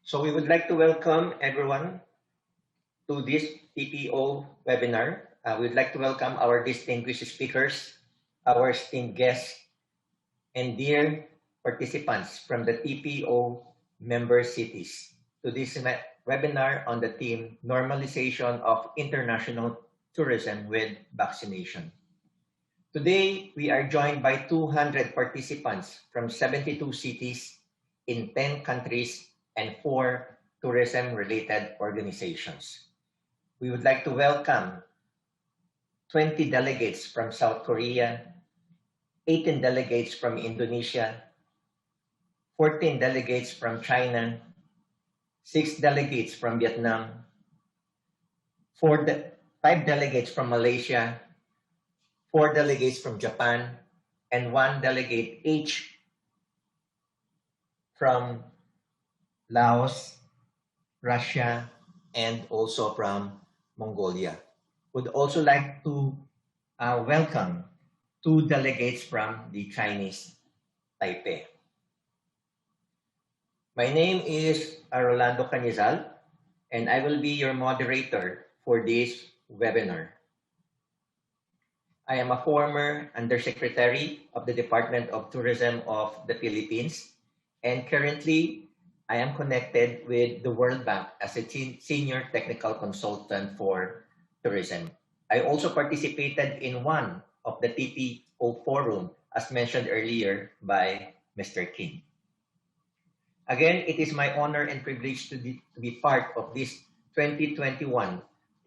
So we would like to welcome everyone to this TPO webinar. We'd like to welcome our distinguished speakers, our esteemed guests, and dear participants from the TPO member cities to this webinar on the theme Normalization of International Tourism with Vaccination. Today, we are joined by 200 participants from 72 cities in 10 countries and 4 tourism-related organizations. We would like to welcome 20 delegates from South Korea, 18 delegates from Indonesia, 14 delegates from China, 6 delegates from Vietnam, 5 delegates from Malaysia, 4 delegates from Japan, and 1 delegate each from Laos, Russia, and also from Mongolia. Would also like to welcome 2 delegates from the Chinese Taipei. My name is Rolando Canizal, and I will be your moderator for this webinar. I am a former Undersecretary of the Department of Tourism of the Philippines, and currently I am connected with the World Bank as a senior technical consultant for tourism. I also participated in one of the TPO forum, as mentioned earlier by Mr. Kim. Again, it is my honor and privilege to be part of this 2021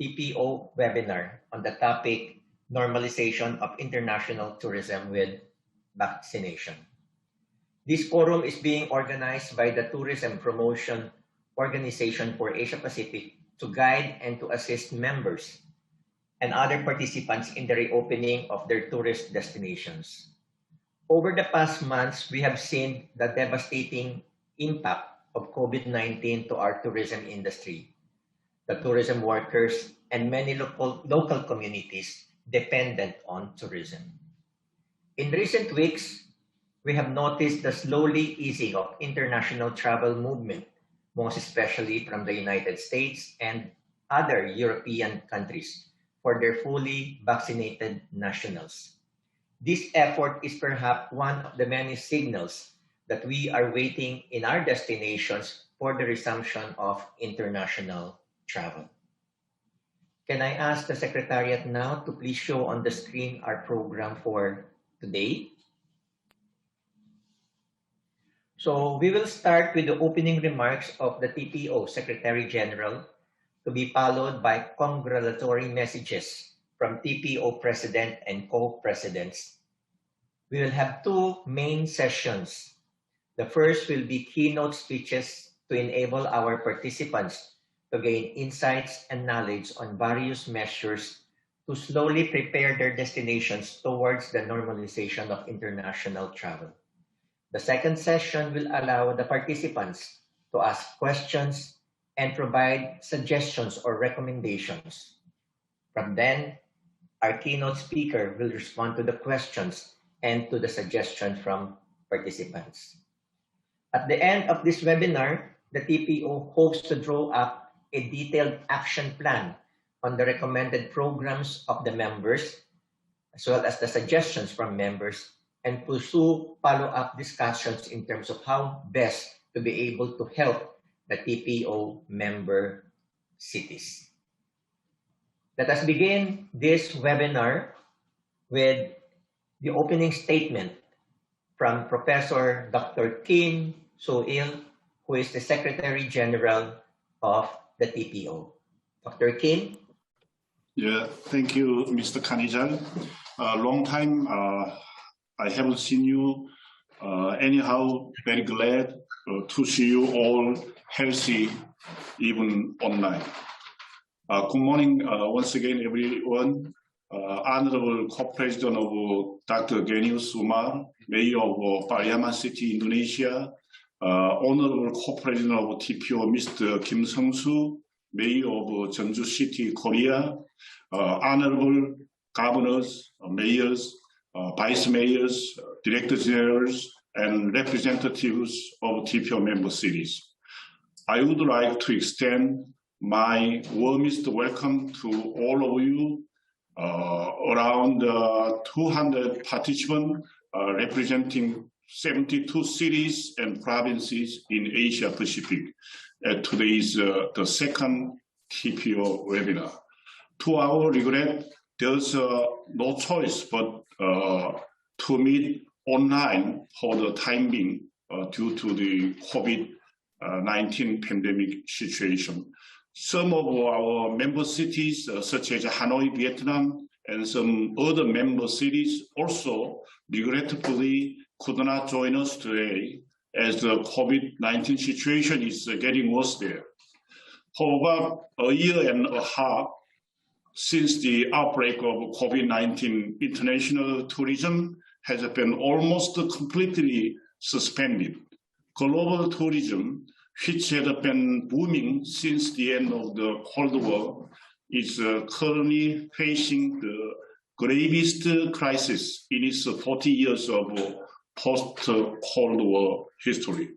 TPO webinar on the topic Normalization of International Tourism with Vaccination. This forum is being organized by the Tourism Promotion Organization for Asia Pacific to guide and to assist members and other participants in the reopening of their tourist destinations. Over the past months, we have seen the devastating impact of COVID-19 to our tourism industry, the tourism workers, and many local communities dependent on tourism. In recent weeks, we have noticed the slowly easing of international travel movement, most especially from the United States and other European countries for their fully vaccinated nationals. This effort is perhaps one of the many signals that we are waiting in our destinations for the resumption of international travel. Can I ask the Secretariat now to please show on the screen our program for today? So we will start with the opening remarks of the TPO Secretary General, to be followed by congratulatory messages from TPO President and Co-Presidents. We will have 2 main sessions. The first will be keynote speeches to enable our participants to gain insights and knowledge on various measures to slowly prepare their destinations towards the normalization of international travel. The second session will allow the participants to ask questions and provide suggestions or recommendations. From then, our keynote speaker will respond to the questions and to the suggestions from participants. At the end of this webinar, the TPO hopes to draw up a detailed action plan on the recommended programs of the members, as well as the suggestions from members, and pursue follow-up discussions in terms of how best to be able to help the TPO member cities. Let us begin this webinar with the opening statement from Professor Dr. Kim So-il, who is the Secretary General of the TPO. Dr. Kim? Yeah, thank you, Mr. Kanijal. Long time I haven't seen you. Anyhow, very glad to see you all healthy, even online. Good morning once again, everyone. Honorable Co-President of Dr. Genius Umar, Mayor of Pariaman City, Indonesia, Honorable Co-President of TPO, Mr. Kim Seung-soo, Mayor of Jeonju City, Korea, Honorable Governors, Mayors, Vice Mayors, Director Generals, and representatives of TPO member cities. I would like to extend my warmest welcome to all of you, around 200 participants representing 72 cities and provinces in Asia Pacific. Today is the second TPO webinar. To our regret, there's no choice but to meet online for the time being due to the COVID-19 pandemic situation. Some of our member cities, such as Hanoi, Vietnam, and some other member cities also regrettably could not join us today as the COVID-19 situation is getting worse there. For about a year and a half since the outbreak of COVID-19, international tourism has been almost completely suspended. Global tourism, which had been booming since the end of the Cold War, is currently facing the gravest crisis in its 40 years of post-Cold War history.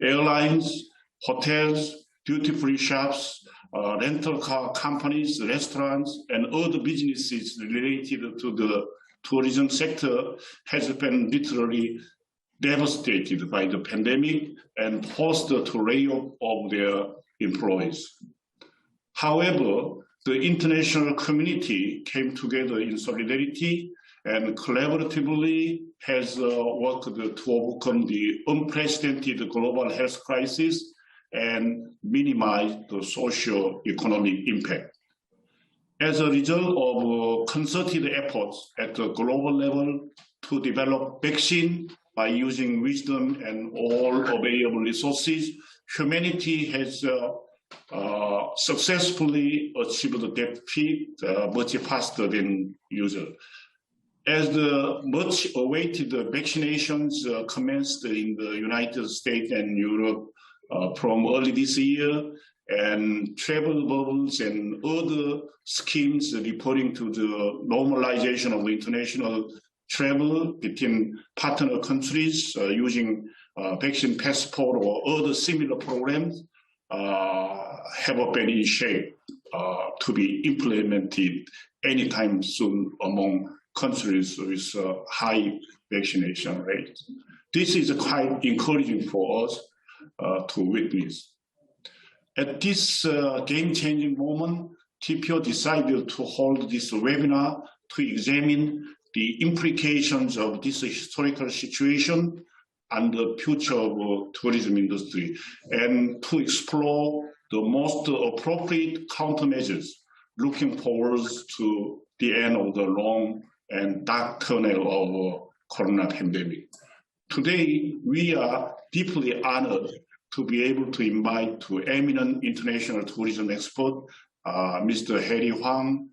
Airlines, hotels, duty-free shops, rental car companies, restaurants, and other businesses related to the tourism sector has been literally devastated by the pandemic and forced to lay off of their employees. However, the international community came together in solidarity and collaboratively has worked to overcome the unprecedented global health crisis and minimize the socio-economic impact. As a result of concerted efforts at the global level to develop vaccine by using wisdom and all available resources, humanity has successfully achieved that feat much faster than usual. As the much awaited vaccinations commenced in the United States and Europe from early this year, and travel bubbles and other schemes reporting to the normalization of international travel between partner countries using vaccine passport or other similar programs have been in shape to be implemented anytime soon among countries with high vaccination rates. This is quite encouraging for us to witness. At this game-changing moment, TPO decided to hold this webinar to examine the implications of this historical situation and the future of the tourism industry, and to explore the most appropriate countermeasures, looking forward to the end of the long and dark tunnel of corona pandemic. Today, we are deeply honored to be able to invite two eminent international tourism experts, Mr. Harry Huang,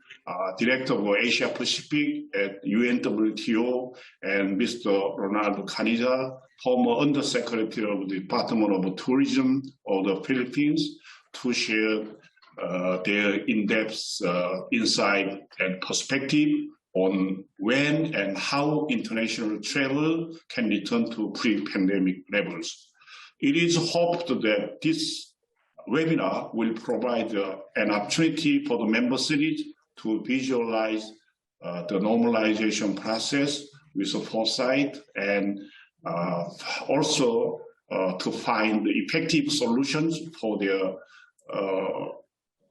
Director of Asia Pacific at UNWTO, and Mr. Ronaldo Canizal, former Undersecretary of the Department of Tourism of the Philippines, to share their in-depth insight and perspective on when and how international travel can return to pre-pandemic levels. It is hoped that this webinar will provide an opportunity for the member cities to visualize the normalization process with foresight, and also to find effective solutions for their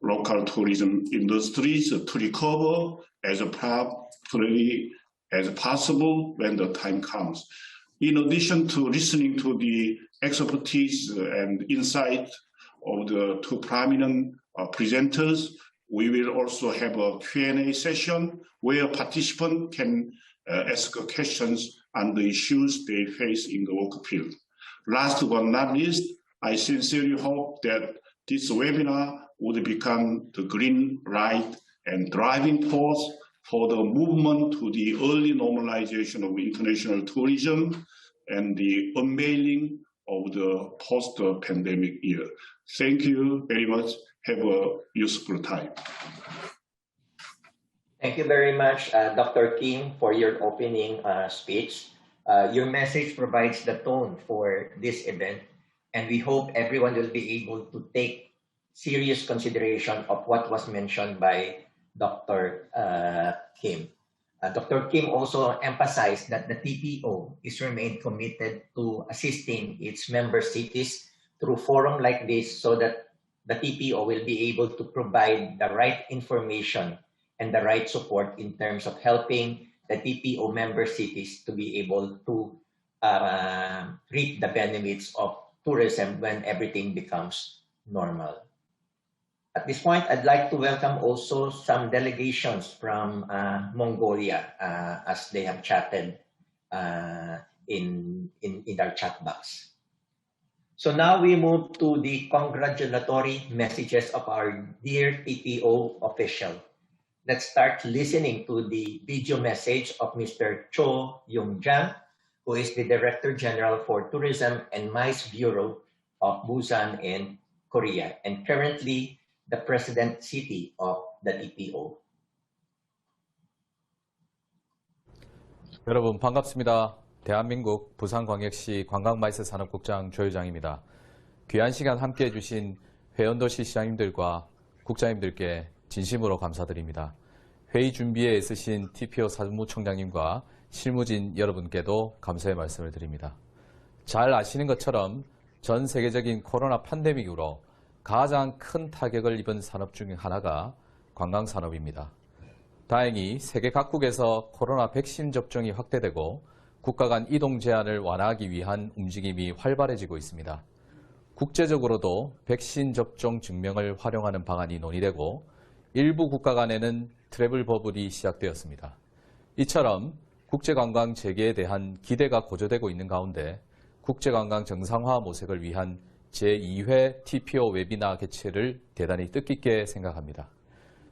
local tourism industries to recover as promptly as possible when the time comes. In addition to listening to the expertise and insight of the two prominent presenters, we will also have a Q&A session where participants can ask questions on the issues they face in the work field. Last but not least, I sincerely hope that this webinar would become the green light and driving force for the movement to the early normalization of international tourism and the unveiling of the post-pandemic year. Thank you very much. Have a useful time. Thank you very much, Dr. Kim, for your opening speech. Your message provides the tone for this event. and we hope everyone will be able to take serious consideration of what was mentioned by Dr. Kim. Dr. Kim also emphasized that the TPO is remained committed to assisting its member cities through forum like this so that the TPO will be able to provide the right information and the right support in terms of helping the TPO member cities to be able to reap the benefits of tourism when everything becomes normal. At this point, I'd like to welcome also some delegations from Mongolia as they have chatted in our chat box. So now we move to the congratulatory messages of our dear TPO official. Let's start listening to the video message of Mr. Cho Yung-jang, who is the Director General for Tourism and MICE Bureau of Busan in Korea, and currently the President City of the TPO. 여러분 반갑습니다. 대한민국 부산광역시 관광마이스 산업국장 조효장입니다. 귀한 시간 함께해 주신 회원도시 시장님들과 국장님들께 진심으로 감사드립니다. 회의 준비에 애쓰신 TPO 사무총장님과 실무진 여러분께도 감사의 말씀을 드립니다. 잘 아시는 것처럼 전 세계적인 코로나 팬데믹으로 가장 큰 타격을 입은 산업 중 하나가 관광산업입니다. 다행히 세계 각국에서 코로나 백신 접종이 확대되고 국가 간 이동 제한을 완화하기 위한 움직임이 활발해지고 있습니다. 국제적으로도 백신 접종 증명을 활용하는 방안이 논의되고 일부 국가 간에는 트래블 버블이 시작되었습니다. 이처럼 국제관광 재개에 대한 기대가 고조되고 있는 가운데 국제관광 정상화 모색을 위한 제2회 TPO 웨비나 개최를 대단히 뜻깊게 생각합니다.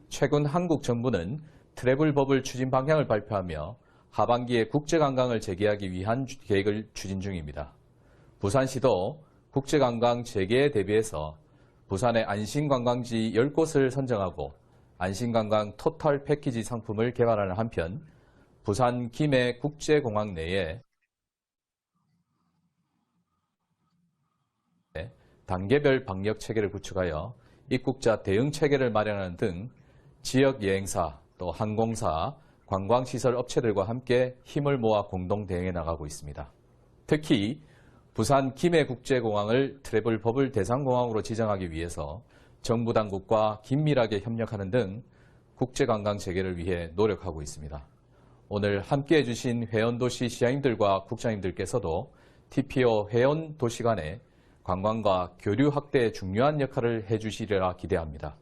최근 한국 정부는 트래블 버블 추진 방향을 발표하며 하반기에 국제관광을 재개하기 위한 계획을 추진 중입니다. 부산시도 국제관광 재개에 대비해서 부산의 안심관광지 10곳을 선정하고 안심관광 토탈 패키지 상품을 개발하는 한편 부산 김해 국제공항 내에 단계별 방역 체계를 구축하여 입국자 대응 체계를 마련하는 등 지역 여행사, 또 항공사, 관광시설 업체들과 함께 힘을 모아 공동 대응해 나가고 있습니다. 특히 부산 김해국제공항을 트래블 버블 대상공항으로 지정하기 위해서 정부 당국과 긴밀하게 협력하는 등 국제관광 재개를 위해 노력하고 있습니다. 오늘 함께해 주신 회원도시 시장님들과 국장님들께서도 TPO 회원도시 간의 관광과 교류 확대에 중요한 역할을 해주시리라 기대합니다.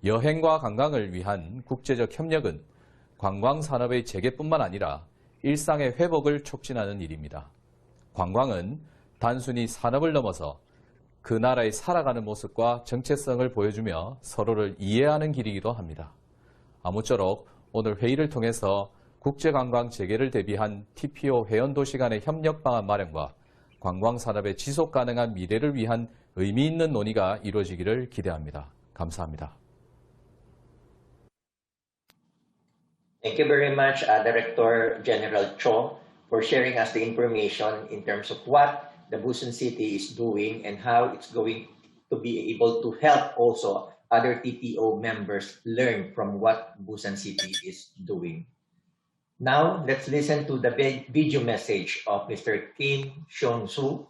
여행과 관광을 위한 국제적 협력은 관광산업의 재개뿐만 아니라 일상의 회복을 촉진하는 일입니다. 관광은 단순히 산업을 넘어서 그 나라의 살아가는 모습과 정체성을 보여주며 서로를 이해하는 길이기도 합니다. 아무쪼록 오늘 회의를 통해서 국제관광 재개를 대비한 TPO 회원도시 간의 협력 방안 마련과 관광산업의 지속가능한 미래를 위한 의미 있는 논의가 이루어지기를 기대합니다. 감사합니다. Thank you very much, Director General Cho, for sharing us the information in terms of what the Busan City is doing and how it's going to be able to help also other TPO members learn from what Busan City is doing. Now, let's listen to the video message of Mr. Kim Seong-soo,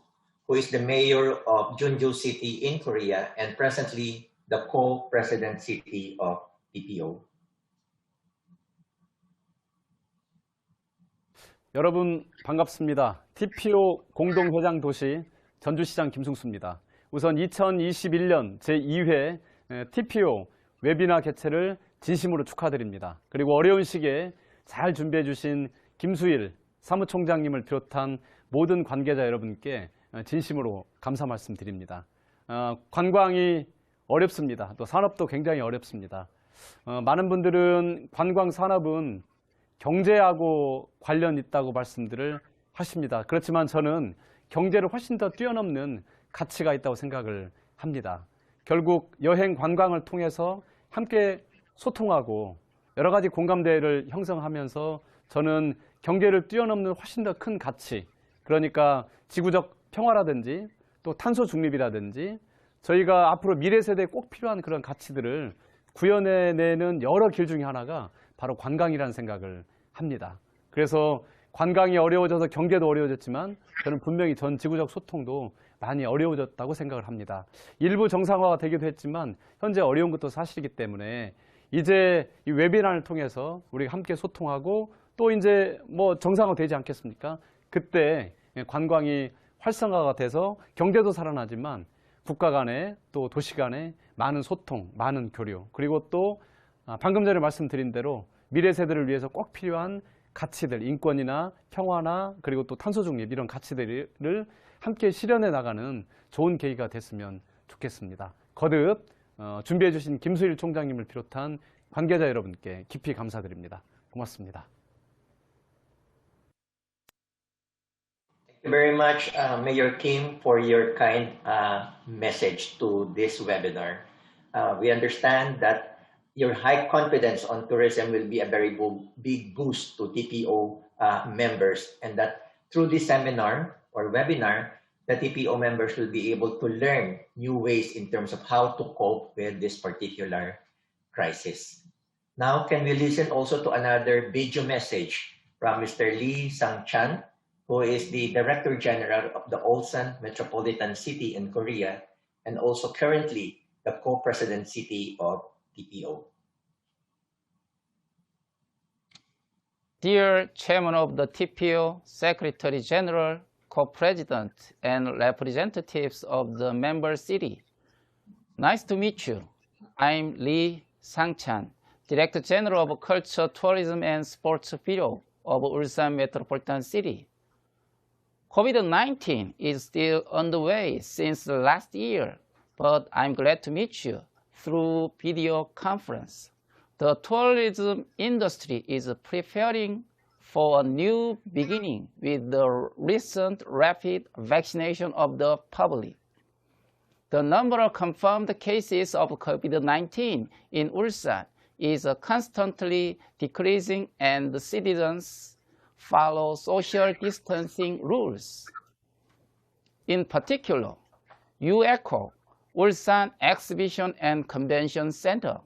who is the mayor of Jeonju City in Korea and presently the co-president city of TPO. 여러분 반갑습니다. TPO 공동회장 도시 전주시장 김승수입니다. 우선 2021년 제2회 TPO 웨비나 개최를 진심으로 축하드립니다. 그리고 어려운 시기에 잘 준비해 주신 김수일 사무총장님을 비롯한 모든 관계자 여러분께 진심으로 감사 말씀드립니다. 관광이 어렵습니다. 또 산업도 굉장히 어렵습니다. 많은 분들은 관광 산업은 경제하고 관련 있다고 말씀들을 하십니다. 그렇지만 저는 경제를 훨씬 더 뛰어넘는 가치가 있다고 생각을 합니다. 결국 여행 관광을 통해서 함께 소통하고 여러 가지 공감대를 형성하면서 저는 경제를 뛰어넘는 훨씬 더 큰 가치, 그러니까 지구적 평화라든지 또 탄소 중립이라든지 저희가 앞으로 미래 세대에 꼭 필요한 그런 가치들을 구현해내는 여러 길 중에 하나가 바로 관광이라는 생각을 합니다. 그래서 관광이 어려워져서 경제도 어려워졌지만 저는 분명히 전 지구적 소통도 많이 어려워졌다고 생각을 합니다. 일부 정상화가 되기도 했지만 현재 어려운 것도 사실이기 때문에 이제 이 웨비나를 통해서 우리가 함께 소통하고 또 이제 뭐 정상화 되지 않겠습니까? 그때 관광이 활성화가 돼서 경제도 살아나지만 국가 간에 또 도시 간에 많은 소통, 많은 교류, 그리고 또 방금 전에 말씀드린 대로 미래 세대를 위해서 꼭 필요한 가치들, 인권이나 평화나 그리고 또 탄소 중립 이런 가치들을 함께 실현해 나가는 좋은 계기가 됐으면 좋겠습니다. 거듭 준비해 주신 김수일 총장님을 비롯한 관계자 여러분께 깊이 감사드립니다. 고맙습니다. Thank you very much, Mayor Kim, for your kind message to this webinar. We understand that your high confidence on tourism will be a very big boost to TPO members, and that through this seminar or webinar, the TPO members will be able to learn new ways in terms of how to cope with this particular crisis. Now, can we listen also to another video message from Mr. Lee Sang-chan, who is the Director General of the Ulsan Metropolitan City in Korea, and also currently the Co-President City of TPO. Dear Chairman of the TPO, Secretary General, Co-President, and representatives of the member city, nice to meet you. I'm Lee Sang-chan, Director General of Culture, Tourism, and Sports Bureau of Ulsan Metropolitan City. COVID-19 is still underway since last year, but I'm glad to meet you through video conference. The tourism industry is preparing for a new beginning with the recent rapid vaccination of the public. The number of confirmed cases of COVID-19 in Ulsan is constantly decreasing, and the citizens follow social distancing rules. In particular, UECO, Ulsan Exhibition and Convention Center,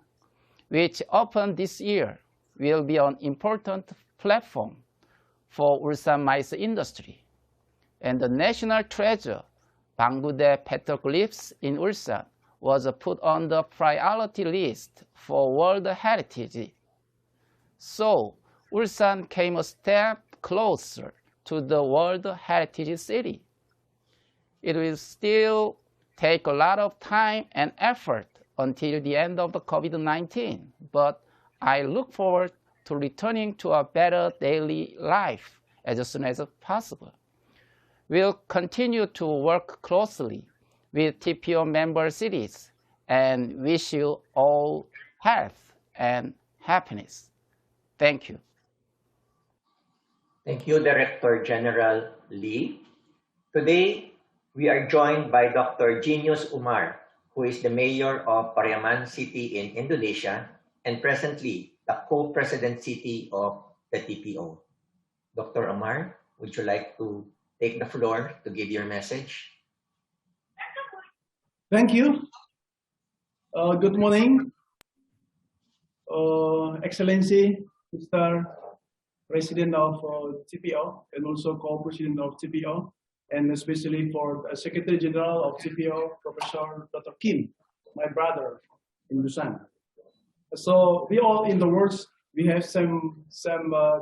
which opened this year, will be an important platform for Ulsan MICE industry. And the national treasure, Bangbudae petroglyphs in Ulsan, was put on the priority list for World Heritage. So, Ulsan came a step closer to the World Heritage City. It will still take a lot of time and effort until the end of the COVID-19, but I look forward to returning to a better daily life as soon as possible. We'll continue to work closely with TPO member cities and wish you all health and happiness. Thank you. Thank you, Director General Lee. Today, we are joined by Dr. Genius Umar, who is the Mayor of Pariaman City in Indonesia and presently the Co-President City of the TPO. Dr. Umar, would you like to take the floor to give your message? Thank you. Good morning, Excellency, Mr. President of TPO and also Co-President of TPO, and especially for the Secretary General of TPO, Professor Dr. Kim, my brother in Busan. So we all in the world, we have some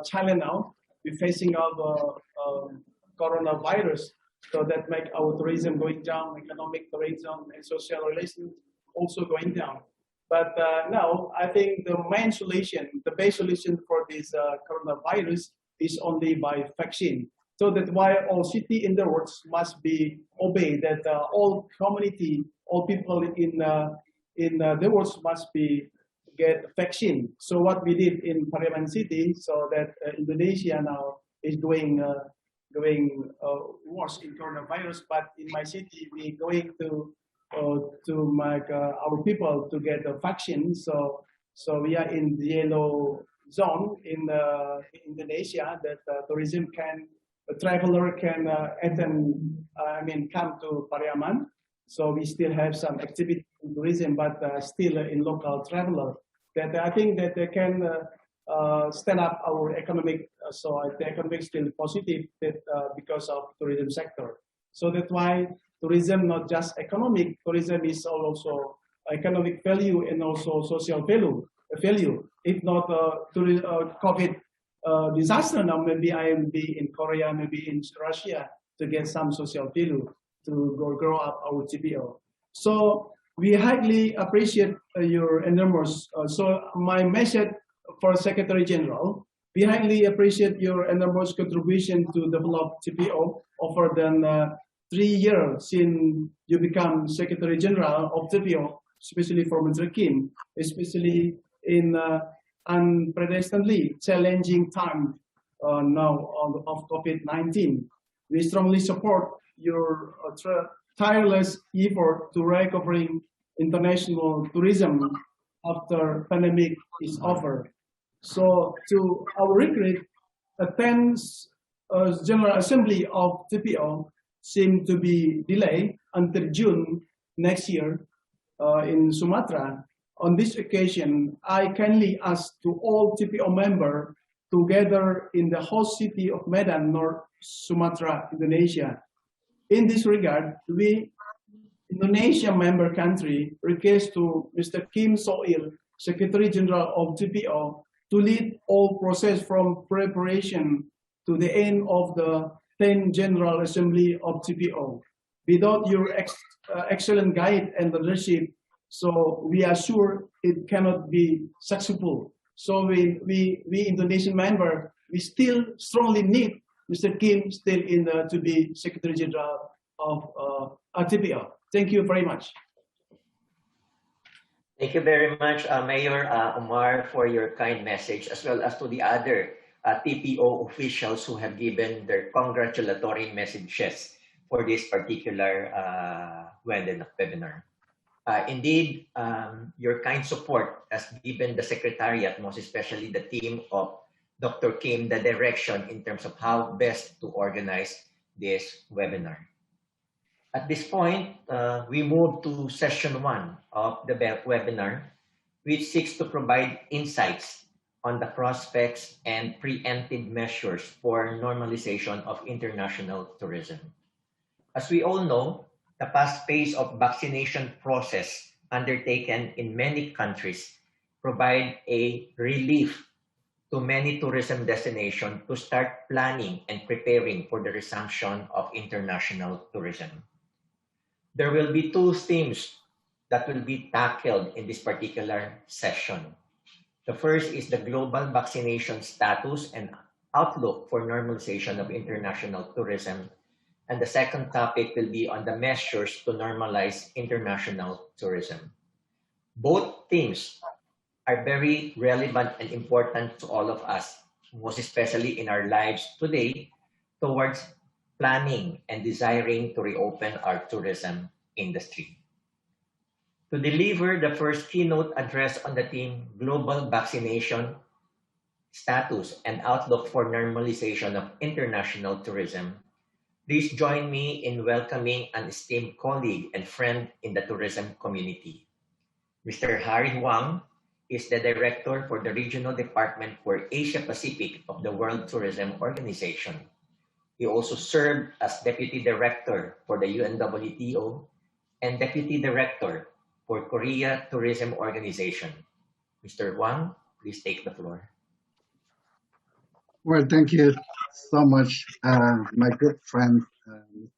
challenge now. We're facing of coronavirus, so that make our tourism going down, economic tourism and social relations also going down. But now I think the main solution, the best solution for this coronavirus is only by vaccine. So that's why all city in the world must be obey that all community, all people in the world must be get vaccine. So what we did in Pariaman City, so that Indonesia now is going worse in coronavirus, but in my city we going to make our people to get the vaccine. So we are in the yellow zone in Indonesia that tourism can a traveler can come to Pariaman. So we still have some activity in tourism, but still in local traveler. That I think that they can stand up our economic. So the economic still positive that because of tourism sector. So that's why tourism not just economic. Tourism is also economic value and also social value. If not COVID disaster, now maybe I will be in Korea, maybe in Russia to get some social value to grow up our TPO. So we highly appreciate your enormous. So my message for Secretary General, we highly appreciate your enormous contribution to develop TPO over the 3 years since you become Secretary General of TPO, especially for Mr. Kim, especially in unprecedentedly challenging time now of COVID-19. We strongly support your tireless effort to recovering international tourism after pandemic is over. So to our regret, a 10th General Assembly of TPO seemed to be delayed until June next year in Sumatra. On this occasion, I kindly ask to all TPO members to gather in the host city of Medan, North Sumatra, Indonesia. In this regard, we, Indonesia member country, request to Mr. Kim So-il, Secretary General of TPO, to lead all process from preparation to the end of the 10th General Assembly of TPO. Without your excellent guide and leadership, so we are sure it cannot be successful. So we Indonesian member, we still strongly need Mr. Kim still to be Secretary General of TPO. Thank you very much. Thank you very much, Mayor Omar, for your kind message, as well as to the other TPO officials who have given their congratulatory messages for this particular webinar. Indeed, your kind support has given the Secretariat, most especially the team of Dr. Kim, the direction in terms of how best to organize this webinar. At this point, we move to session 1 of the webinar, which seeks to provide insights on the prospects and preemptive measures for normalization of international tourism. As we all know, the fast pace of vaccination process undertaken in many countries provide a relief to many tourism destinations to start planning and preparing for the resumption of international tourism. There will be 2 themes that will be tackled in this particular session. The first is the global vaccination status and outlook for normalization of international tourism. And the second topic will be on the measures to normalize international tourism. Both themes are very relevant and important to all of us, most especially in our lives today, towards planning and desiring to reopen our tourism industry. To deliver the first keynote address on the theme Global Vaccination Status and Outlook for Normalization of International Tourism, please join me in welcoming an esteemed colleague and friend in the tourism community. Mr. Harry Wang is the Director for the Regional Department for Asia Pacific of the World Tourism Organization. He also served as Deputy Director for the UNWTO and Deputy Director for Korea Tourism Organization. Mr. Wang, please take the floor. Well, thank you so much, my good friend,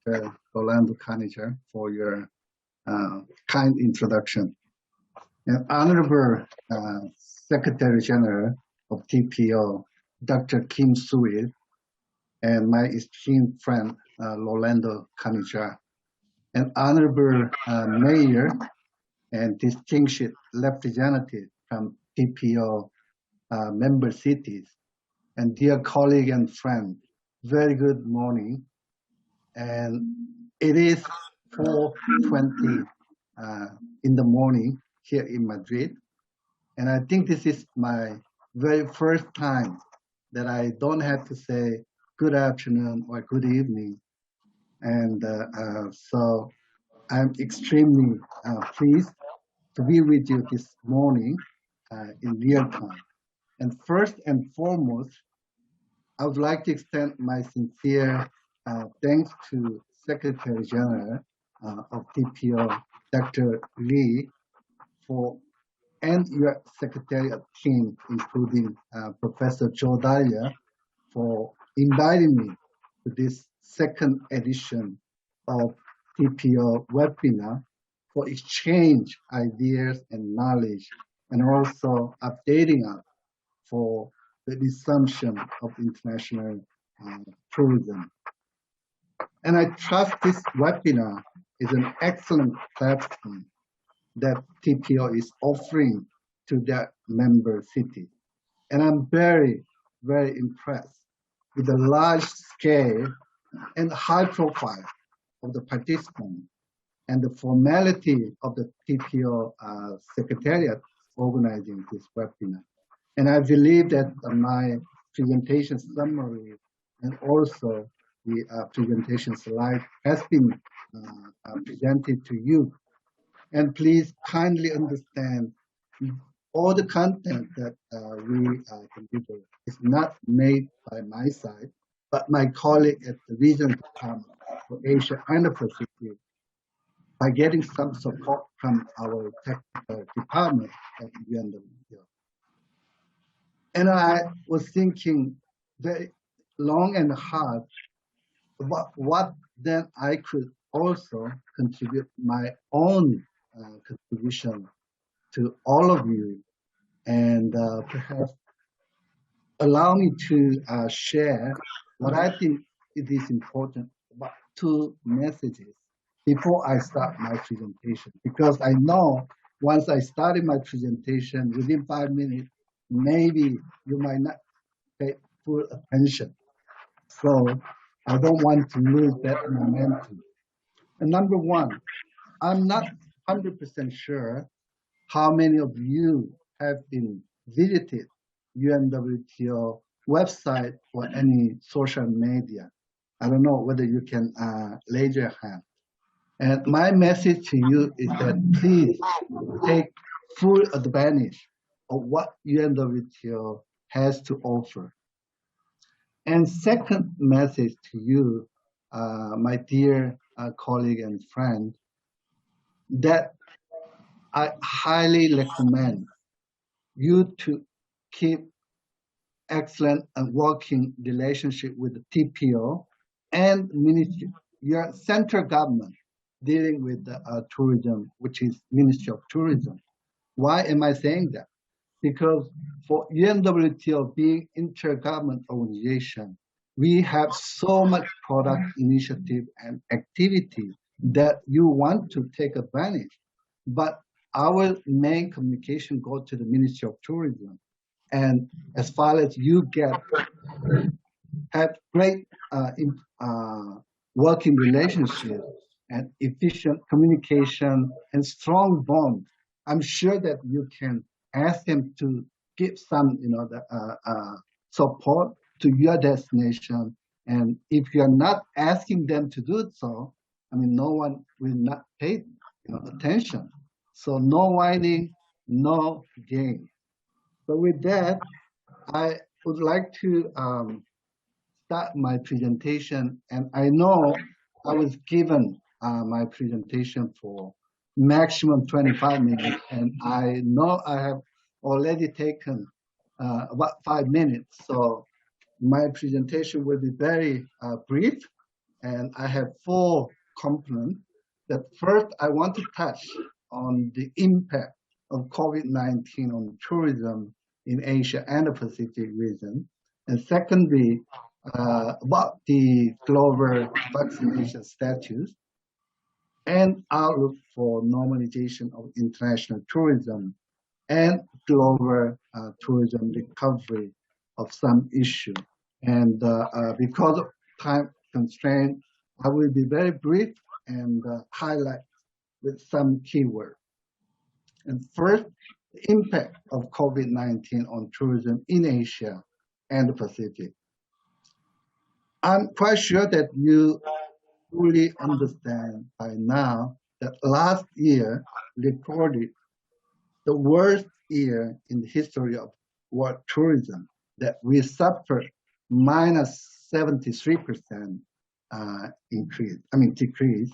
Mr. Rolando Canijar, for your kind introduction. And Honorable Secretary General of TPO, Dr. Kim So-il, and my esteemed friend, Rolando Canijar, and Honorable Mayor and distinguished representative from TPO member cities, and dear colleague and friend, very good morning. And it is 4:20 in the morning here in Madrid. And I think this is my very first time that I don't have to say good afternoon or good evening. And so I'm extremely pleased to be with you this morning in real time. And first and foremost, I would like to extend my sincere thanks to Secretary General of TPO, Dr. Lee, for and your secretariat team, including Professor Joe Dahlia, for inviting me to this second edition of TPO webinar for exchange ideas and knowledge, and also updating us for the resumption of international tourism. And I trust this webinar is an excellent platform that TPO is offering to their member cities. And I'm very, very impressed with the large scale and high profile of the participants and the formality of the TPO Secretariat organizing this webinar. And I believe that my presentation summary and also the presentation slide has been presented to you. And please kindly understand all the content that we deliver is not made by my side, but my colleague at the Regional Department for Asia and the Pacific by getting some support from our technical department at UNWTO. And I was thinking very long and hard about what then I could also contribute my own contribution to all of you, and perhaps allow me to share what I think it is important about two messages before I start my presentation. Because I know once I started my presentation, within 5 minutes, maybe you might not pay full attention. So I don't want to lose that momentum. And number one, I'm not 100% sure how many of you have been visited UNWTO website or any social media. I don't know whether you can raise your hand. And my message to you is that please take full advantage of what UNWTO has to offer. And second message to you, my dear colleague and friend, that I highly recommend you to keep excellent and working relationship with the TPO and ministry, your central government dealing with the, tourism, which is Ministry of Tourism. Why am I saying that? Because for UNWTO being intergovernment organization, we have so much product initiative and activity that you want to take advantage. But our main communication goes to the Ministry of Tourism. And as far as you get, have great working relationship and efficient communication and strong bond, I'm sure that you can ask them to give some, support to your destination. And if you're not asking them to do so, I mean, no one will not pay attention. So no whining, no gain. So with that, I would like to start my presentation. And I know I was given my presentation for maximum 25 minutes. And I know I have already taken about 5 minutes. So my presentation will be very brief. And I have 4 components. That first, I want to touch on the impact of COVID-19 on tourism in Asia and the Pacific region. And secondly, about the global vaccination status and outlook for normalization of international tourism and global tourism recovery of some issue. And because of time constraint, I will be very brief and highlight with some keywords. And first, the impact of COVID-19 on tourism in Asia and the Pacific. I'm quite sure that you fully understand by now that last year recorded the worst year in the history of world tourism, that we suffered minus 73% decrease.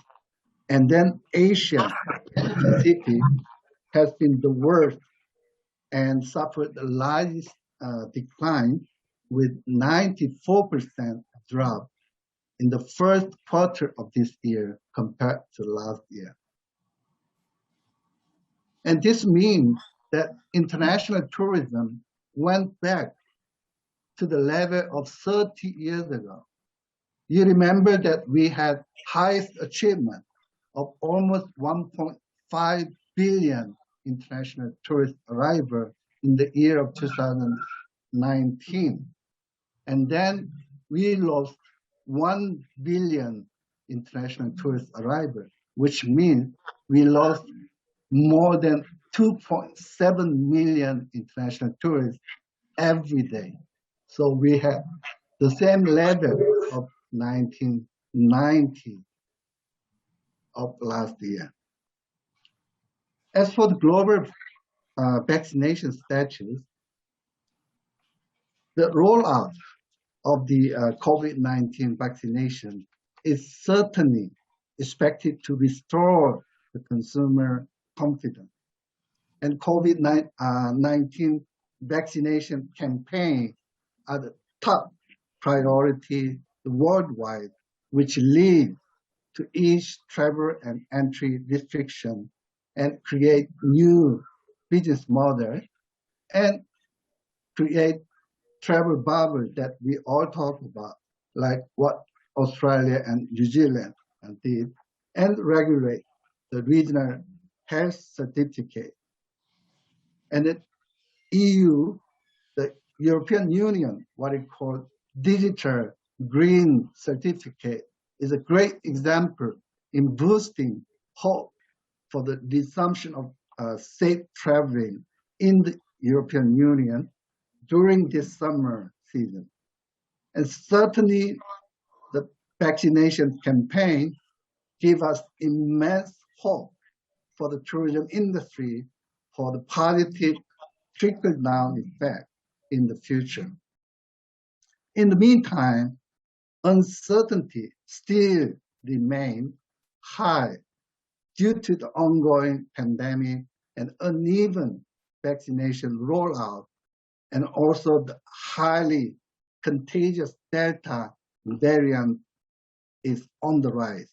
And then Asia Pacific has been the worst and suffered the largest decline with 94% drop in the first quarter of this year compared to last year. And this means that international tourism went back to the level of 30 years ago. You remember that we had highest achievement of almost 1.5 billion international tourist arrival in the year of 2019. And then we lost 1 billion international tourist arrival, which means we lost more than 2.7 million international tourists every day. So we have the same level of 1990 of last year. As for the global vaccination status, the rollout of the COVID-19 vaccination is certainly expected to restore the consumer confidence. And COVID-19 vaccination campaign are the top priority worldwide, which lead to ease travel and entry restriction and create new business model and create travel bubble that we all talk about, like what Australia and New Zealand did, and regulate the regional health certificate. And the EU, the European Union, what it called digital green certificate, is a great example in boosting hope for the resumption of safe traveling in the European Union during this summer season. And certainly the vaccination campaign gave us immense hope for the tourism industry for the positive trickle-down effect in the future. In the meantime, uncertainty still remains high due to the ongoing pandemic and uneven vaccination rollout, and also the highly contagious Delta variant is on the rise.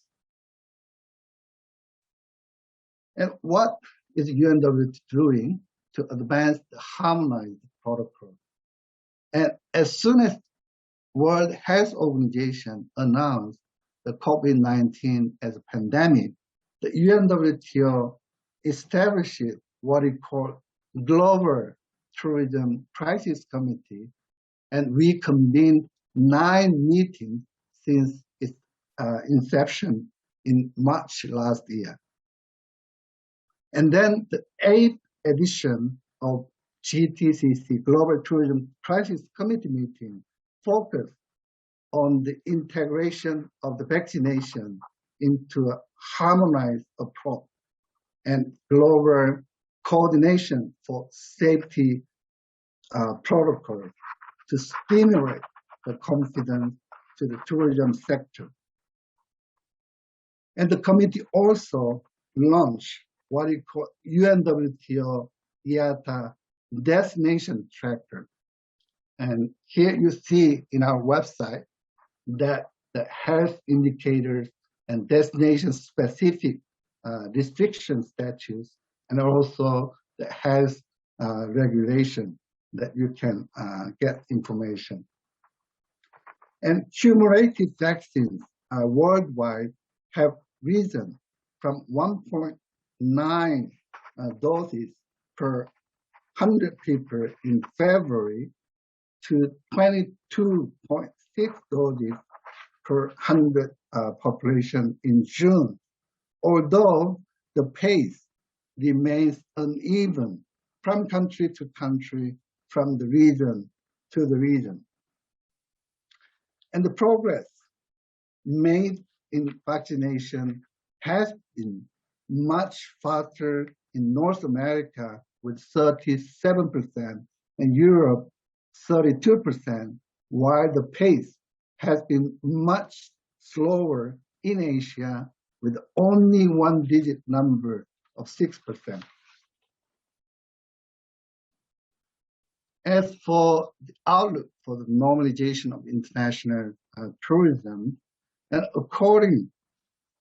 And what is UNW doing to advance the harmonized protocol? And as soon as World Health Organization announced the COVID-19 as a pandemic, the UNWTO established what it called Global Tourism Crisis Committee, and we convened 9 meetings since its inception in March last year. And then the 8th edition of GTCC, Global Tourism Crisis Committee meeting, focused on the integration of the vaccination into a harmonized approach and global coordination for safety protocols to stimulate the confidence to the tourism sector. And the committee also launched what we call UNWTO IATA Destination Tracker. And here you see in our website that the health indicators and destination-specific restriction statutes, and also the health regulation that you can get information. And cumulative vaccines worldwide have risen from 1.9 doses per 100 people in February to 22.6 doses per 100 population in June, although the pace remains uneven from country to country, from the region to the region. And the progress made in vaccination has been much faster in North America with 37% and Europe 32%, while the pace has been much slower in Asia with only one-digit number of 6%. As for the outlook for the normalization of international tourism, and according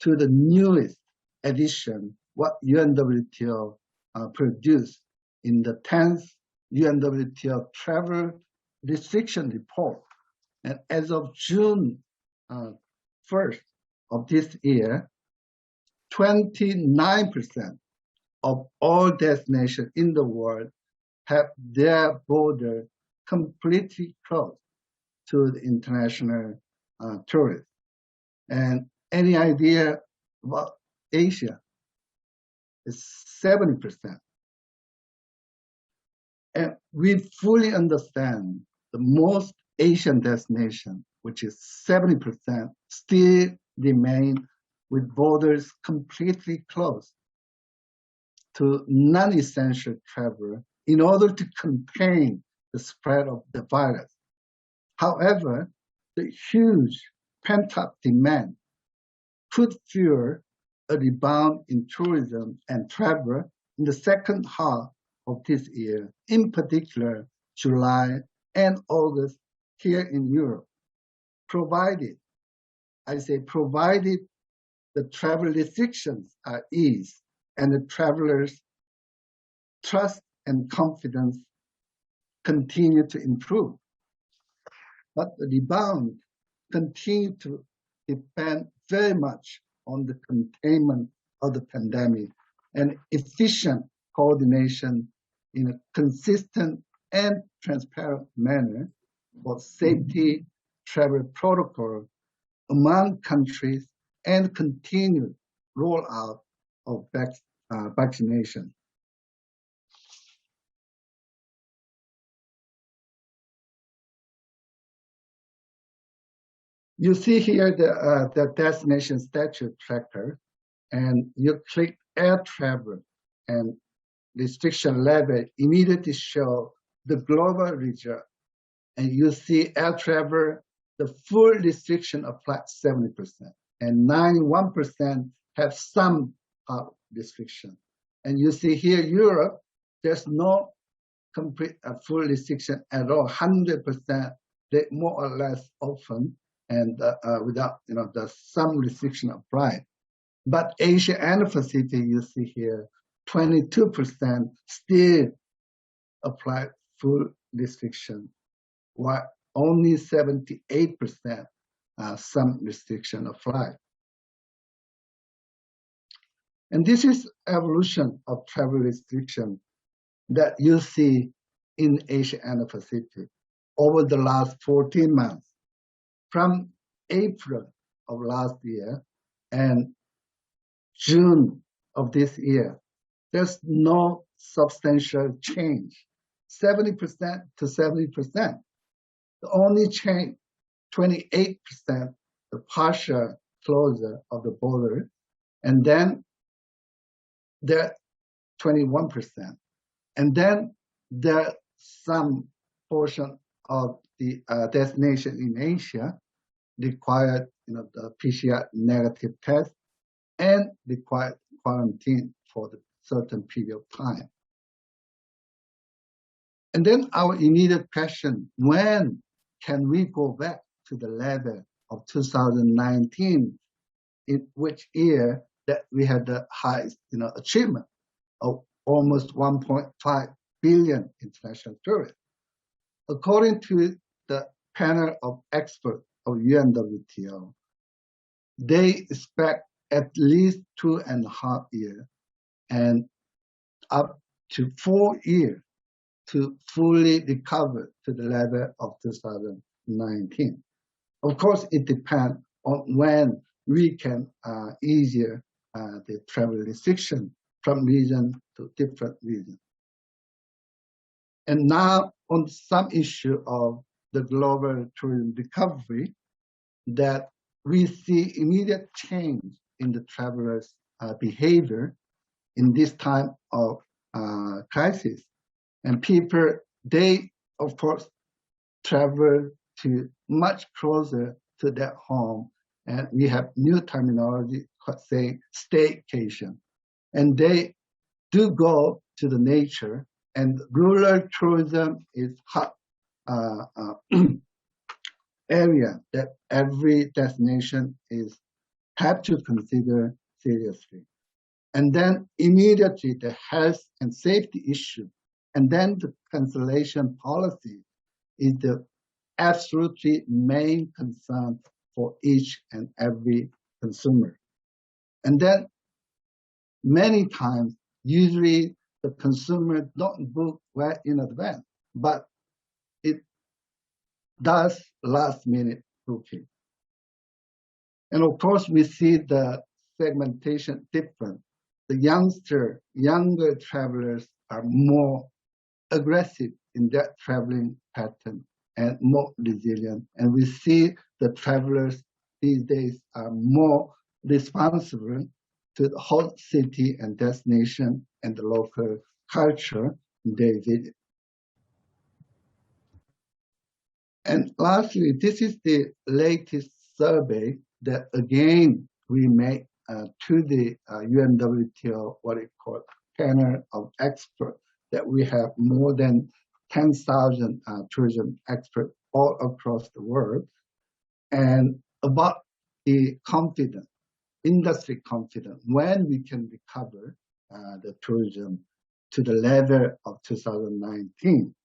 to the newest edition, what UNWTO produced in the 10th UNWTO Travel Restriction Report, and as of June 1st of this year, 29% of all destinations in the world have their border completely closed to the international tourists. And any idea about Asia? It's 70%. And we fully understand the most Asian destination, which is 70%, still remain with borders completely closed to non-essential travel in order to contain the spread of the virus. However, the huge pent-up demand could fuel a rebound in tourism and travel in the second half of this year, in particular July and August here in Europe, provided the travel restrictions are eased and the travelers' trust and confidence continue to improve. But the rebound continue to depend very much on the containment of the pandemic and efficient coordination in a consistent and transparent manner for safety travel protocol among countries and continued rollout of vaccination. You see here the destination status tracker, and you click air travel, and restriction level immediately show the global region. And you see air travel, the full restriction applies 70%, and 91% have some restriction. And you see here Europe, there's no complete full restriction at all, 100%, they more or less open, and without, there's some restriction applied. But Asia and Pacific, you see here, 22% still apply full restriction, while only 78% some restriction apply. And this is evolution of travel restriction that you see in Asia and Pacific over the last 14 months. From April of last year and June of this year, there's no substantial change, 70% to 70%. The only change, 28%, the partial closure of the border, and then there 21%. And then there some portion of the destination in Asia required the PCR negative test and required quarantine for the certain period of time. And then our immediate question, when can we go back to the level of 2019, in which year that we had the highest achievement of almost 1.5 billion international tourists? According to the panel of experts of UNWTO, they expect at least 2.5 years and up to 4 years to fully recover to the level of 2019. Of course, it depends on when we can ease the travel restriction from region to different region. And now on some issue of the global tourism recovery, that we see immediate change in the travelers' behavior in this time of crisis. And people, they, of course, travel to much closer to their home. And we have new terminology saying staycation. And they do go to the nature, and rural tourism is hot area that every destination is have to consider seriously. And then immediately the health and safety issue, and then the cancellation policy is the absolutely main concern for each and every consumer. And then many times, usually the consumer don't book well in advance, but it does last minute booking. And of course, we see the segmentation different. The younger travelers are more aggressive in their traveling pattern and more resilient. And we see the travelers these days are more responsible to the host city and destination and the local culture they visit. And lastly, this is the latest survey that again we made to the UNWTO, what it called panel of experts, that we have more than 10,000 tourism experts all across the world, and about the confidence, industry confidence, when we can recover the tourism to the level of 2019.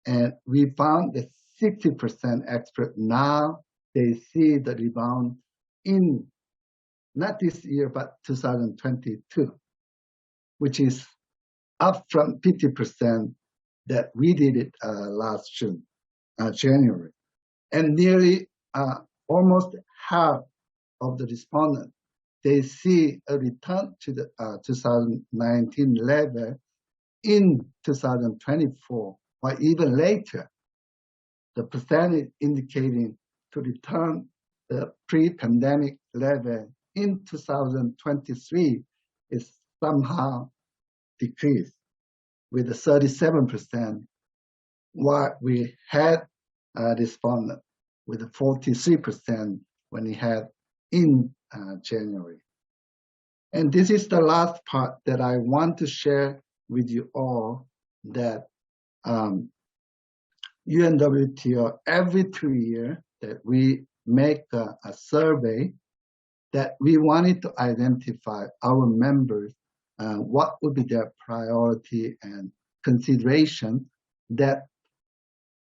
And we found that 60% experts now, they see the rebound in not this year, but 2022, which is up from 50% that we did it last June, January. And nearly almost half of the respondents, they see a return to the 2019 level in 2024 or even later. The percentage indicating to return the pre-pandemic level in 2023 is somehow decreased with the 37%, while we had responded with the 43% when we had in January. And this is the last part that I want to share with you all, that UNWTO every 2 years that we make a survey that we wanted to identify our members, what would be their priority and consideration that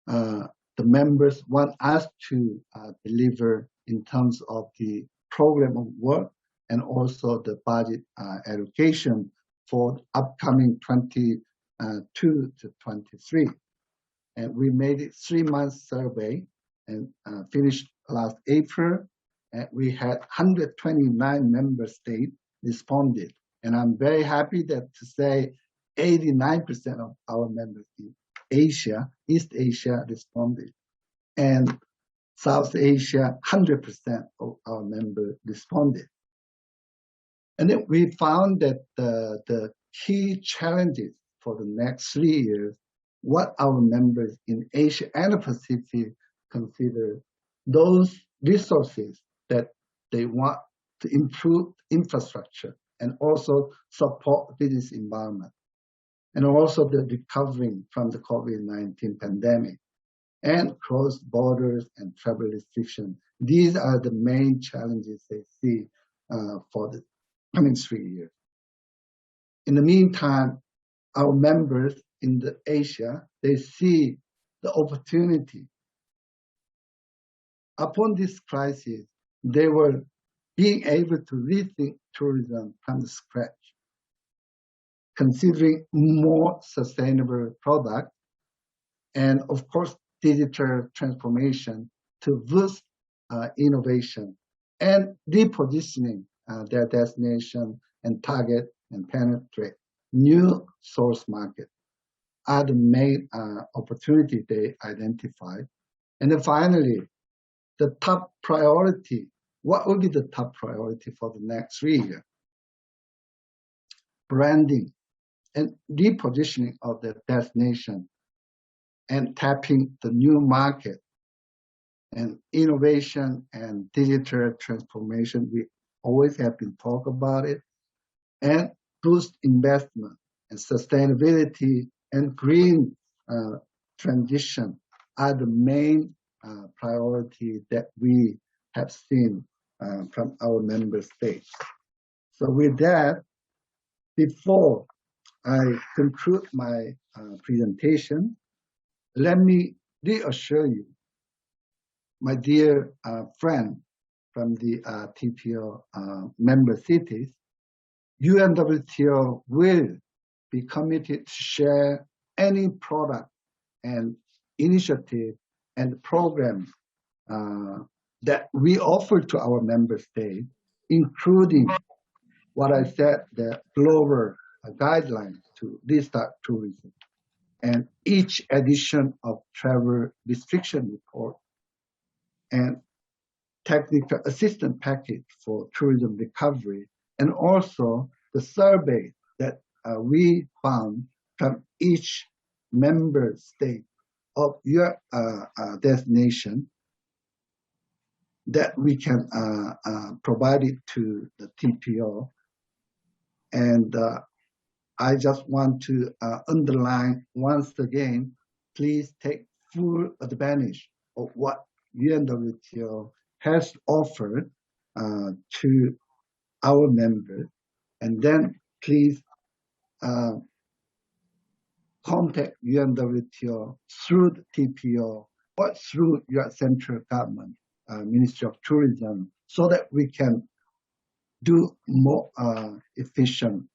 the members want us to deliver in terms of the program of work and also the budget allocation for upcoming 22 to 23. And we made it 3-month survey and finished last April. And we had 129 member states responded. And I'm very happy that to say 89% of our members in Asia, East Asia responded. And South Asia, 100% of our members responded. And then we found that the key challenges for the next 3 years, what our members in Asia and the Pacific consider those resources that they want to improve infrastructure and also support business environment, and also the recovering from the COVID-19 pandemic and cross borders and travel restrictions. These are the main challenges they see for the coming 3 years. In the meantime, our members in the Asia, they see the opportunity. Upon this crisis, they were being able to rethink tourism from the scratch, considering more sustainable products and, of course, digital transformation to boost innovation and repositioning their destination and target and penetrate new source market are the main opportunity they identified. And then finally, the top priority, what will be the top priority for the next 3 years? Branding and repositioning of the destination and tapping the new market and innovation and digital transformation. We always have been talk about it, and boost investment and sustainability and green transition are the main priority that we have seen from our member states. So with that, before I conclude my presentation, let me reassure you, my dear friend from the TPO member cities, UNWTO will be committed to share any product and initiative and program that we offer to our member state, including what I said, the global guidelines to restart tourism, and each edition of travel restriction report and technical assistance package for tourism recovery, and also the survey that we found from each member state of your destination that we can provide it to the TPO. And I just want to underline once again, please take full advantage of what UNWTO has offered to our members, and then please contact UNWTO through the TPO or through your central government, Ministry of Tourism, so that we can do more efficient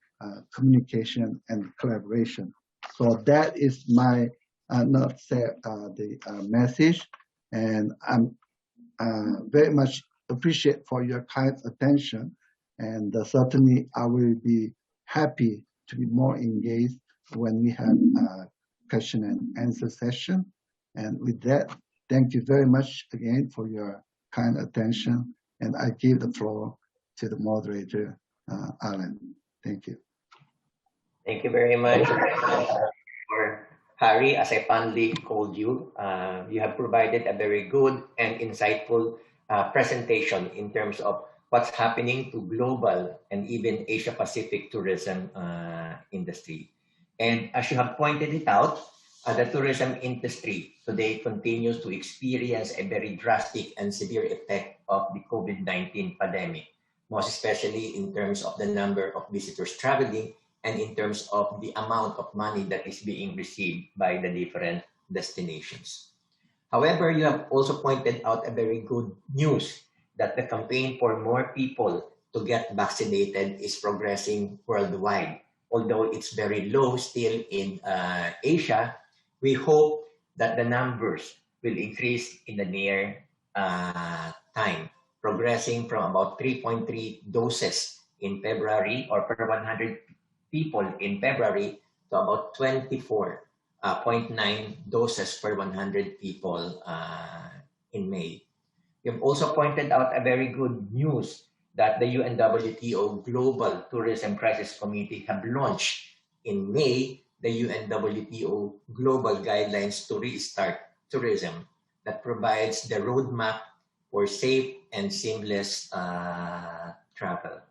communication and collaboration. So that is my the message, and I'm very much appreciate for your kind attention, and certainly I will be happy to be more engaged when we have a question and answer session. And with that, thank you very much again for your kind attention, and I give the floor to the moderator, Alan. Thank you. Thank you very much. For Harry, as I fondly called you, you have provided a very good and insightful presentation in terms of what's happening to global and even Asia Pacific tourism industry. And as you have pointed it out, the tourism industry today continues to experience a very drastic and severe effect of the COVID-19 pandemic, most especially in terms of the number of visitors traveling and in terms of the amount of money that is being received by the different destinations. However, you have also pointed out a very good news that the campaign for more people to get vaccinated is progressing worldwide. Although it's very low still in Asia, we hope that the numbers will increase in the near time, progressing from about 3.3 doses in February or per 100 people in February to about 24.9 doses per 100 people in May. You've also pointed out a very good news that the UNWTO Global Tourism Crisis Committee have launched in May the UNWTO Global Guidelines to Restart Tourism that provides the roadmap for safe and seamless travel.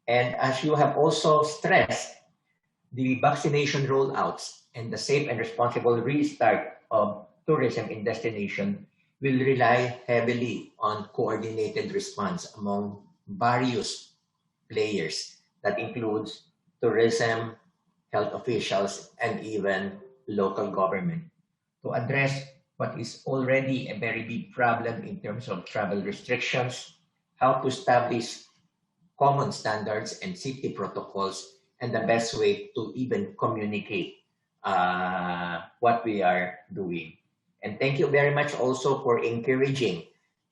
And as you have also stressed, the vaccination rollouts and the safe and responsible restart of tourism in destination will rely heavily on coordinated response among various players. That includes tourism, health officials, and even local government to address what is already a very big problem in terms of travel restrictions, how to establish common standards and safety protocols, and the best way to even communicate what we are doing. And thank you very much also for encouraging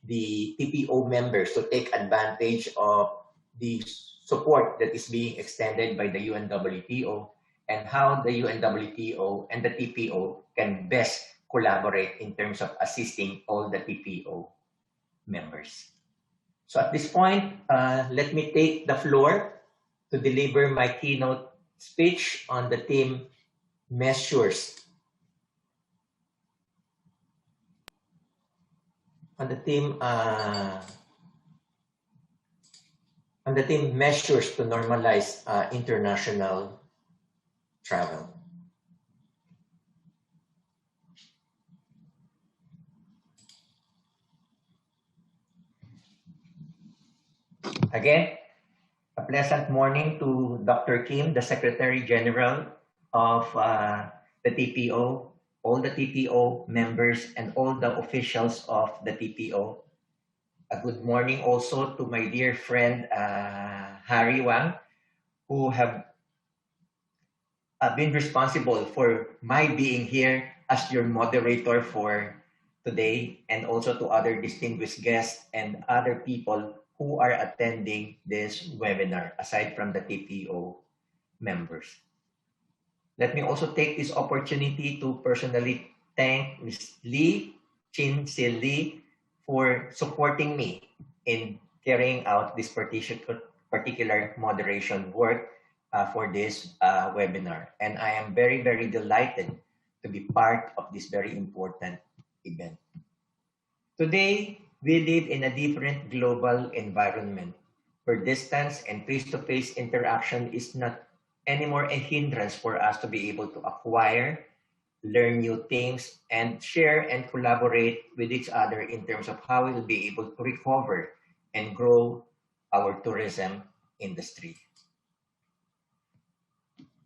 the TPO members to take advantage of the support that is being extended by the UNWTO and how the UNWTO and the TPO can best collaborate in terms of assisting all the TPO. members. So at this point, let me take the floor to deliver my keynote speech on the theme measures. On the theme measures to normalize international travel. Again, a pleasant morning to Dr. Kim, the Secretary General of the TPO, all the TPO members, and all the officials of the TPO. A good morning also to my dear friend Harry Wang, who have been responsible for my being here as your moderator for today, and also to other distinguished guests and other people who are attending this webinar, aside from the TPO members. Let me also take this opportunity to personally thank Ms. Lee, Chin Sil Lee, for supporting me in carrying out this particular moderation work for this webinar. And I am very, very delighted to be part of this very important event. Today, we live in a different global environment where distance and face-to-face interaction is not anymore a hindrance for us to be able to acquire, learn new things, and share and collaborate with each other in terms of how we'll be able to recover and grow our tourism industry.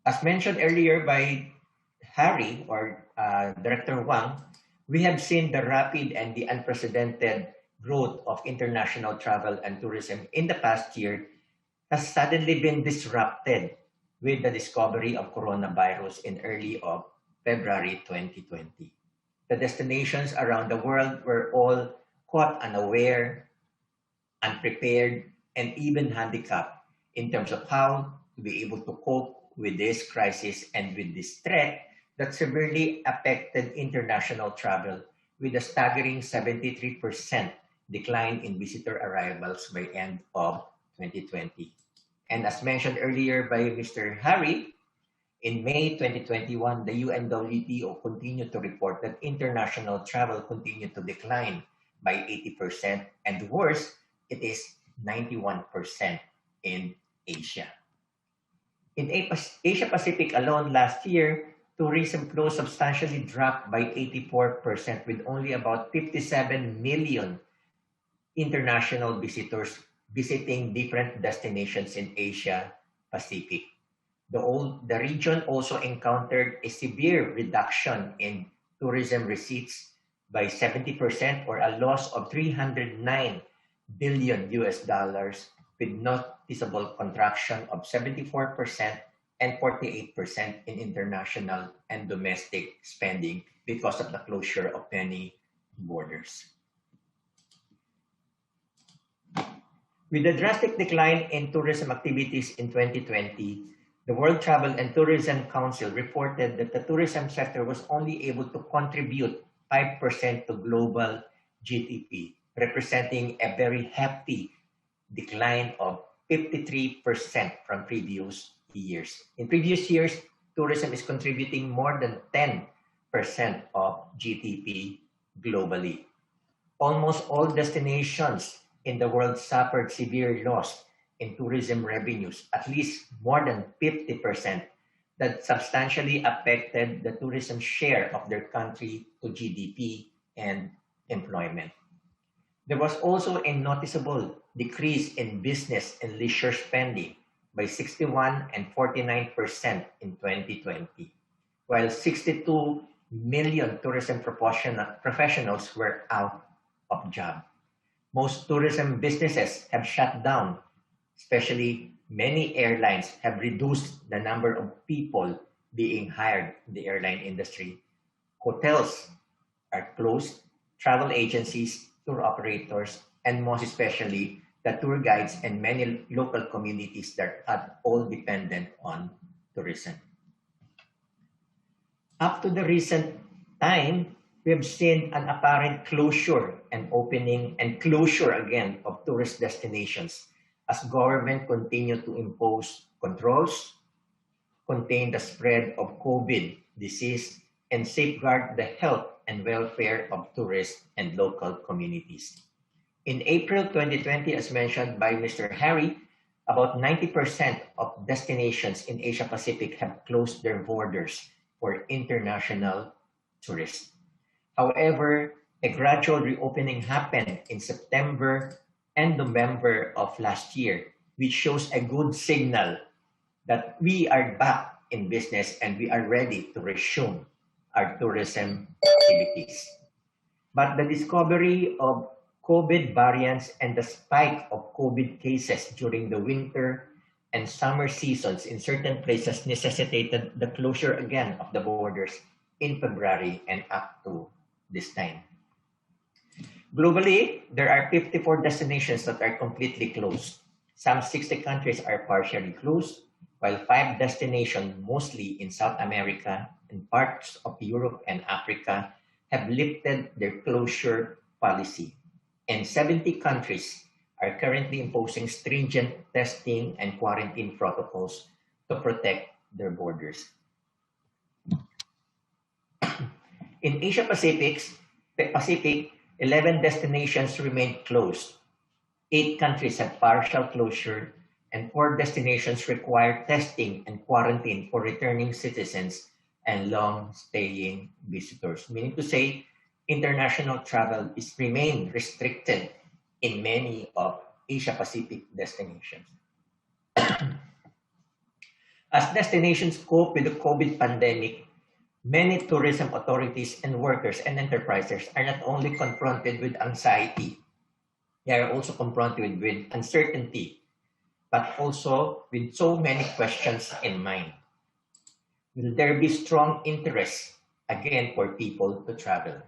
As mentioned earlier by Harry or Director Wang, we have seen the rapid and the unprecedented growth of international travel and tourism in the past year has suddenly been disrupted with the discovery of coronavirus in early of February 2020. The destinations around the world were all caught unaware, unprepared, and even handicapped in terms of how to be able to cope with this crisis and with this threat that severely affected international travel with a staggering 73% decline in visitor arrivals by end of 2020. And as mentioned earlier by Mr. Harry, in May 2021, the UNWTO continued to report that international travel continued to decline by 80%, and worse, it is 91% in Asia. In Asia Pacific alone last year, tourism flow substantially dropped by 84%, with only about 57 million international visitors visiting different destinations in Asia Pacific. The region also encountered a severe reduction in tourism receipts by 70%, or a loss of $309 billion US dollars, with noticeable contraction of 74% and 48% in international and domestic spending because of the closure of many borders. With the drastic decline in tourism activities in 2020, the World Travel and Tourism Council reported that the tourism sector was only able to contribute 5% to global GDP, representing a very hefty decline of 53% from previous years. In previous years, tourism is contributing more than 10% of GDP globally. Almost all destinations in the world suffered severe loss in tourism revenues, at least more than 50%, that substantially affected the tourism share of their country to GDP and employment. There was also a noticeable decrease in business and leisure spending by 61 and 49% in 2020, while 62 million tourism professionals were out of job. Most tourism businesses have shut down, especially many airlines have reduced the number of people being hired in the airline industry. Hotels are closed, travel agencies, tour operators, and most especially the tour guides and many local communities that are all dependent on tourism. Up to the recent time, We have seen an apparent closure and opening and closure again of tourist destinations as government continue to impose controls, contain the spread of COVID disease, and safeguard the health and welfare of tourists and local communities. In April 2020, as mentioned by Mr. Harry, about 90% of destinations in Asia Pacific have closed their borders for international tourists. However, a gradual reopening happened in September and November of last year, which shows a good signal that we are back in business and we are ready to resume our tourism activities. But the discovery of COVID variants and the spike of COVID cases during the winter and summer seasons in certain places necessitated the closure again of the borders in February and up to this time. Globally, there are 54 destinations that are completely closed. Some 60 countries are partially closed, while 5 destinations, mostly in South America and parts of Europe and Africa, have lifted their closure policy. And 70 countries are currently imposing stringent testing and quarantine protocols to protect their borders. In Asia Pacific, 11 destinations remain closed. 8 countries have partial closure, and 4 destinations require testing and quarantine for returning citizens and long-staying visitors. Meaning to say, international travel is remain restricted in many of Asia Pacific destinations. As destinations cope with the COVID pandemic, many tourism authorities and workers and enterprises are not only confronted with anxiety, they are also confronted with uncertainty, but also with so many questions in mind. Will there be strong interest again for people to travel?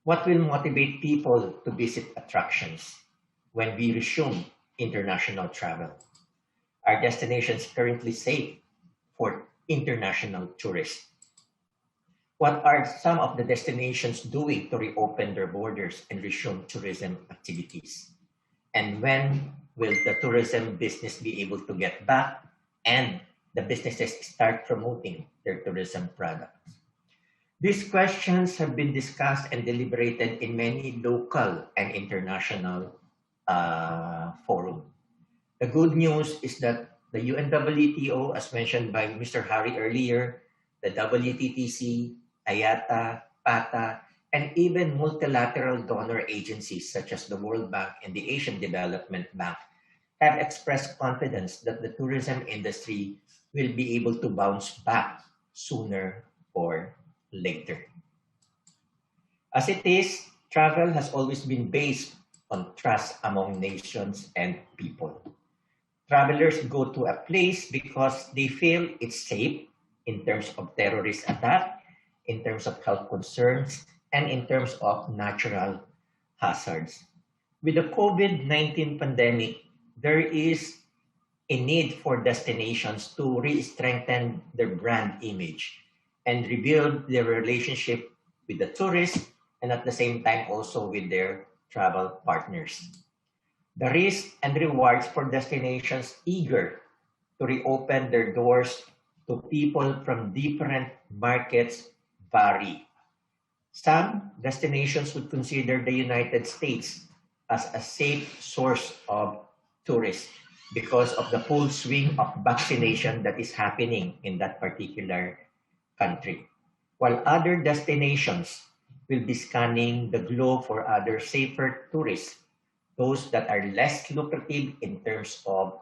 What will motivate people to visit attractions when we resume international travel? Are destinations currently safe for international tourists? What are some of the destinations doing to reopen their borders and resume tourism activities? And when will the tourism business be able to get back and the businesses start promoting their tourism products? These questions have been discussed and deliberated in many local and international forums. The good news is that the UNWTO, as mentioned by Mr. Harry earlier, the WTTC, IATA, PATA, and even multilateral donor agencies such as the World Bank and the Asian Development Bank have expressed confidence that the tourism industry will be able to bounce back sooner or later. As it is, travel has always been based on trust among nations and people. Travelers go to a place because they feel it's safe in terms of terrorist attack, in terms of health concerns, and in terms of natural hazards. With the COVID-19 pandemic, there is a need for destinations to re-strengthen their brand image and rebuild their relationship with the tourists and at the same time also with their travel partners. The risks and rewards for destinations eager to reopen their doors to people from different markets vary. Some destinations would consider the United States as a safe source of tourists because of the full swing of vaccination that is happening in that particular country, while other destinations will be scanning the globe for other safer tourists, those that are less lucrative in terms of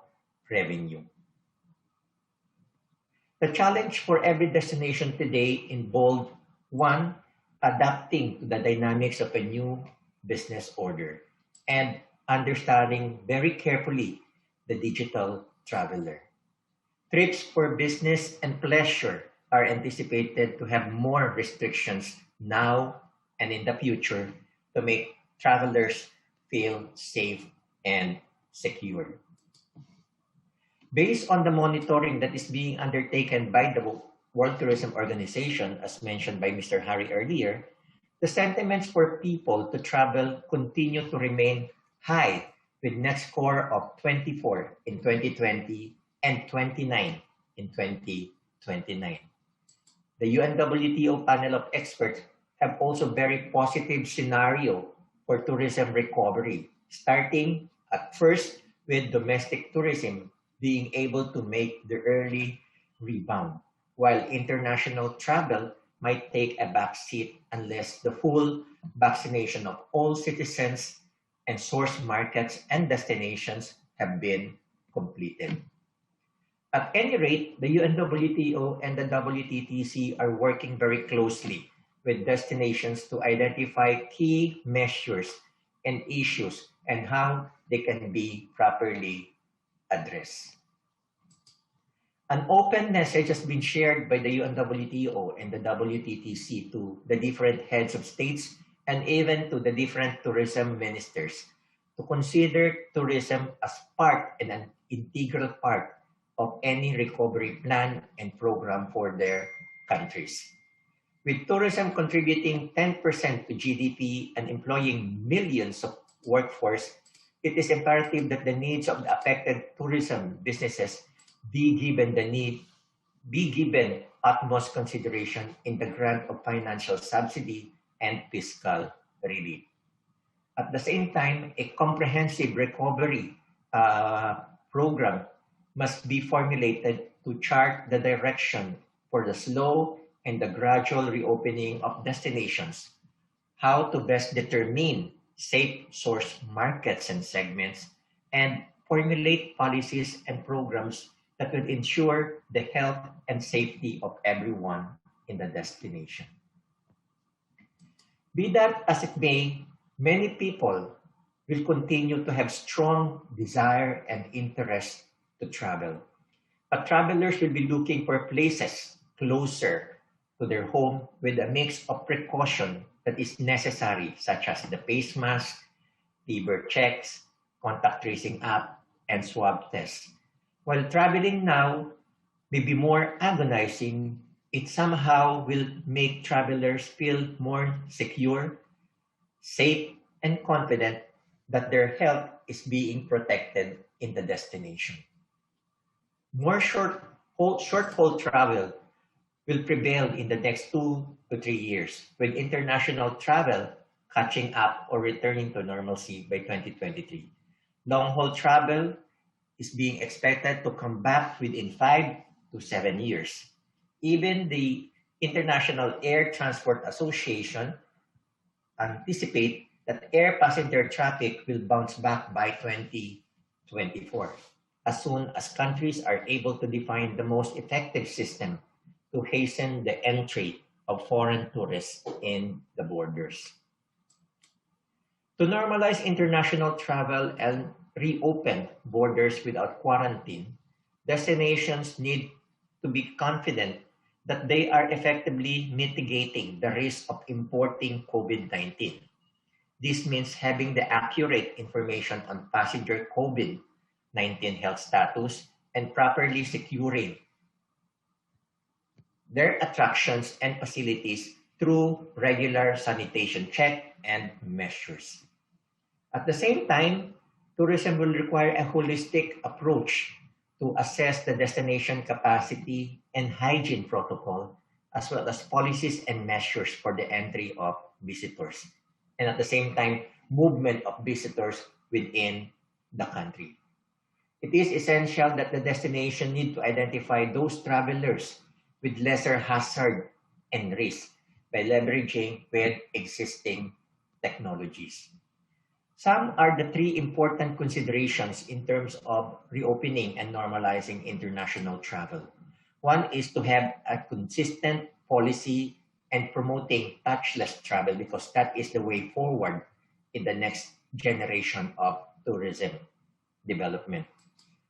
revenue. The challenge for every destination today involved, one, adapting to the dynamics of a new business order and understanding very carefully the digital traveler. Trips for business and pleasure are anticipated to have more restrictions now and in the future to make travelers feel safe and secure. Based on the monitoring that is being undertaken by the World Tourism Organization, as mentioned by Mr. Harry earlier, the sentiments for people to travel continue to remain high, with net score of 24 in 2020 and 29 in 2029. The UNWTO panel of experts have also very positive scenario for tourism recovery, starting at first with domestic tourism being able to make the early rebound, while international travel might take a back seat unless the full vaccination of all citizens and source markets and destinations have been completed. At any rate, the UNWTO and the WTTC are working very closely with destinations to identify key measures and issues and how they can be properly addressed. An open message has been shared by the UNWTO and the WTTC to the different heads of states and even to the different tourism ministers to consider tourism as part and an integral part of any recovery plan and program for their countries. With tourism contributing 10% to GDP and employing millions of workforce, it is imperative that the needs of the affected tourism businesses be given utmost consideration in the grant of financial subsidy and fiscal relief. At the same time, a comprehensive recovery program must be formulated to chart the direction for the slow and the gradual reopening of destinations, how to best determine safe source markets and segments, and formulate policies and programs that will ensure the health and safety of everyone in the destination. Be that as it may, many people will continue to have strong desire and interest to travel. But travelers will be looking for places closer to their home with a mix of precaution that is necessary, such as the face mask, fever checks, contact tracing app, and swab tests. While traveling now may be more agonizing, it somehow will make travelers feel more secure, safe, and confident that their health is being protected in the destination. More short-haul travel will prevail in the next 2 to 3 years, with international travel catching up or returning to normalcy by 2023. Long-haul travel is being expected to come back within 5 to 7 years. Even the International Air Transport Association anticipate that air passenger traffic will bounce back by 2024, as soon as countries are able to define the most effective system to hasten the entry of foreign tourists in the borders. To normalize international travel and reopen borders without quarantine, destinations need to be confident that they are effectively mitigating the risk of importing COVID-19. This means having the accurate information on passenger COVID-19 health status and properly securing their attractions and facilities through regular sanitation check and measures. At the same time, tourism will require a holistic approach to assess the destination capacity and hygiene protocol, as well as policies and measures for the entry of visitors, and at the same time, movement of visitors within the country. It is essential that the destination need to identify those travelers with lesser hazard and risk by leveraging with existing technologies. Some are the three important considerations in terms of reopening and normalizing international travel. One is to have a consistent policy and promoting touchless travel, because that is the way forward in the next generation of tourism development.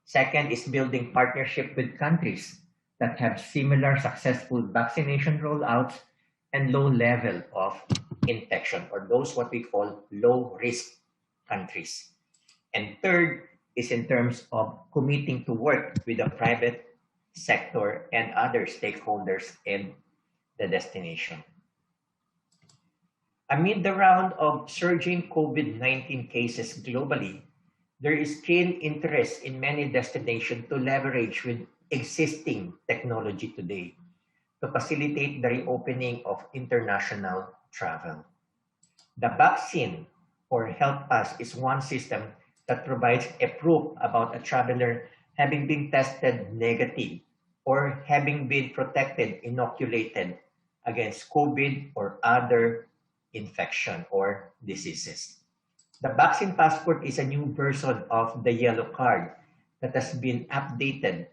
Second is building partnership with countries that have similar successful vaccination rollouts and low level of infection, or those what we call low risk countries. And third is in terms of committing to work with the private sector, and other stakeholders in the destination. Amid the round of surging COVID-19 cases globally, there is keen interest in many destinations to leverage with existing technology today to facilitate the reopening of international travel. The vaccine or health pass is one system that provides a proof about a traveler having been tested negative or having been protected, inoculated against COVID or other infection or diseases. The vaccine passport is a new version of the yellow card that has been updated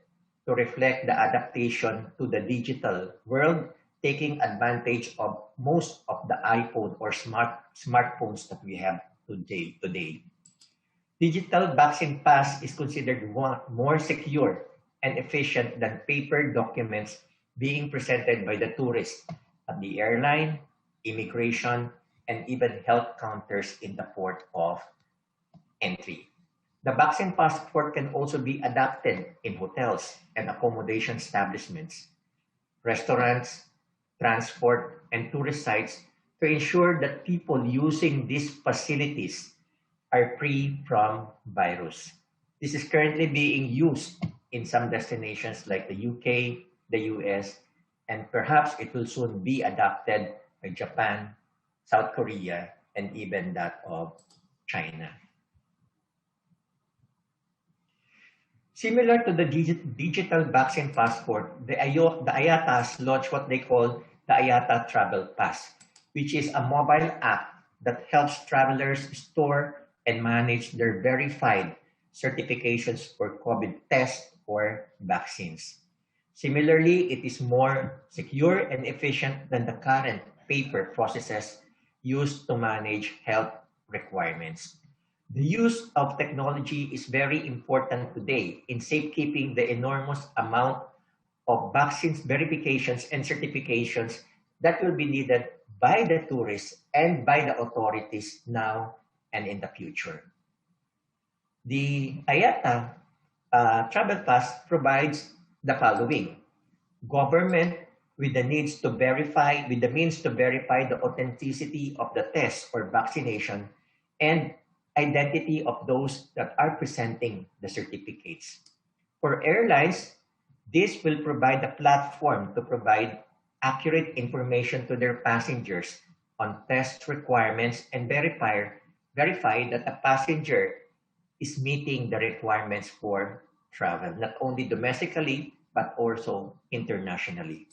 to reflect the adaptation to the digital world, taking advantage of most of the iPhone or smartphones that we have today. Digital vaccine pass is considered more secure and efficient than paper documents being presented by the tourists at the airline, immigration, and even health counters in the port of entry. The vaccine passport can also be adapted in hotels and accommodation establishments, restaurants, transport, and tourist sites to ensure that people using these facilities are free from virus. This is currently being used in some destinations like the UK, the US, and perhaps it will soon be adopted by Japan, South Korea, and even that of China. Similar to the digital vaccine passport, the IATAs launched what they call the IATA Travel Pass, which is a mobile app that helps travelers store and manage their verified certifications for COVID tests or vaccines. Similarly, it is more secure and efficient than the current paper processes used to manage health requirements. The use of technology is very important today in safekeeping the enormous amount of vaccines verifications and certifications that will be needed by the tourists and by the authorities now and in the future. The IATA Travel Pass provides the following. Government with the means to verify the authenticity of the test or vaccination and identity of those that are presenting the certificates. For airlines, this will provide a platform to provide accurate information to their passengers on test requirements and verify that the passenger is meeting the requirements for travel, not only domestically, but also internationally.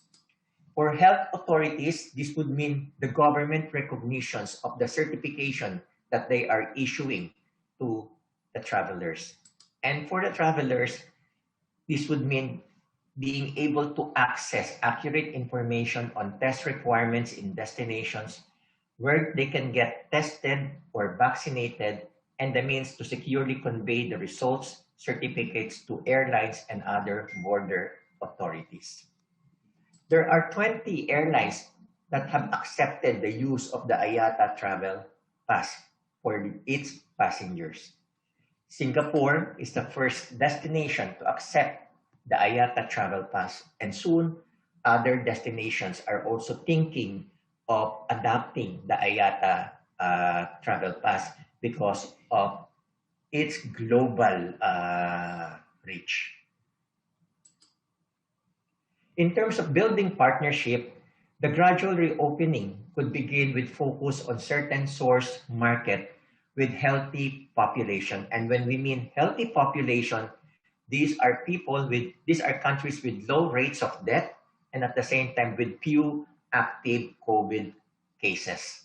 For health authorities, this would mean the government recognitions of the certification that they are issuing to the travelers. And for the travelers, this would mean being able to access accurate information on test requirements in destinations where they can get tested or vaccinated and the means to securely convey the results, certificates to airlines and other border authorities. There are 20 airlines that have accepted the use of the IATA Travel Pass for its passengers. Singapore is the first destination to accept the IATA Travel Pass, and soon other destinations are also thinking of adopting the IATA Travel Pass because of its global reach. In terms of building partnership, the gradual reopening could begin with focus on certain source market with healthy population. And when we mean healthy population, these are countries with low rates of death and at the same time with few active COVID cases.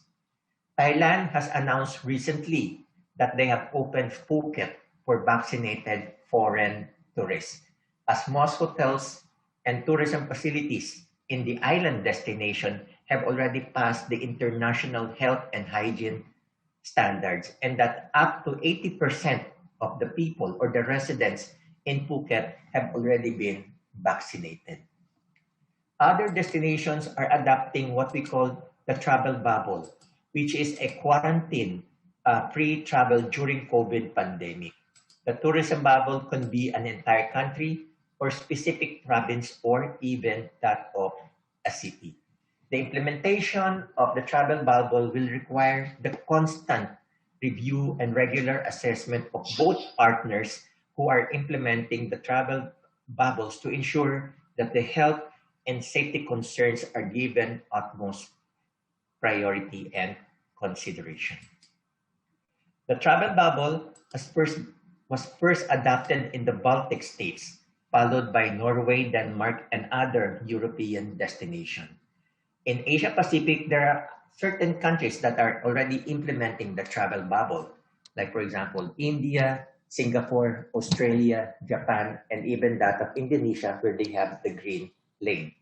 Thailand has announced recently that they have opened Phuket for vaccinated foreign tourists, as most hotels and tourism facilities in the island destination have already passed the international health and hygiene standards, and that up to 80% of the people or the residents in Phuket have already been vaccinated. Other destinations are adopting what we call the travel bubble, which is a quarantine free travel during COVID pandemic. The tourism bubble can be an entire country, or specific province or even that of a city. The implementation of the travel bubble will require the constant review and regular assessment of both partners who are implementing the travel bubbles to ensure that the health and safety concerns are given utmost priority and consideration. The travel bubble was first adopted in the Baltic states, followed by Norway, Denmark, and other European destinations. In Asia Pacific, there are certain countries that are already implementing the travel bubble, like for example, India, Singapore, Australia, Japan, and even that of Indonesia, where they have the green lane.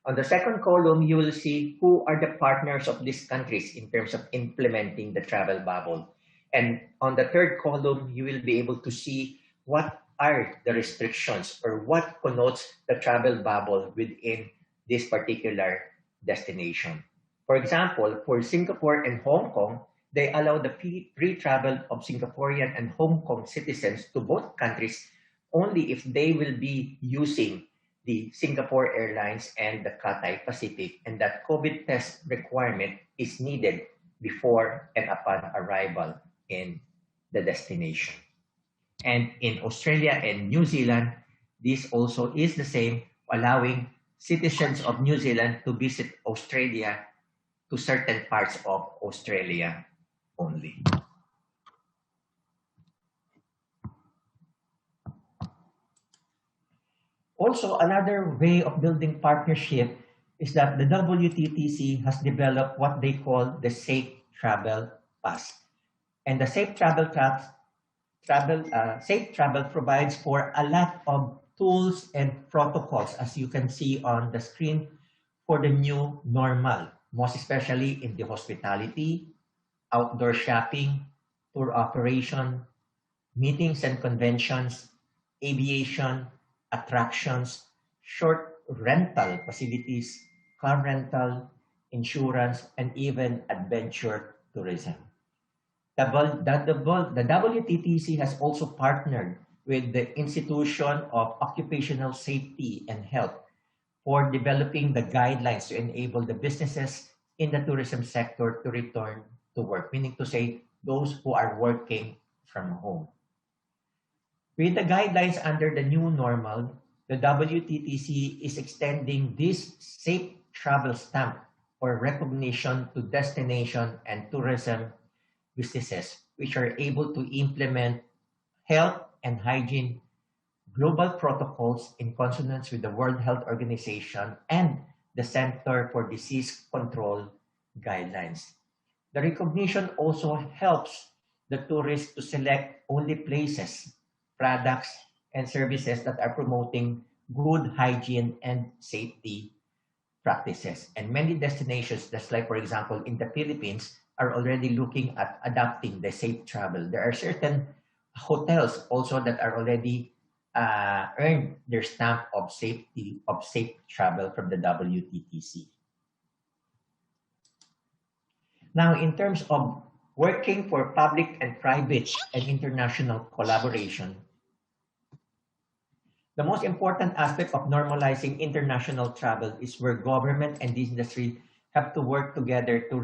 On the second column, you will see who are the partners of these countries in terms of implementing the travel bubble. And on the third column, you will be able to see what are the restrictions or what connotes the travel bubble within this particular destination. For example, for Singapore and Hong Kong, they allow the free travel of Singaporean and Hong Kong citizens to both countries only if they will be using the Singapore Airlines and the Cathay Pacific, and that COVID test requirement is needed before and upon arrival in the destination. And in Australia and New Zealand, this also is the same, allowing citizens of New Zealand to visit Australia to certain parts of Australia only. Also, another way of building partnership is that the WTTC has developed what they call the Safe Travel Pass. And the Safe Travel provides for a lot of tools and protocols, as you can see on the screen, for the new normal, most especially in the hospitality, outdoor shopping, tour operation, meetings and conventions, aviation, attractions, short rental facilities, car rental, insurance, and even adventure tourism. The WTTC has also partnered with the Institution of Occupational Safety and Health for developing the guidelines to enable the businesses in the tourism sector to return to work, meaning to say those who are working from home. With the guidelines under the new normal, the WTTC is extending this safe travel stamp or recognition to destination and tourism businesses, which are able to implement health and hygiene global protocols in consonance with the World Health Organization and the Center for Disease Control guidelines. The recognition also helps the tourists to select only places, products, and services that are promoting good hygiene and safety practices. And many destinations, just like, for example, in the Philippines, are already looking at adopting the safe travel. There are certain hotels also that are already earned their stamp of safety of safe travel from the WTTC. Now, in terms of working for public and private and international collaboration, the most important aspect of normalizing international travel is where government and the industry have to work together to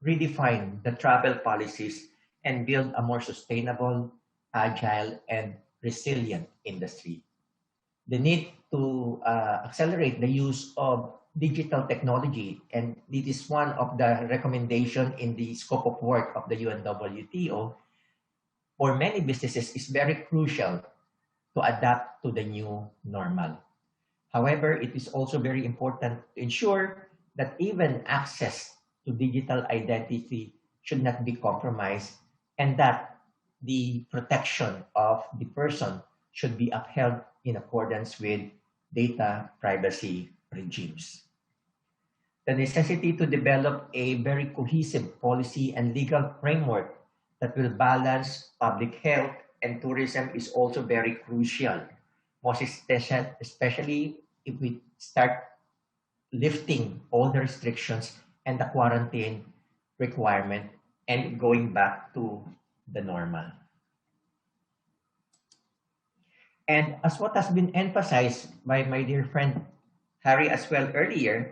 redefine the travel policies and build a more sustainable, agile, and resilient industry. The need to accelerate the use of digital technology, and this is one of the recommendations in the scope of work of the UNWTO, for many businesses is very crucial to adapt to the new normal. However, it is also very important to ensure that even access to digital identity should not be compromised and that the protection of the person should be upheld in accordance with data privacy regimes. The necessity to develop a very cohesive policy and legal framework that will balance public health and tourism is also very crucial, most especially if we start lifting all the restrictions and the quarantine requirement and going back to the normal. And as what has been emphasized by my dear friend Harry as well earlier,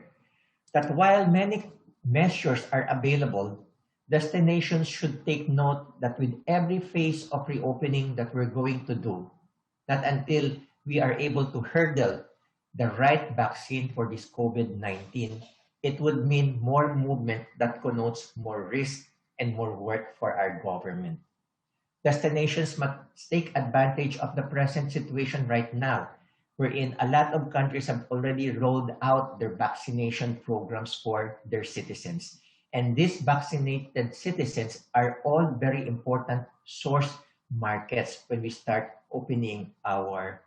that while many measures are available, destinations should take note that with every phase of reopening that we're going to do, that until we are able to hurdle the right vaccine for this COVID-19, it would mean more movement that connotes more risk and more work for our government. Destinations must take advantage of the present situation right now, wherein a lot of countries have already rolled out their vaccination programs for their citizens. And these vaccinated citizens are all very important source markets when we start opening our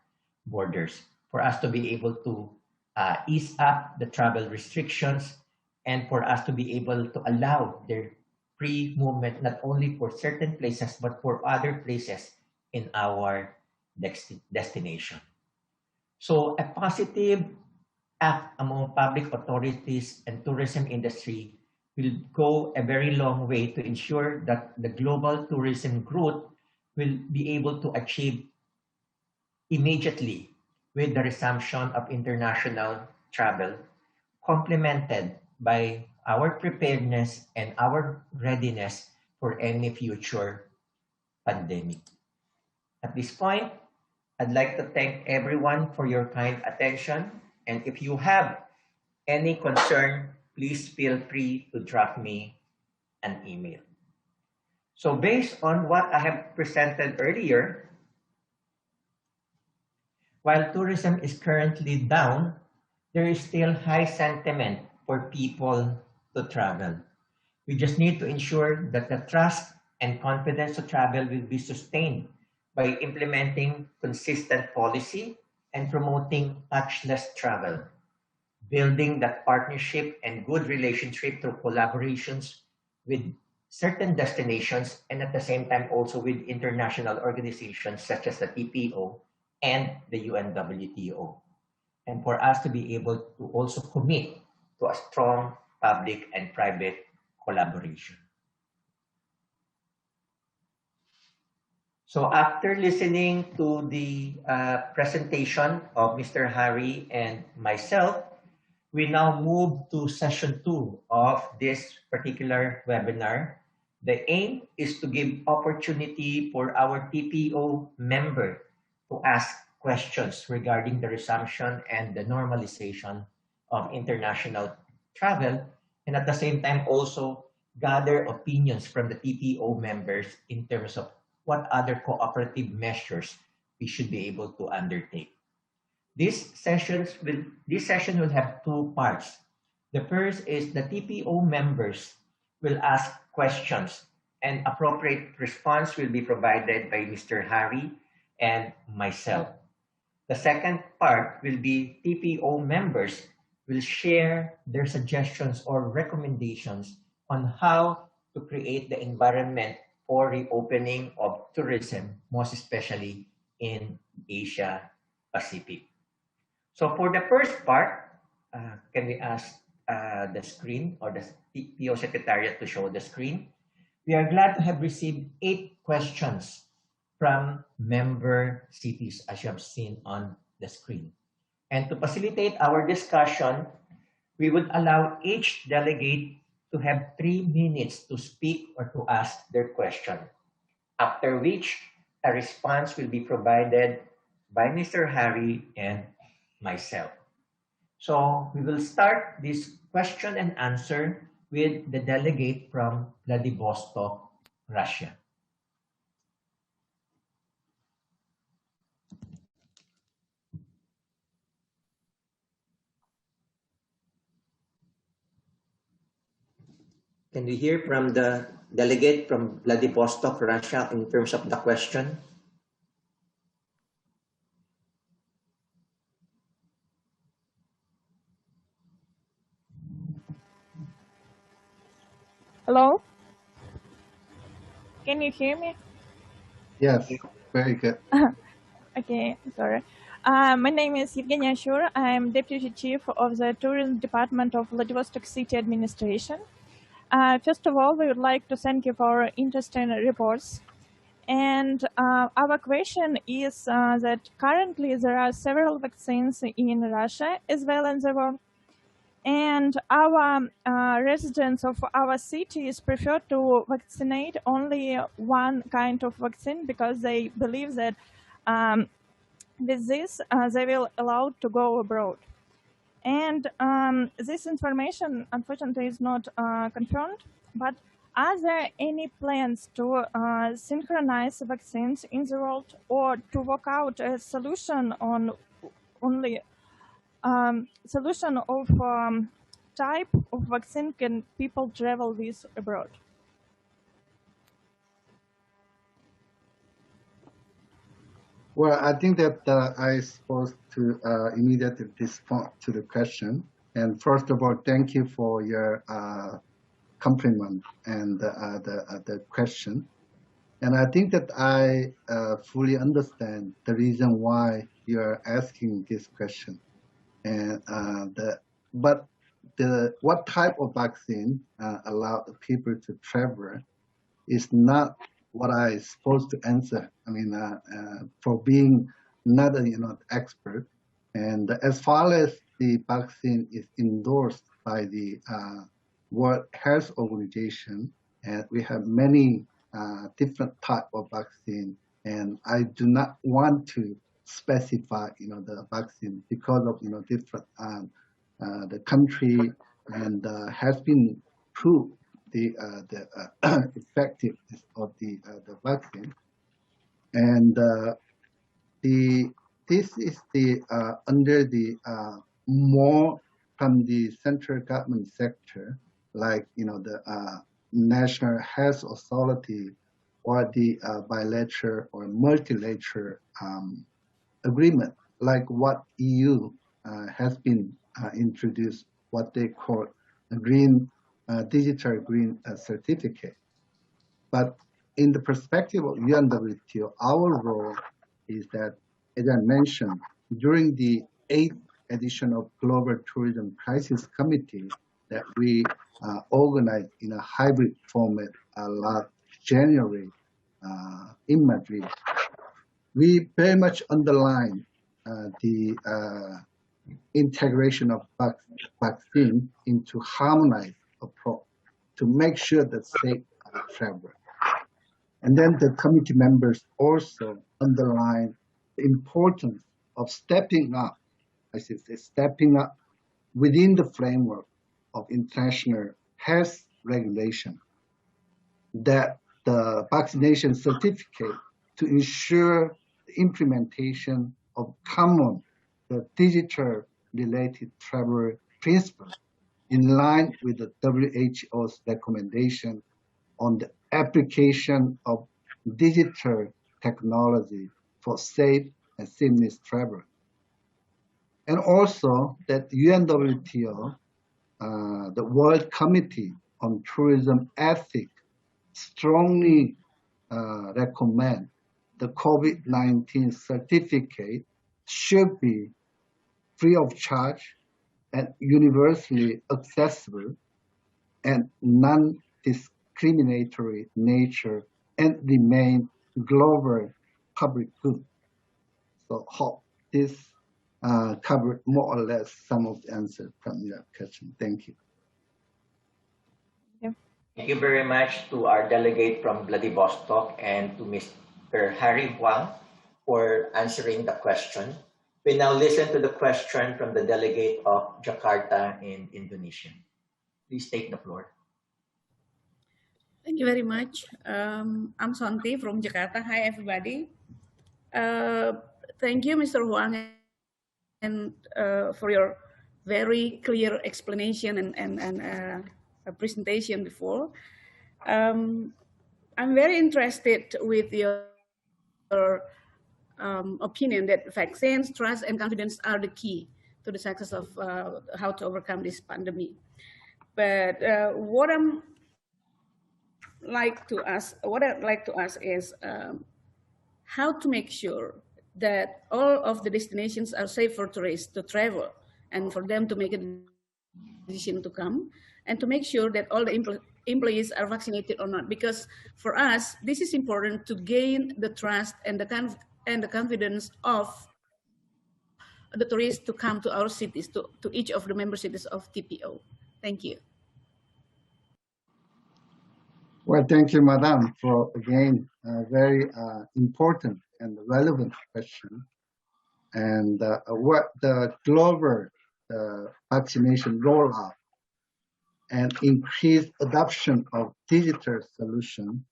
borders for us to be able to ease up the travel restrictions and for us to be able to allow their free movement not only for certain places but for other places in our destination. So a positive act among public authorities and tourism industry will go a very long way to ensure that the global tourism growth will be able to achieve immediately with the resumption of international travel, complemented by our preparedness and our readiness for any future pandemic. At this point, I'd like to thank everyone for your kind attention. And if you have any concern, please feel free to drop me an email. So based on what I have presented earlier, while tourism is currently down, there is still high sentiment for people to travel. We just need to ensure that the trust and confidence to travel will be sustained by implementing consistent policy and promoting touchless travel, building that partnership and good relationship through collaborations with certain destinations and at the same time also with international organizations such as the TPO and the UNWTO. And for us to be able to also commit to a strong public and private collaboration. So after listening to the presentation of Mr. Harry and myself, we now move to session 2 of this particular webinar. The aim is to give opportunity for our TPO member to ask questions regarding the resumption and the normalization of international travel, and at the same time also gather opinions from the TPO members in terms of what other cooperative measures we should be able to undertake. This session will have two parts. The first is the TPO members will ask questions and appropriate response will be provided by Mr. Harry and myself. The second part will be TPO members will share their suggestions or recommendations on how to create the environment for reopening of tourism, most especially in Asia Pacific. So for the first part, can we ask the screen or the TPO Secretariat to show the screen? We are glad to have received 8 questions from member cities, as you have seen on the screen. And to facilitate our discussion, we would allow each delegate to have 3 minutes to speak or to ask their question, after which a response will be provided by Mr. Harry and myself. So we will start this question and answer with the delegate from Vladivostok, Russia. Can we hear from the delegate from Vladivostok, Russia, in terms of the question? Hello? Can you hear me? Yes, very good. Okay, sorry. My name is Evgenia Shur. I'm Deputy Chief of the Tourism Department of Vladivostok City Administration. First of all, we would like to thank you for interesting reports. And our question is that currently there are several vaccines in Russia as well as the world. And our residents of our cities prefer to vaccinate only one kind of vaccine because they believe that with this they will allowed to go abroad. And this information, unfortunately, is not confirmed. But are there any plans to synchronize vaccines in the world or to work out a solution on only solution of type of vaccine can people travel with abroad? Well, I think that I supposed to immediately respond to the question. And first of all, thank you for your compliment and the question. And I think that I fully understand the reason why you are asking this question. And what type of vaccine allow people to travel is not what I supposed to answer. I mean, for being not a expert, and as far as the vaccine is endorsed by the World Health Organization, and we have many different type of vaccine, and I do not want to specify the vaccine because of different the country and has been proved the effectiveness of the vaccine, and this is the under the more from the central government sector, like the National Health Authority or the bilateral or multilateral agreement, like what EU has been introduced, what they call a green digital green certificate. But in the perspective of UNWTO, our role is that, as I mentioned, during the 8th edition of Global Tourism Crisis Committee that we organized in a hybrid format last January in Madrid, we very much underline the integration of vaccine into harmonized approach to make sure that safe travel. And then the committee members also underline the importance of stepping up, I should say, stepping up within the framework of international health regulation, that the vaccination certificate to ensure the implementation of common the digital related travel principles in line with the WHO's recommendation on the application of digital technology for safe and seamless travel. And also that UNWTO, the World Committee on Tourism Ethics, strongly recommend the COVID-19 certificate should be free of charge and universally accessible and non-discriminatory nature and remain global public good. So hope this covered more or less some of the answers from your question. Thank you. Thank you very much to our delegate from Vladivostok and to Mr. Harry Huang for answering the question. We now listen to the question from the delegate of Jakarta in Indonesia. Please take the floor. Thank you very much. I'm Santi from Jakarta. Hi, everybody. Thank you, Mr. Huang, and for your very clear explanation and presentation before. I'm very interested with your opinion that vaccines, trust, and confidence are the key to the success of how to overcome this pandemic. But what I'd like to ask is how to make sure that all of the destinations are safe for tourists to travel and for them to make a decision to come, and to make sure that all the employees are vaccinated or not. Because for us, this is important to gain the trust and the confidence of the tourists to come to our cities, to each of the member cities of TPO. Thank you. Well, thank you, Madam, for again a very important and relevant question. And what the global vaccination rollout and increased adoption of digital solution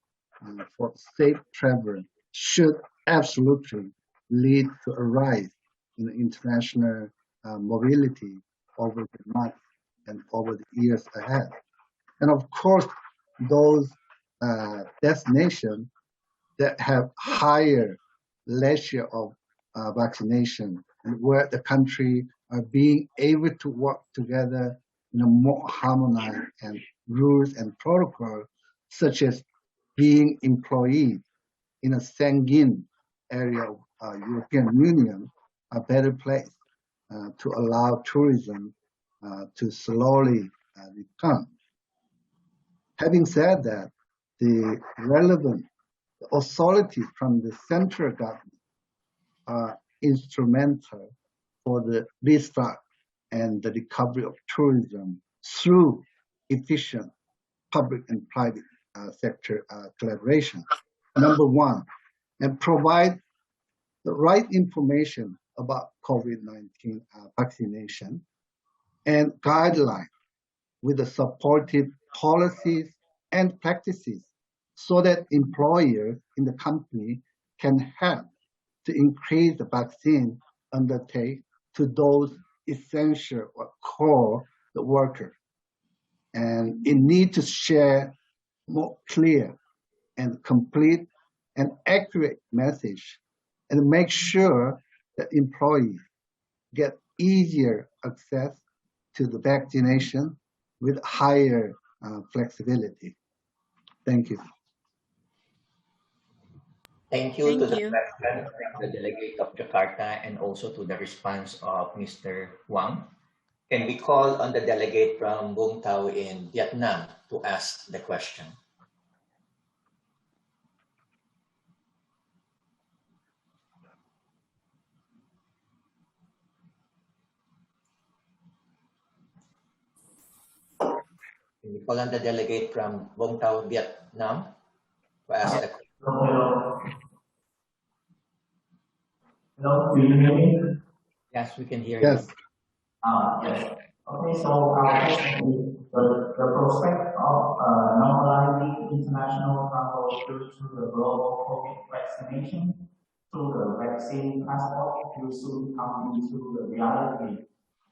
for safe travel should absolutely lead to a rise in international mobility over the months and over the years ahead. And of course, those destinations that have higher ratio of vaccination and where the country are being able to work together in a more harmonized and rules and protocol, such as being employed in a sanguine area of European Union, a better place to allow tourism to slowly return. Having said that, the relevant authorities from the central government are instrumental for the restart and the recovery of tourism through efficient public and private sector collaboration. Number one, and provide the right information about COVID-19 vaccination and guidelines with the supportive policies and practices so that employers in the company can help to increase the vaccine undertake to those essential or core the workers. And it needs to share more clear and complete and accurate message and make sure that employees get easier access to the vaccination with higher flexibility. Thank you. Thank you to Thank the you. question from the delegate of Jakarta and also to the response of Mr. Wang. Can we call on the delegate from Vung Tau in Vietnam to ask the question? Can we call on the delegate from Vung Tau, Vietnam to ask the question? Hello, do you hear me? Yes, we can hear Yes. you. Yes. Okay, so our question is the prospect of normalizing international travel due to the global COVID vaccination through the vaccine passport will soon come into the reality.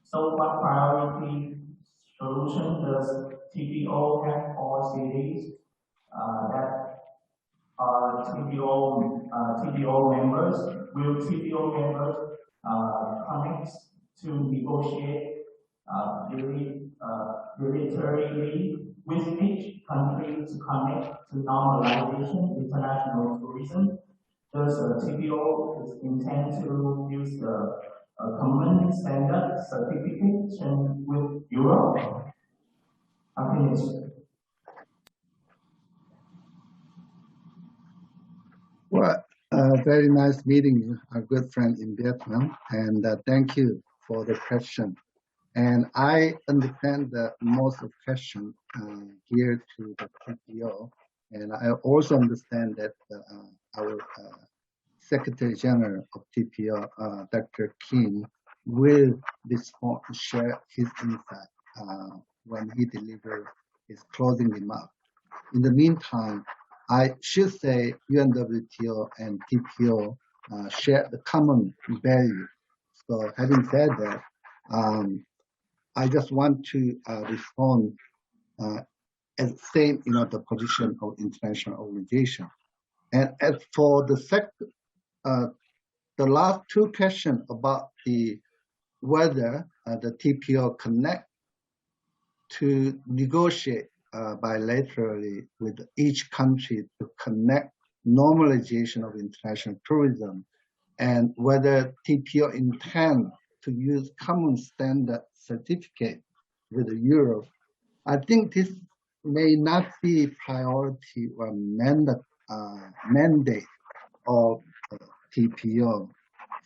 So what priority solution does TPO have for cities that are TPO members? Will TPO members connect to negotiate bilaterally with each country to connect to normalization international tourism? Does TPO intend to use the common standard certification with Europe? I think it's Well, very nice meeting you, our good friend in Vietnam, and thank you for the question. And I understand that most of the question here to the TPO, and I also understand that our Secretary General of TPO, Dr. Kim, will respond, share his insight when he delivers his closing remarks. In the meantime, I should say UNWTO and TPO share the common value. So having said that, I just want to respond as same, the position of international organization. And as for the last two questions about whether the TPO connect to negotiate bilaterally with each country to connect normalization of international tourism, and whether TPO intend to use common standard certificate with Europe. I think this may not be priority or mandate of TPO.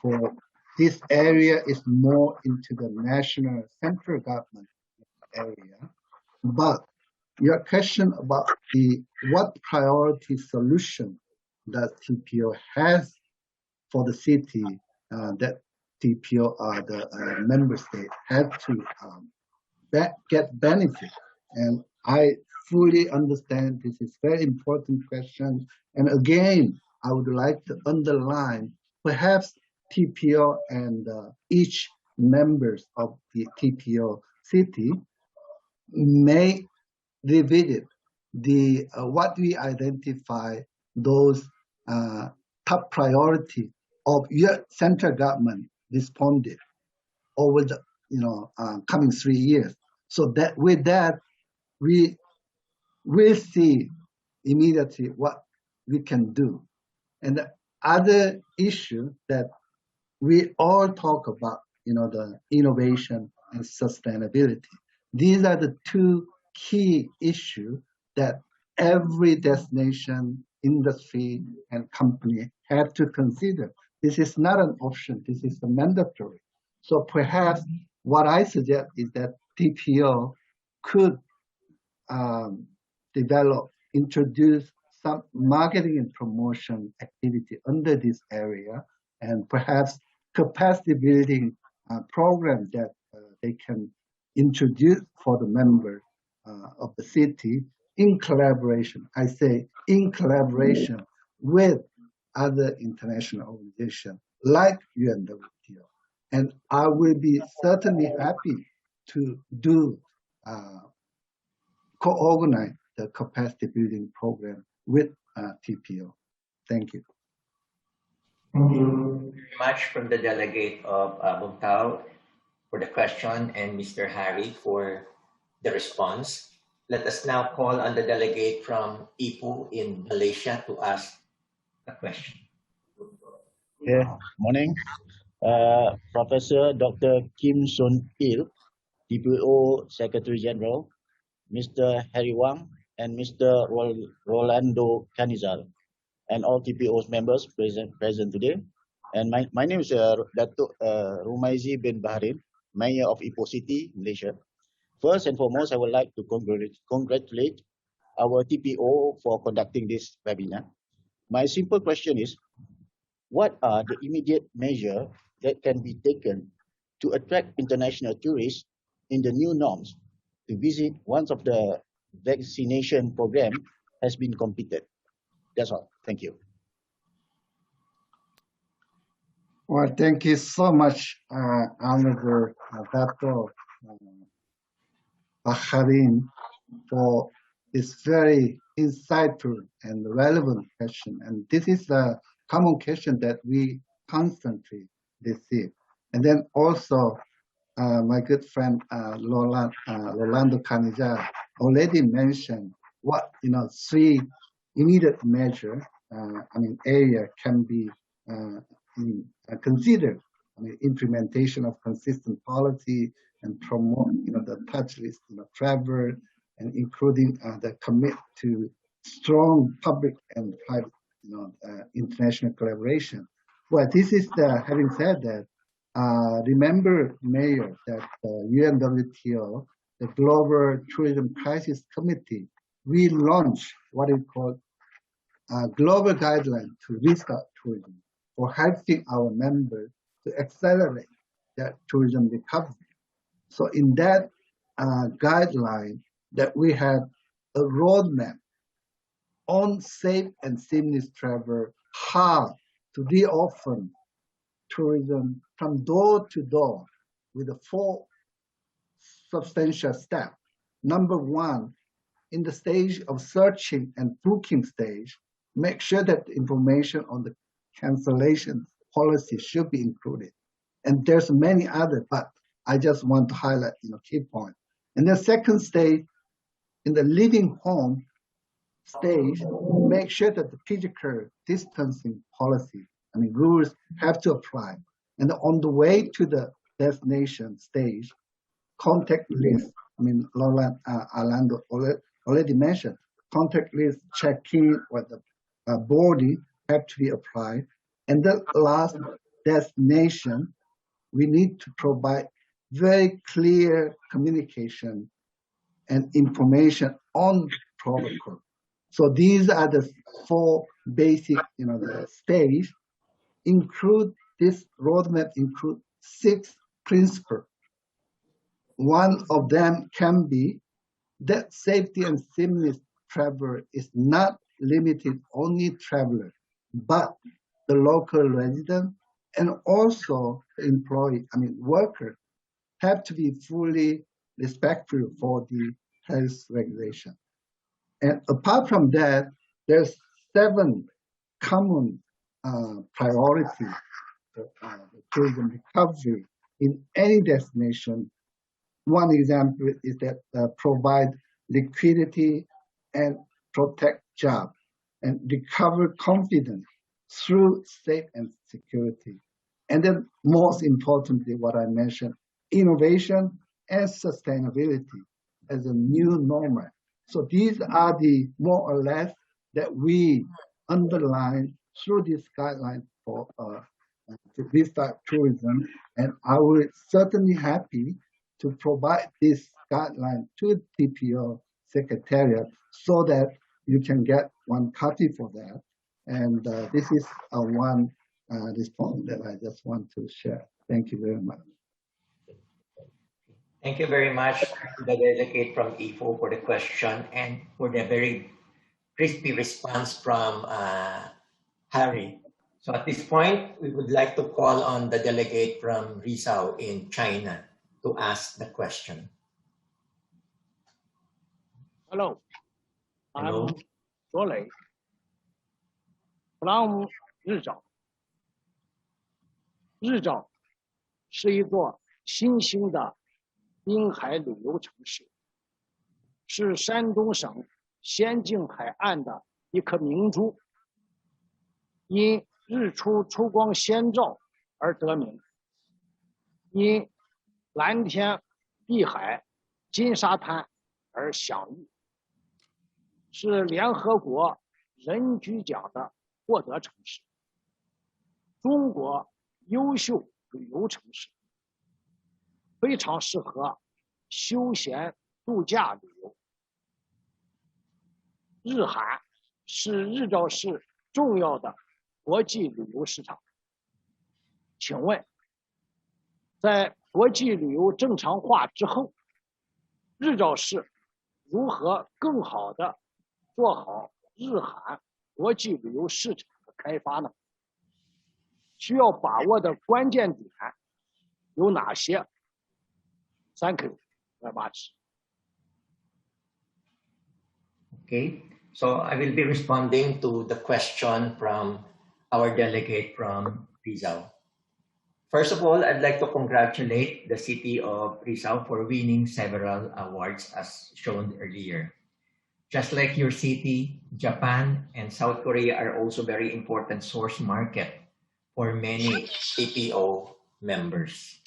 For this area is more into the national central government area. But your question about what priority solution does TPO has for the city that TPO the member state have to get benefit. And I fully understand this is very important question. And again, I would like to underline, perhaps TPO and each members of the TPO city may revisit the what we identify those top priority of your central government responded over the coming 3 years. So that with that we will see immediately what we can do. And the other issue that we all talk about, the innovation and sustainability. These are the two key issues that every destination, industry, and company have to consider. This is not an option. This is a mandatory. So perhaps what I suggest is that TPO could introduce some marketing and promotion activity under this area, and perhaps capacity building program that they can introduce for the members of the city in collaboration. I say in collaboration with other international organizations like UNWTO. And I will be certainly happy to do co-organize the capacity building program with TPO. Thank you. Thank you. Very much from the delegate of Bung Tau for the question and Mr. Harry for the response. Let us now call on the delegate from Ipoh in Malaysia to ask a question. Yeah, morning. Professor Dr. Kim Sun Il, TPO Secretary General, Mr. Harry Wang, and Mr. Rolando Canizal, and all TPO's members present today. And my name is Datuk Rumaizi bin Bahrain, Mayor of Ipoh City, Malaysia. First and foremost, I would like to congratulate our TPO for conducting this webinar. My simple question is, what are the immediate measures that can be taken to attract international tourists in the new norms to visit once of the vaccination program has been completed? That's all. Thank you. Well, thank you so much, Honorable Dato Bahrain, for this very insightful and relevant question. And this is a common question that we constantly receive. And then also, my good friend Rolando Canizal already mentioned what 3 immediate measure area can be considered. Implementation of consistent policy and promote the touchless travel, and including the commit to strong public and private international collaboration. Well, this is having said that. Remember, Mayor, that UNWTO, the Global Tourism Crisis Committee, we launched what is called a global guideline to restart tourism for helping our members to accelerate that tourism recovery. So in that guideline, that we have a roadmap on safe and seamless travel, how to reopen tourism from door to door with the 4 substantial steps. Number 1, in the stage of searching and booking stage, make sure that the information on the cancellation policy should be included. And there's many other, but I just want to highlight key points. And the second stage, in the living home stage, make sure that the physical distancing policy, rules have to apply. And on the way to the destination stage, contact list, Orlando already mentioned, contact list check-in with the boarding have to be applied. And the last destination, we need to provide very clear communication and information on protocol. So these are the four basic, the stage. This roadmap include 6 principles. One of them can be that safety and seamless travel is not limited only traveler, but the local resident and also the employee, worker, have to be fully respectful for the health regulation. And apart from that, there's 7 common priorities for tourism recovery in any destination. One example is that provide liquidity and protect jobs and recover confidence through safe and security. And then most importantly, what I mentioned, innovation and sustainability as a new normal. So these are the more or less that we underline through this guideline for restart tourism. And I will certainly happy to provide this guideline to TPO Secretariat so that you can get one copy for that. And this is one response that I just want to share. Thank you very much. Thank you very much to the delegate from IFO for the question and for the very crispy response from Harry. So at this point, we would like to call on the delegate from Rizal in China to ask the question. Hello, Hello. I'm 卓磊 from 日照。日照是一座新兴的滨海旅游城市，是山东省仙境海岸的一颗明珠，因日出出光鲜照而得名，因蓝天碧海金沙滩而享誉，是联合国人居奖的获得城市，中国优秀旅游城市，非常适合休闲度假旅游。日韩是日照市重要的国际旅游市场。请问，在国际旅游正常化之后，日照市如何更好的做好日韩国际旅游市场的开发呢？需要把握的关键点有哪些 ？Thank you very much. Okay, so I will be responding to the question from our delegate from Rizal. First of all, I'd like to congratulate the city of Rizal for winning several awards as shown earlier. Just like your city, Japan and South Korea are also very important source market for many TPO members.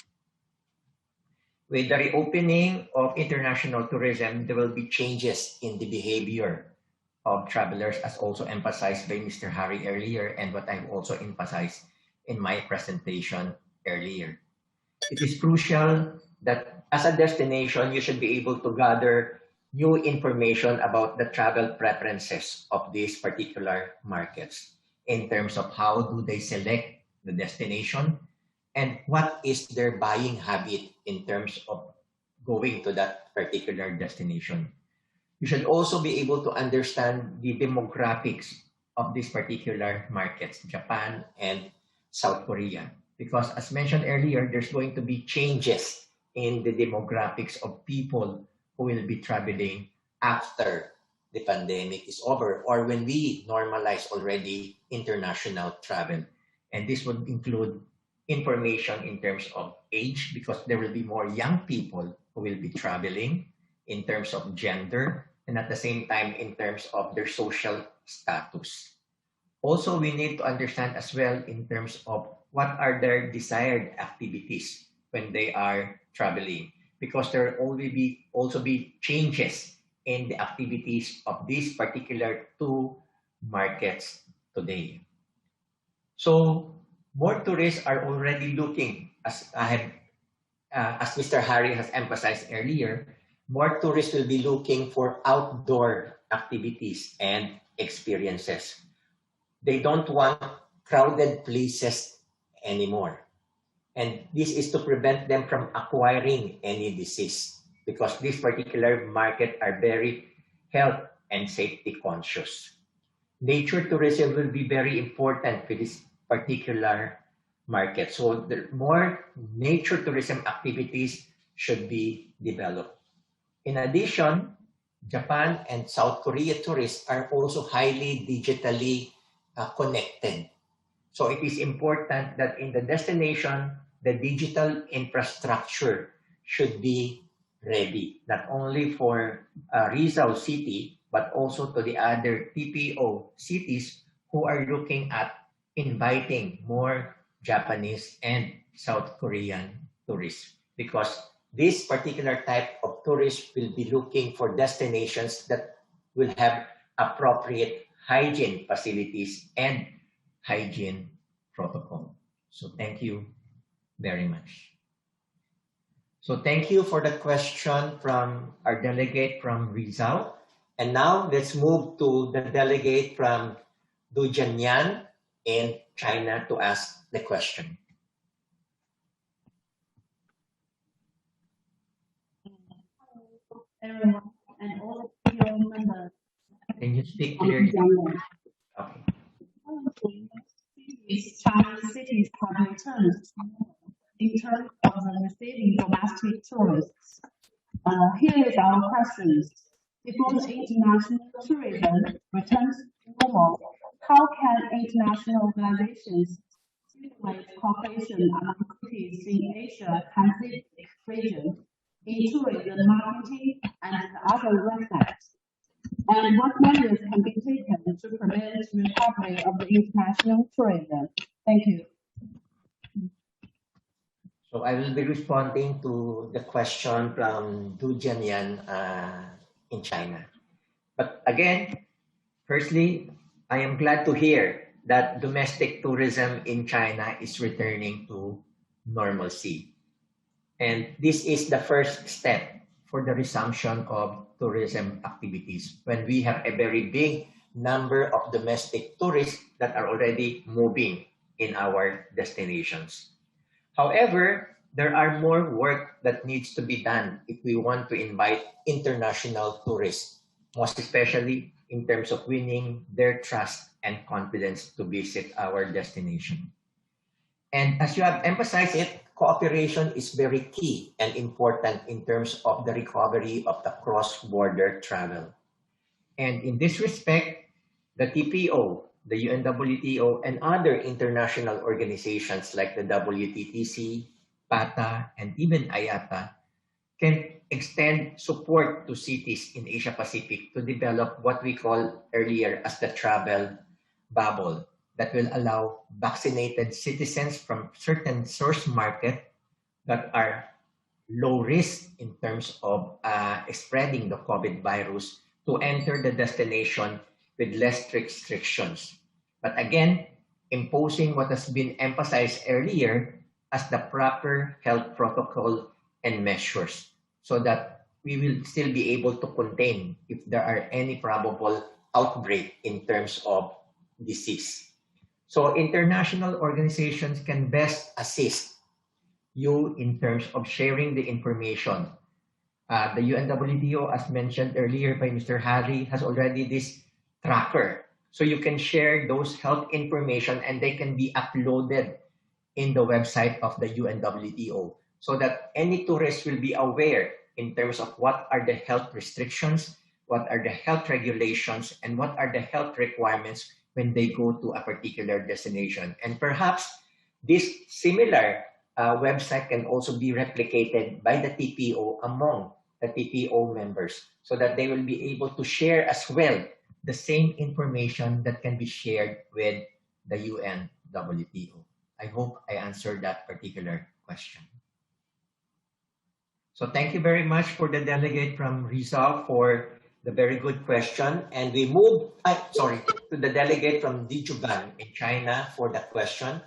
With the reopening of international tourism, there will be changes in the behavior of travelers, as also emphasized by Mr. Harry earlier, and what I've also emphasized in my presentation earlier. It is crucial that as a destination, you should be able to gather new information about the travel preferences of these particular markets in terms of how do they select the destination and what is their buying habit in terms of going to that particular destination. You should also be able to understand the demographics of these particular markets, Japan and South Korea. Because as mentioned earlier, there's going to be changes in the demographics of people who will be traveling after the pandemic is over or when we normalize already international travel. And this would include information in terms of age, because there will be more young people who will be traveling, in terms of gender, and at the same time in terms of their social status. Also, we need to understand as well in terms of what are their desired activities when they are traveling, because there will also be changes in the activities of these particular two markets today. So more tourists are already looking, as Mr. Harry has emphasized earlier, more tourists will be looking for outdoor activities and experiences. They don't want crowded places anymore. And this is to prevent them from acquiring any disease because this particular market are very health and safety conscious. Nature tourism will be very important for this particular market. So the more nature tourism activities should be developed. In addition, Japan and South Korea tourists are also highly digitally connected. So it is important that in the destination, the digital infrastructure should be ready, not only for Rizal City, but also to the other TPO cities who are looking at inviting more Japanese and South Korean tourists. Because this particular type of tourists will be looking for destinations that will have appropriate hygiene facilities and hygiene protocol. So thank you very much. So thank you for the question from our delegate from Rizal. And now let's move to the delegate from Dujianyan in China to ask the question. Everyone and all your members. Can you speak clearly? Okay. Chinese cities have returned in terms of receiving domestic tourists. Here is our questions. Before the international tourism returns to normal, how can international organizations stimulate cooperation among cities in Asia Pacific region in tourism marketing and other aspects? And what measures can be taken to promote recovery of the international tourism? Thank you. So I will be responding to the question from Du Jianyan in China. But again, firstly, I am glad to hear that domestic tourism in China is returning to normalcy. And this is the first step for the resumption of tourism activities when we have a very big number of domestic tourists that are already moving in our destinations. However, there are more work that needs to be done if we want to invite international tourists, most especially in terms of winning their trust and confidence to visit our destination. And as you have emphasized it, cooperation is very key and important in terms of the recovery of the cross-border travel. And in this respect, the TPO, the UNWTO, and other international organizations like the WTTC, PATA, and even IATA can extend support to cities in Asia Pacific to develop what we call earlier as the travel bubble that will allow vaccinated citizens from certain source market that are low risk in terms of spreading the COVID virus to enter the destination with less restrictions. But again, imposing what has been emphasized earlier as the proper health protocol and measures so that we will still be able to contain if there are any probable outbreak in terms of disease. So international organizations can best assist you in terms of sharing the information. The UNWTO, as mentioned earlier by Mr. Harry, has already this tracker. So you can share those health information and they can be uploaded in the website of the UNWTO so that any tourist will be aware in terms of what are the health restrictions, what are the health regulations, and what are the health requirements when they go to a particular destination. And perhaps this similar website can also be replicated by the TPO among the TPO members so that they will be able to share as well the same information that can be shared with the UNWTO. I hope I answered that particular question. So thank you very much for the delegate from Rizal for the very good question. And we move, to the delegate from Dijuban in China for that question.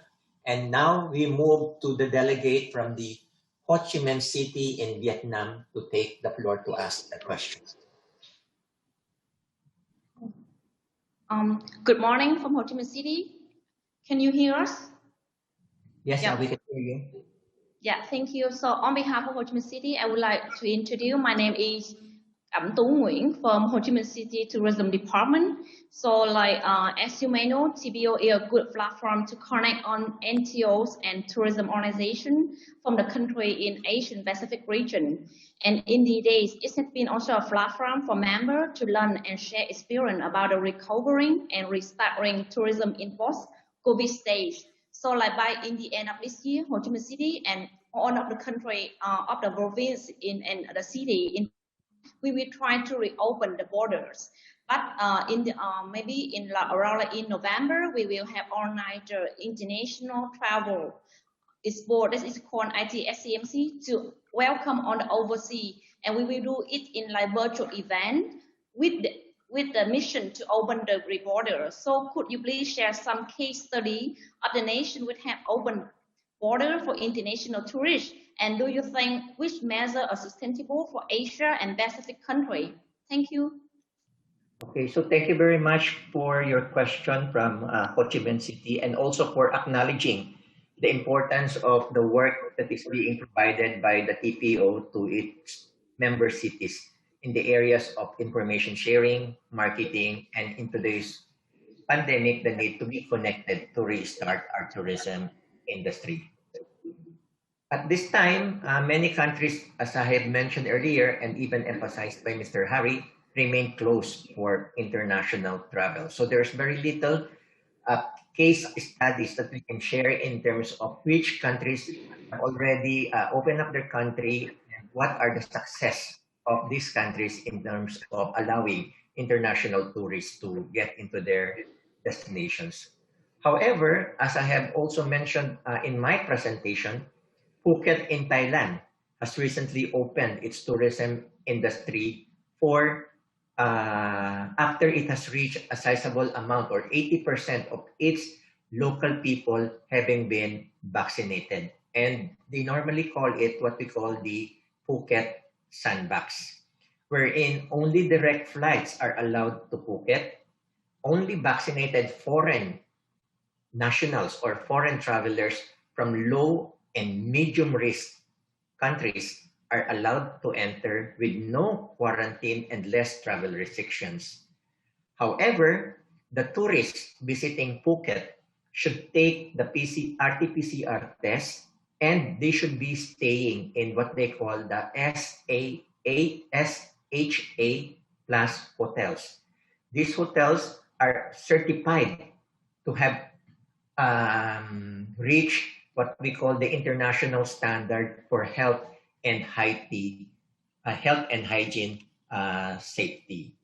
And now we move to the delegate from the Ho Chi Minh City in Vietnam to take the floor to ask the question. Good morning from Ho Chi Minh City. Can you hear us? Yes, Yeah. we can hear you. Yeah, thank you. So on behalf of Ho Chi Minh City, I would like to introduce, my name is Cẩm Tú Nguyễn from Ho Chi Minh City Tourism Department. So as you may know, TPO is a good platform to connect on NGOs and tourism organizations from the country in Asian Pacific region. And in the days, it has been also a platform for members to learn and share experience about the recovering and restarting tourism in post-COVID stage. So by in the end of this year, Ho Chi Minh City and all of the country of the province and the city, we will try to reopen the borders. But maybe around in November, we will have organized international travel expo, that is called ITSCMC, to welcome on the overseas, and we will do it in virtual event with the mission to open the border. So could you please share some case study of the nation which have opened border for international tourists? And do you think which measures are sustainable for Asia and Pacific country? Thank you. Okay, so thank you very much for your question from Ho Chi Minh City, and also for acknowledging the importance of the work that is being provided by the TPO to its member cities in the areas of information sharing, marketing, and in today's pandemic, the need to be connected to restart our tourism industry. At this time, many countries, as I had mentioned earlier, and even emphasized by Mr. Harry, remain closed for international travel. So there's very little case studies that we can share in terms of which countries have already opened up their country and what are the success of these countries in terms of allowing international tourists to get into their destinations. However, as I have also mentioned in my presentation, Phuket in Thailand has recently opened its tourism industry for after it has reached a sizable amount, or 80% of its local people having been vaccinated. And they normally call it what we call the Phuket Sandbox, wherein only direct flights are allowed to Phuket. Only vaccinated foreign nationals or foreign travelers from low and medium risk countries are allowed to enter with no quarantine and less travel restrictions. However, the tourists visiting Phuket should take the RT-PCR test, and they should be staying in what they call the SHA plus hotels. These hotels are certified to have reached what we call the international standard for health and hygiene safety.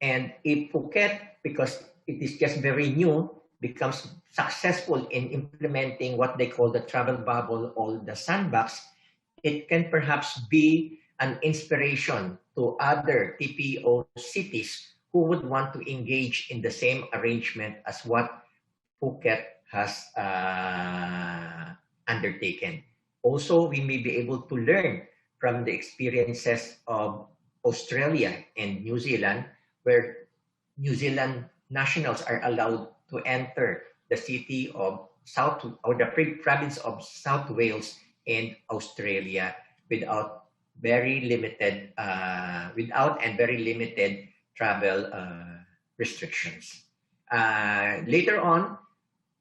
And if Phuket, because it is just very new, becomes successful in implementing what they call the travel bubble or the sandbox, it can perhaps be an inspiration to other TPO cities who would want to engage in the same arrangement as what Phuket has undertaken. Also, we may be able to learn from the experiences of Australia and New Zealand, where New Zealand nationals are allowed to enter the city of the province of South Wales in Australia without very limited travel restrictions. Later on,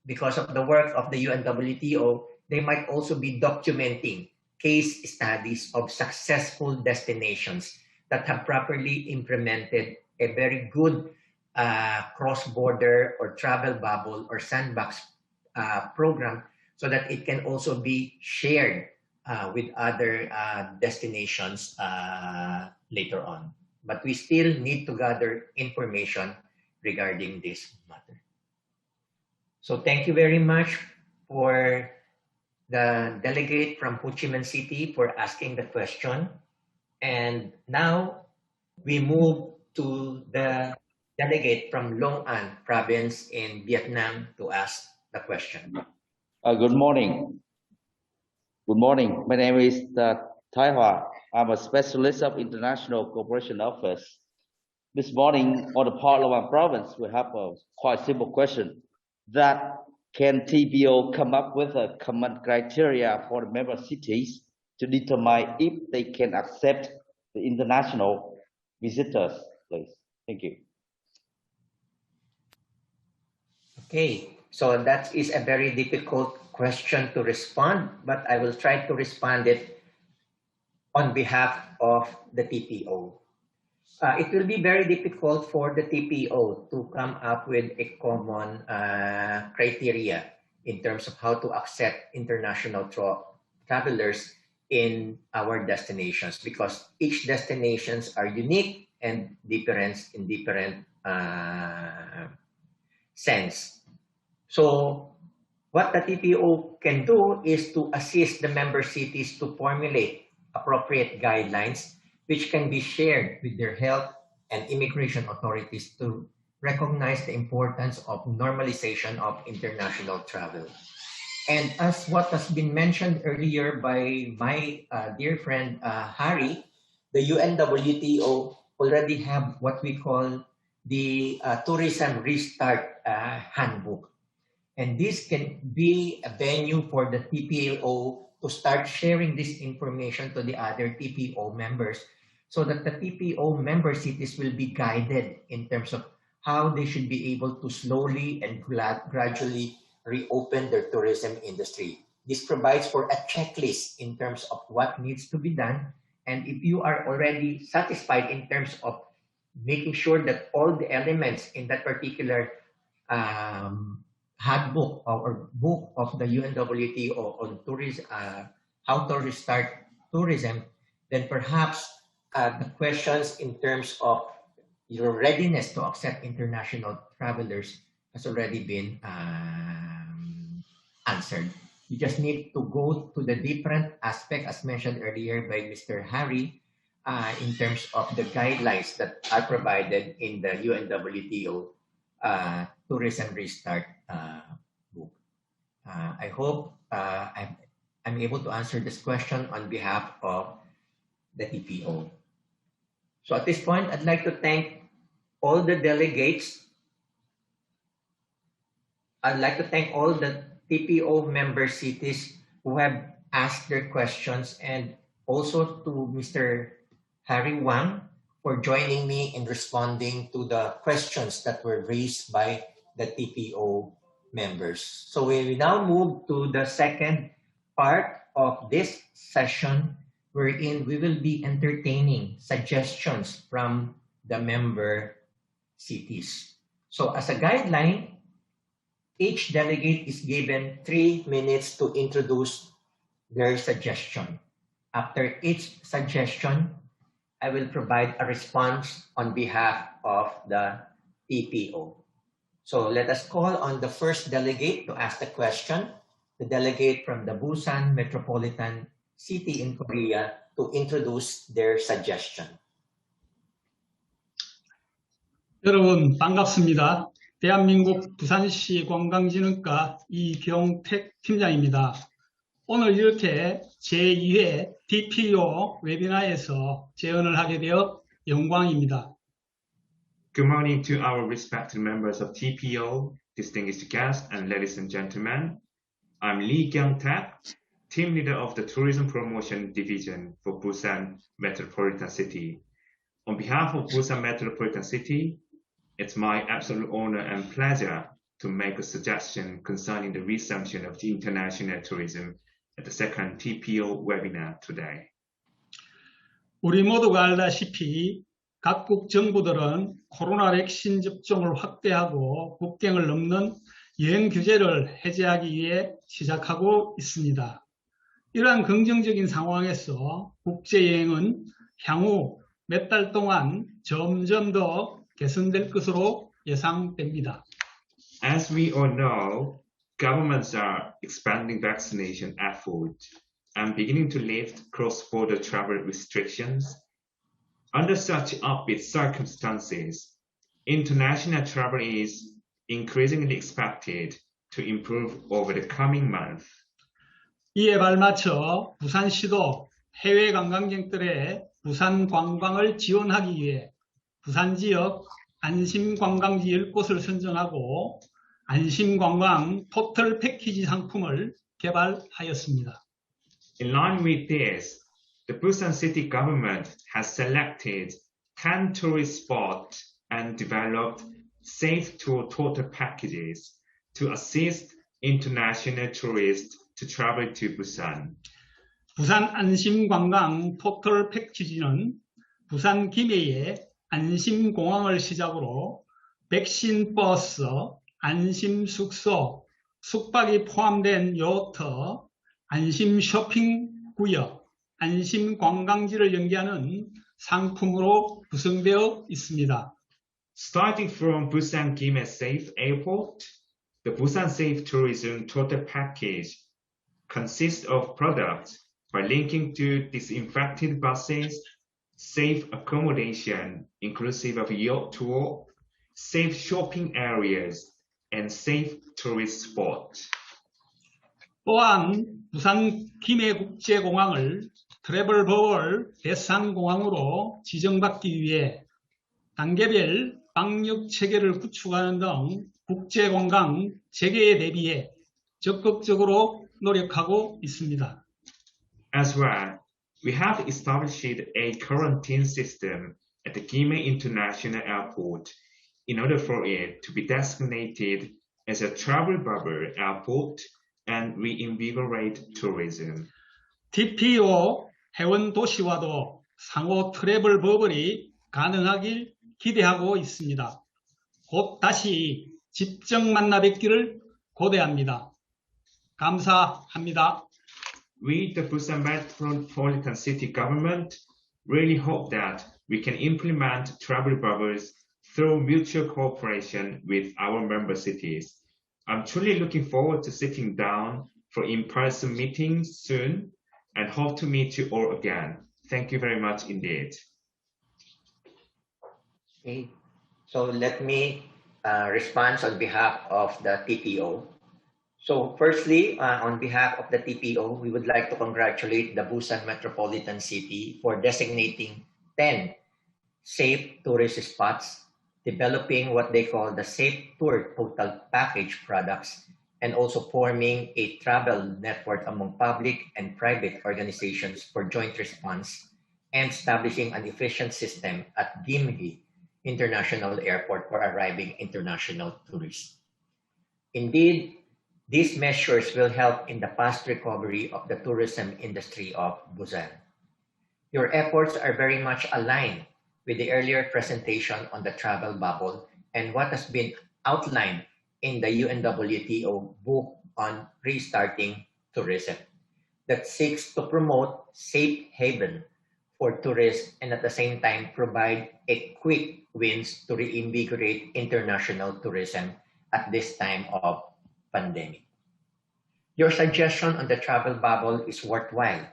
because of the work of the UNWTO, they might also be documenting case studies of successful destinations that have properly implemented a very good cross-border or travel bubble or sandbox program, so that it can also be shared with other destinations later on. But we still need to gather information regarding this matter. So thank you very much for the delegate from Ho Chi Minh City for asking the question. And now we move to the delegate from Long An province in Vietnam to ask the question. Good morning. Good morning. My name is Tai Hoa. I'm a specialist of International Cooperation Office. This morning, on the part of our province, we have a quite simple question: that can TPO come up with a common criteria for the member cities to determine if they can accept the international visitors, please? Thank you. Okay, so that is a very difficult question to respond, but I will try to respond it on behalf of the TPO. It will be very difficult for the TPO to come up with a common criteria in terms of how to accept international travelers in our destinations, because each destinations are unique and different in different sense. So what the TPO can do is to assist the member cities to formulate appropriate guidelines which can be shared with their health and immigration authorities to recognize the importance of normalization of international travel. And as what has been mentioned earlier by my dear friend Harry, the UNWTO already have what we call the Tourism Restart Handbook. And this can be a venue for the TPO to start sharing this information to the other TPO members, so that the TPO member cities will be guided in terms of how they should be able to slowly and gradually reopen their tourism industry. This provides for a checklist in terms of what needs to be done. And if you are already satisfied in terms of making sure that all the elements in that particular handbook or book of the UNWTO on tourism, how to restart tourism, then perhaps the questions in terms of your readiness to accept international travelers has already been answered. You just need to go to the different aspect as mentioned earlier by Mr. Harry in terms of the guidelines that are provided in the UNWTO Tourism Restart book. I hope I'm able to answer this question on behalf of the TPO. So at this point, I'd like to thank all the delegates. I'd like to thank all the TPO member cities who have asked their questions, and also to Mr. Harry Wang for joining me in responding to the questions that were raised by the TPO members. So we now move to the second part of this session, wherein we will be entertaining suggestions from the member cities. So as a guideline, each delegate is given 3 minutes to introduce their suggestion. After each suggestion, I will provide a response on behalf of the TPO. So let us call on the first delegate to ask the question, the delegate from the Busan Metropolitan City in Korea, to introduce their suggestion. 여러분 반갑습니다. 대한민국 부산시 관광진흥과 이경택 팀장입니다. 오늘 이렇게 제2회 TPO 웨비나에서 제언을 하게 되어 영광입니다. Good morning to our respected members of TPO, distinguished guests, and ladies and gentlemen. I'm Lee Kyung-tak, team leader of the Tourism Promotion Division for Busan Metropolitan City. On behalf of Busan Metropolitan City, it's my absolute honor and pleasure to make a suggestion concerning the resumption of the international tourism at the second TPO webinar today. 우리 모두가 알다시피 각국 정부들은 코로나 백신 접종을 확대하고 국경을 넘는 여행 규제를 해제하기 위해 시작하고 있습니다. 이러한 긍정적인 상황에서 국제여행은 향후 몇 달 동안 점점 더 개선될 것으로 예상됩니다. As we all know, governments are expanding vaccination efforts and beginning to lift cross-border travel restrictions. Under such upbeat circumstances, international travel is increasingly expected to improve over the coming month. 이에 발맞춰 부산시도 해외 관광객들의 부산 관광을 지원하기 위해 부산 지역 안심관광지 10곳을 선정하고 안심관광 토탈 패키지 상품을 개발하였습니다. In line with this, the Busan city government has selected 10 tourist spots and developed safe tour total packages to assist international tourists to travel to Busan. 부산 안심관광 토탈 패키지는 부산 김해의 안심공항을 시작으로 백신 버스, 안심 숙소, 숙박이 포함된 요트, 안심 쇼핑 구역, 안심 관광지를 연계하는 상품으로 구성되어 있습니다. Starting from Busan Gimhae Safe Airport, the Busan Safe Tourism Total Package consists of products by linking to disinfected buses, safe accommodation inclusive of yacht tour, safe shopping areas, and safe tourist spots. 또한 부산 김해국제공항을 트래블 버블 대상공항으로 지정받기 위해 단계별 방역 체계를 구축하는 등 국제관광 재개에 대비해 적극적으로 노력하고 있습니다. As well, we have established a quarantine system at the Gimhae International Airport in order for it to be designated as a travel bubble airport and reinvigorate tourism. TPO 회원 도시와도 상호 트래블 버블이 가능하길 기대하고 있습니다. 곧 다시 직접 만나 뵙기를 고대합니다. 감사합니다. We, the Busan Metropolitan City Government, really hope that we can implement travel bubbles through mutual cooperation with our member cities. I'm truly looking forward to sitting down for in-person meetings soon and hope to meet you all again. Thank you very much indeed. Okay. So let me respond on behalf of the TPO. So firstly, on behalf of the TPO, we would like to congratulate the Busan Metropolitan City for designating 10 safe tourist spots, developing what they call the Safe Tour Total Package products, and also forming a travel network among public and private organizations for joint response, and establishing an efficient system at Gimhae International Airport for arriving international tourists. Indeed, these measures will help in the fast recovery of the tourism industry of Busan. Your efforts are very much aligned with the earlier presentation on the travel bubble and what has been outlined in the UNWTO book on restarting tourism that seeks to promote safe haven for tourists and at the same time provide a quick wins to reinvigorate international tourism at this time of pandemic. Your suggestion on the travel bubble is worthwhile,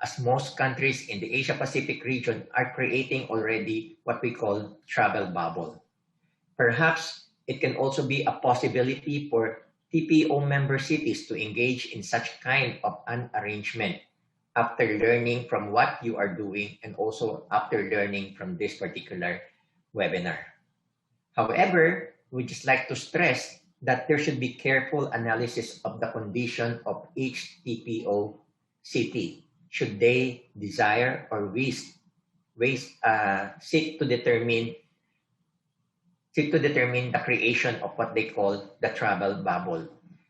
as most countries in the Asia-Pacific region are creating already what we call travel bubble. Perhaps it can also be a possibility for TPO member cities to engage in such kind of an arrangement after learning from what you are doing and also after learning from this particular webinar. However, we just like to stress that there should be careful analysis of the condition of each TPO city should they desire or seek to determine the creation of what they call the travel bubble.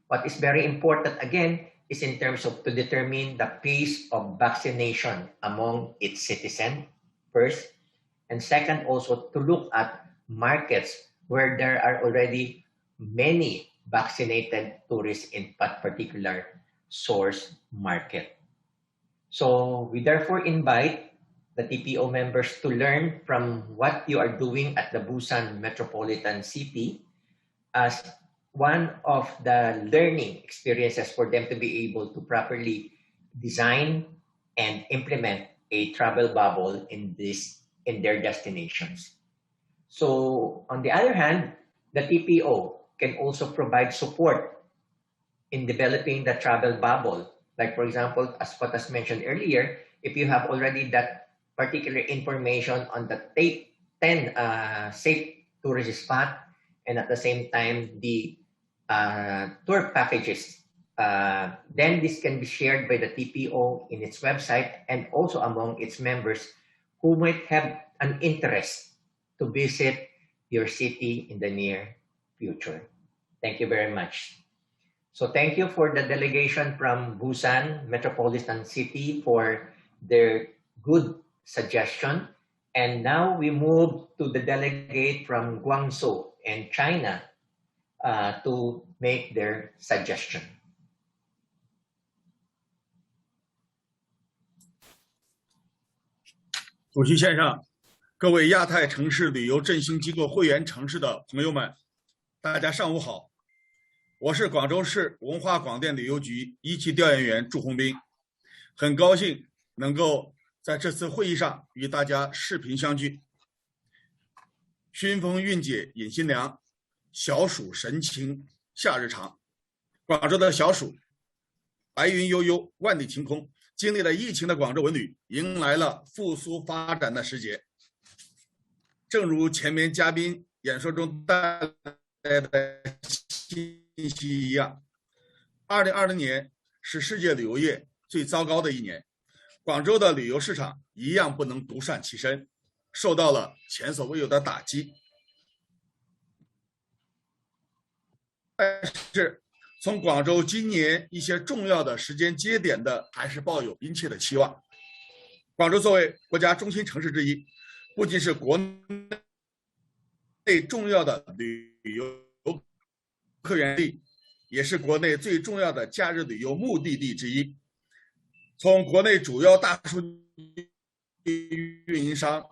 What is very important again is in terms of to determine the pace of vaccination among its citizens first, and second also to look at markets where there are already many vaccinated tourists in that particular source market. So we therefore invite the TPO members to learn from what you are doing at the Busan Metropolitan City as one of the learning experiences for them to be able to properly design and implement a travel bubble in this in their destinations. So on the other hand, the TPO can also provide support in developing the travel bubble. Like for example, as what was mentioned earlier, if you have already that particular information on the 10 safe tourist spot, and at the same time the tour packages, then this can be shared by the TPO in its website and also among its members who might have an interest to visit your city in the near future. Thank you very much. So thank you for the delegation from Busan Metropolitan City for their good suggestion. And now we move to the delegate from Guangzhou and China to make their suggestion. 主席先生，各位亚太城市旅游振兴机构会员城市的朋友们，大家上午好。我是广州市文化广电旅游局一期调研员祝红斌，很高兴能够在这次会议上与大家视频相聚。熏风韵解饮新凉，小暑神清夏日长。广州的小暑，白云悠悠，万里晴空。经历了疫情的广州文旅迎来了复苏发展的时节。正如前面嘉宾演说中带来的信息一样，2020年是世界旅游业最糟糕的一年，广州的旅游市场一样不能独善其身，受到了前所未有的打击。但是从广州今年一些重要的时间节点的，还是抱有殷切的期望。广州作为国家中心城市之一，不仅是国内重要的旅游客源地，也是国内最重要的假日旅游目的地之一。从国内主要大数据运营商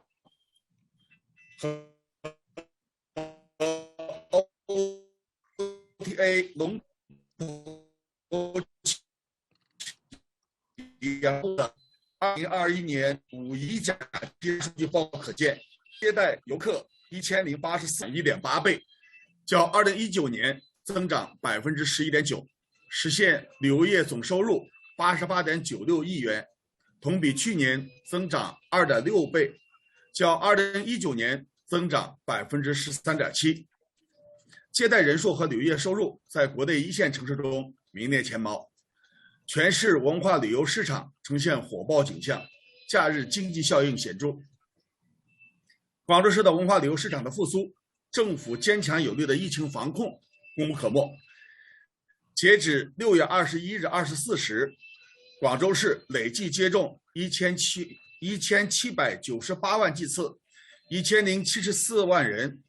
和 OTA 龙2021年5一假期数据报告可见，接待游客1084.1.8倍，较2019年增长11.9%，实现旅游业总收入88.96亿元，同比去年增长2.6倍，较2019年增长13.7%。接待人数和旅游业收入在国内一线城市中名列前茅，全市文化旅游市场呈现火爆景象，假日经济效应显著。广州市的文化旅游市场的复苏，政府坚强有力的疫情防控功不可没。截止6月21日24时，广州市累计接种1798万剂次，1074万人，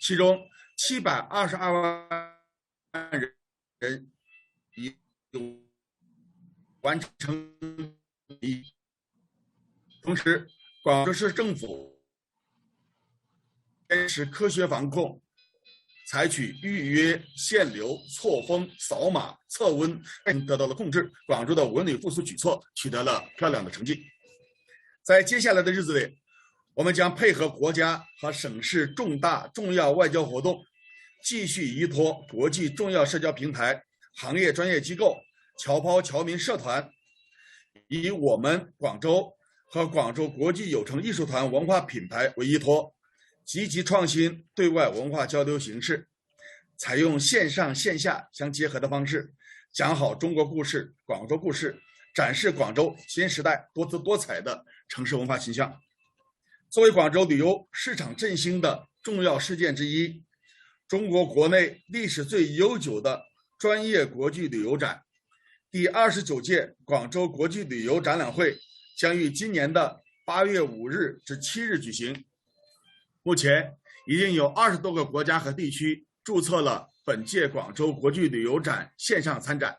其中722万人已完成。同时，广州市政府坚持科学防控，采取预约、限流、错峰、扫码、测温，得到了控制。广州的文旅复苏举措取得了漂亮的成绩。在接下来的日子里，我们将配合国家和省市重大重要外交活动，继续依托国际重要社交平台、行业专业机构、侨胞侨民社团，以我们广州和广州国际有成艺术团文化品牌为依托，积极创新对外文化交流形式，采用线上线下相结合的方式，讲好中国故事、广州故事，展示广州新时代多姿多彩的城市文化形象。作为广州旅游市场振兴的重要事件之一，中国国内历史最悠久的专业国际旅游展第29届广州国际旅游展览会将于今年的8月5日至7日举行。目前已经有20多个国家和地区注册了本届广州国际旅游展线上参展。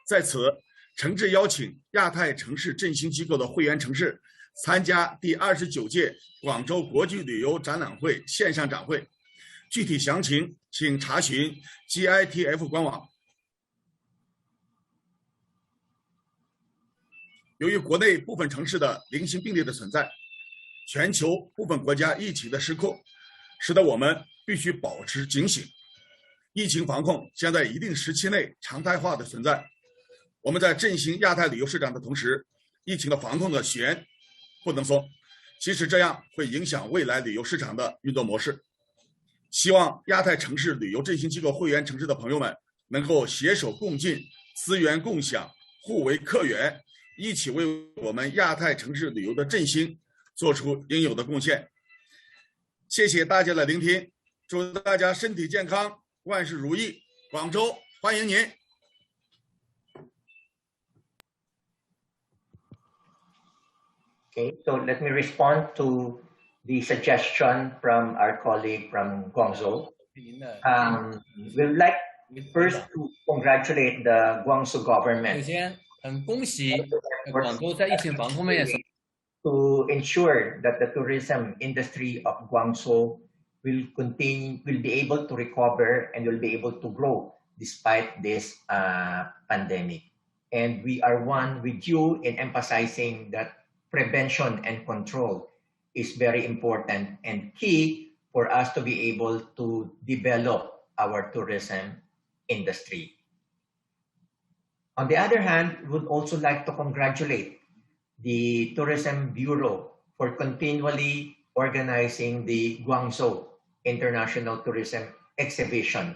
在此，诚挚邀请亚太城市振兴机构的会员城市参加第29届广州国际旅游展览会线上展会。具体详情请查询 GITF 官网。由于国内部分城市的零星病例的存在，全球部分国家疫情的失控，使得我们必须保持警醒。疫情防控将在一定时期内常态化的存在。我们在振兴亚太旅游市场的同时，疫情的防控的弦不能松，即使这样会影响未来旅游市场的运作模式。希望亚太城市旅游振兴机构会员城市的朋友们能够携手共进，资源共享，互为客源，一起为我们亚太城市旅游的振兴做出应有的贡献。谢谢大家的聆听，祝大家身体健康，万事如意。广州欢迎您。Okay, so let me respond to the suggestion from our colleague from Guangzhou. We would like first to congratulate the Guangzhou government. 首先，恭喜广州在疫情防控面 to ensure that the tourism industry of Guangzhou will be able to recover and will be able to grow despite this pandemic. And we are one with you in emphasizing that prevention and control is very important and key for us to be able to develop our tourism industry. On the other hand, we would also like to congratulate the Tourism Bureau for continually organizing the Guangzhou International Tourism Exhibition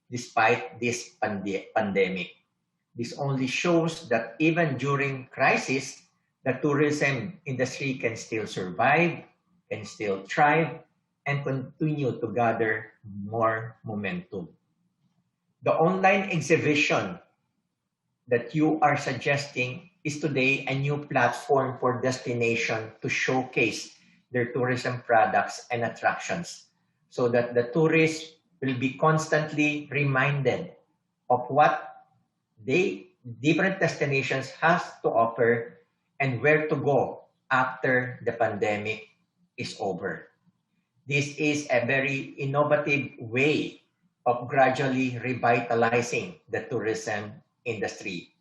despite this pandemic. This only shows that even during crisis, the tourism industry can still survive, can still thrive, and continue to gather more momentum. The online exhibition that you are suggesting is today a new platform for destination to showcase their tourism products and attractions so that the tourists will be constantly reminded of what different destinations has to offer and where to go after the pandemic is over. This is a very innovative way of gradually revitalizing the tourism industry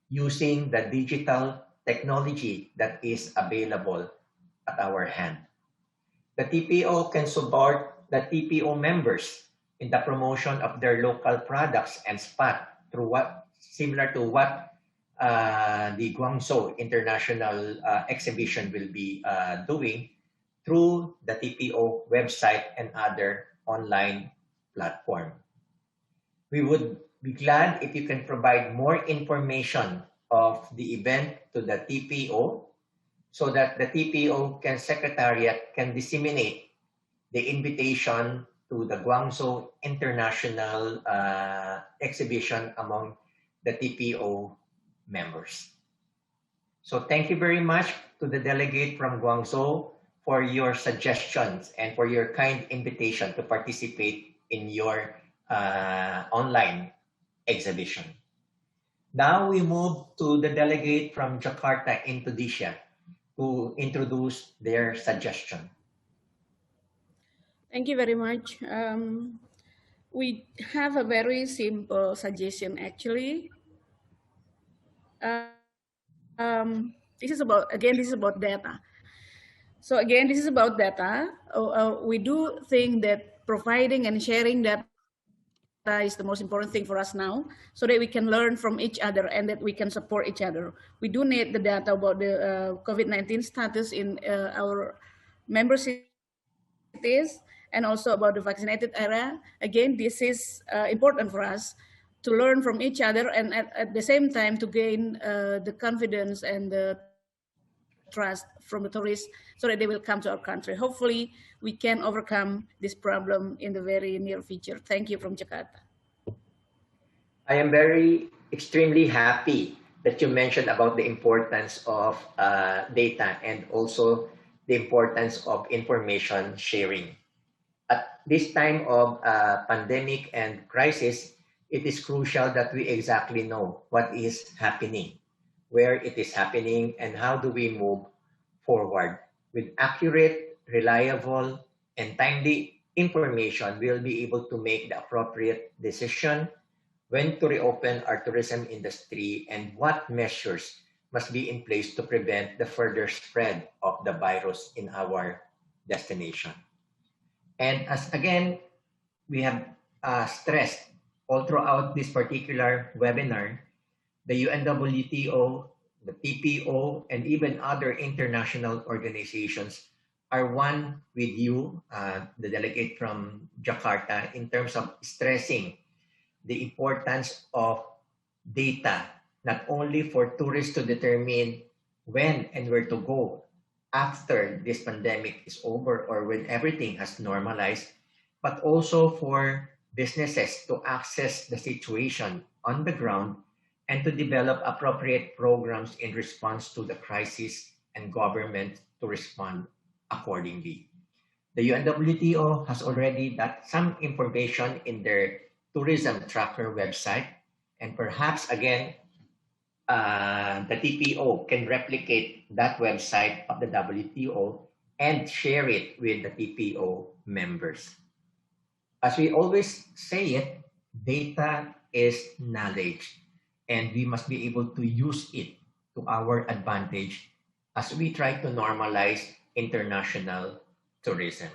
using the digital technology that is available at our hand. The TPO can support the TPO members in the promotion of their local products and spot through similar to what the Guangzhou International Exhibition will be doing through the TPO website and other online platform. We would be glad if you can provide more information of the event to the TPO so that the TPO Secretariat can disseminate the invitation to the Guangzhou International Exhibition among the TPO members. So thank you very much to the delegate from Guangzhou for your suggestions and for your kind invitation to participate in your online exhibition. Now we move to the delegate from Jakarta, Indonesia, to introduce their suggestion. Thank you very much. We have a very simple suggestion actually. This is about data. So again, this is about data. We do think that providing and sharing data is the most important thing for us now, so that we can learn from each other and that we can support each other. We do need the data about the COVID-19 status in our member cities and also about the vaccinated area. Again, this is important for us to learn from each other and at the same time to gain the confidence and the trust from the tourists so that they will come to our country. Hopefully, we can overcome this problem in the very near future. Thank you from Jakarta. I am extremely happy that you mentioned about the importance of data and also the importance of information sharing. At this time of pandemic and crisis, it is crucial that we exactly know what is happening, where it is happening, and how do we move forward. With accurate, reliable, and timely information, we'll be able to make the appropriate decision when to reopen our tourism industry and what measures must be in place to prevent the further spread of the virus in our destination. And as again, we have stressed all throughout this particular webinar, the UNWTO, the TPO, and even other international organizations are one with you, the delegate from Jakarta, in terms of stressing the importance of data, not only for tourists to determine when and where to go after this pandemic is over or when everything has normalized, but also for businesses to access the situation on the ground and to develop appropriate programs in response to the crisis and government to respond accordingly. The UNWTO has already got some information in their tourism tracker website, and perhaps again, the TPO can replicate that website of the WTO and share it with the TPO members. As we always say it, data is knowledge, and we must be able to use it to our advantage as we try to normalize international tourism.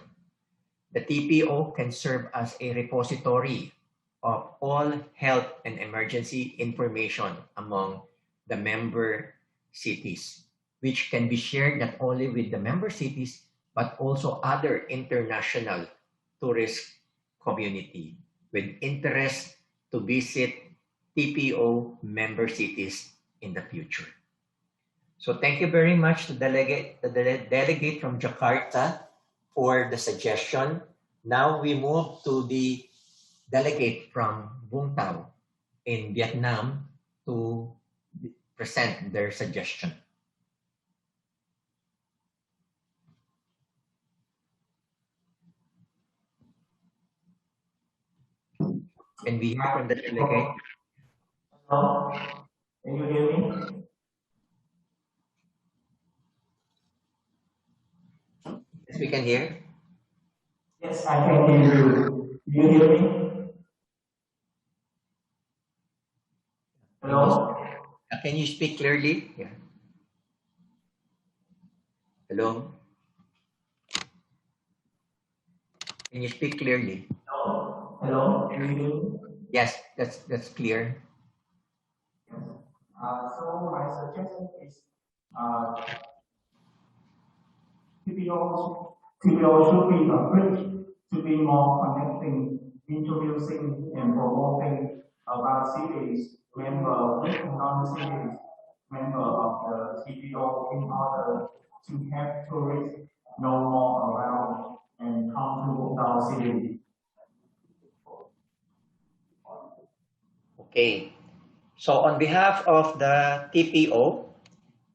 The TPO can serve as a repository of all health and emergency information among the member cities, which can be shared not only with the member cities, but also other international tourist community with interest to visit TPO member cities in the future. So thank you very much to the delegate from Jakarta for the suggestion. Now we move to the delegate from Vũng Tàu in Vietnam to present their suggestion. Can we hear from the delegate? Hello, can you hear me? Yes, we can hear. Yes, I can hear you. Do you hear me? Hello? Can you speak clearly? Yeah. Hello? Can you speak clearly? Hello? Hello? Can you hear me? Yes, that's clear. So my suggestion is TPO should be a bridge to be more connecting, introducing and promoting about cities, member with non-cities, member of the TPO in order to have tourists know more around and come to Vũng Tàu city. Okay. So on behalf of the TPO,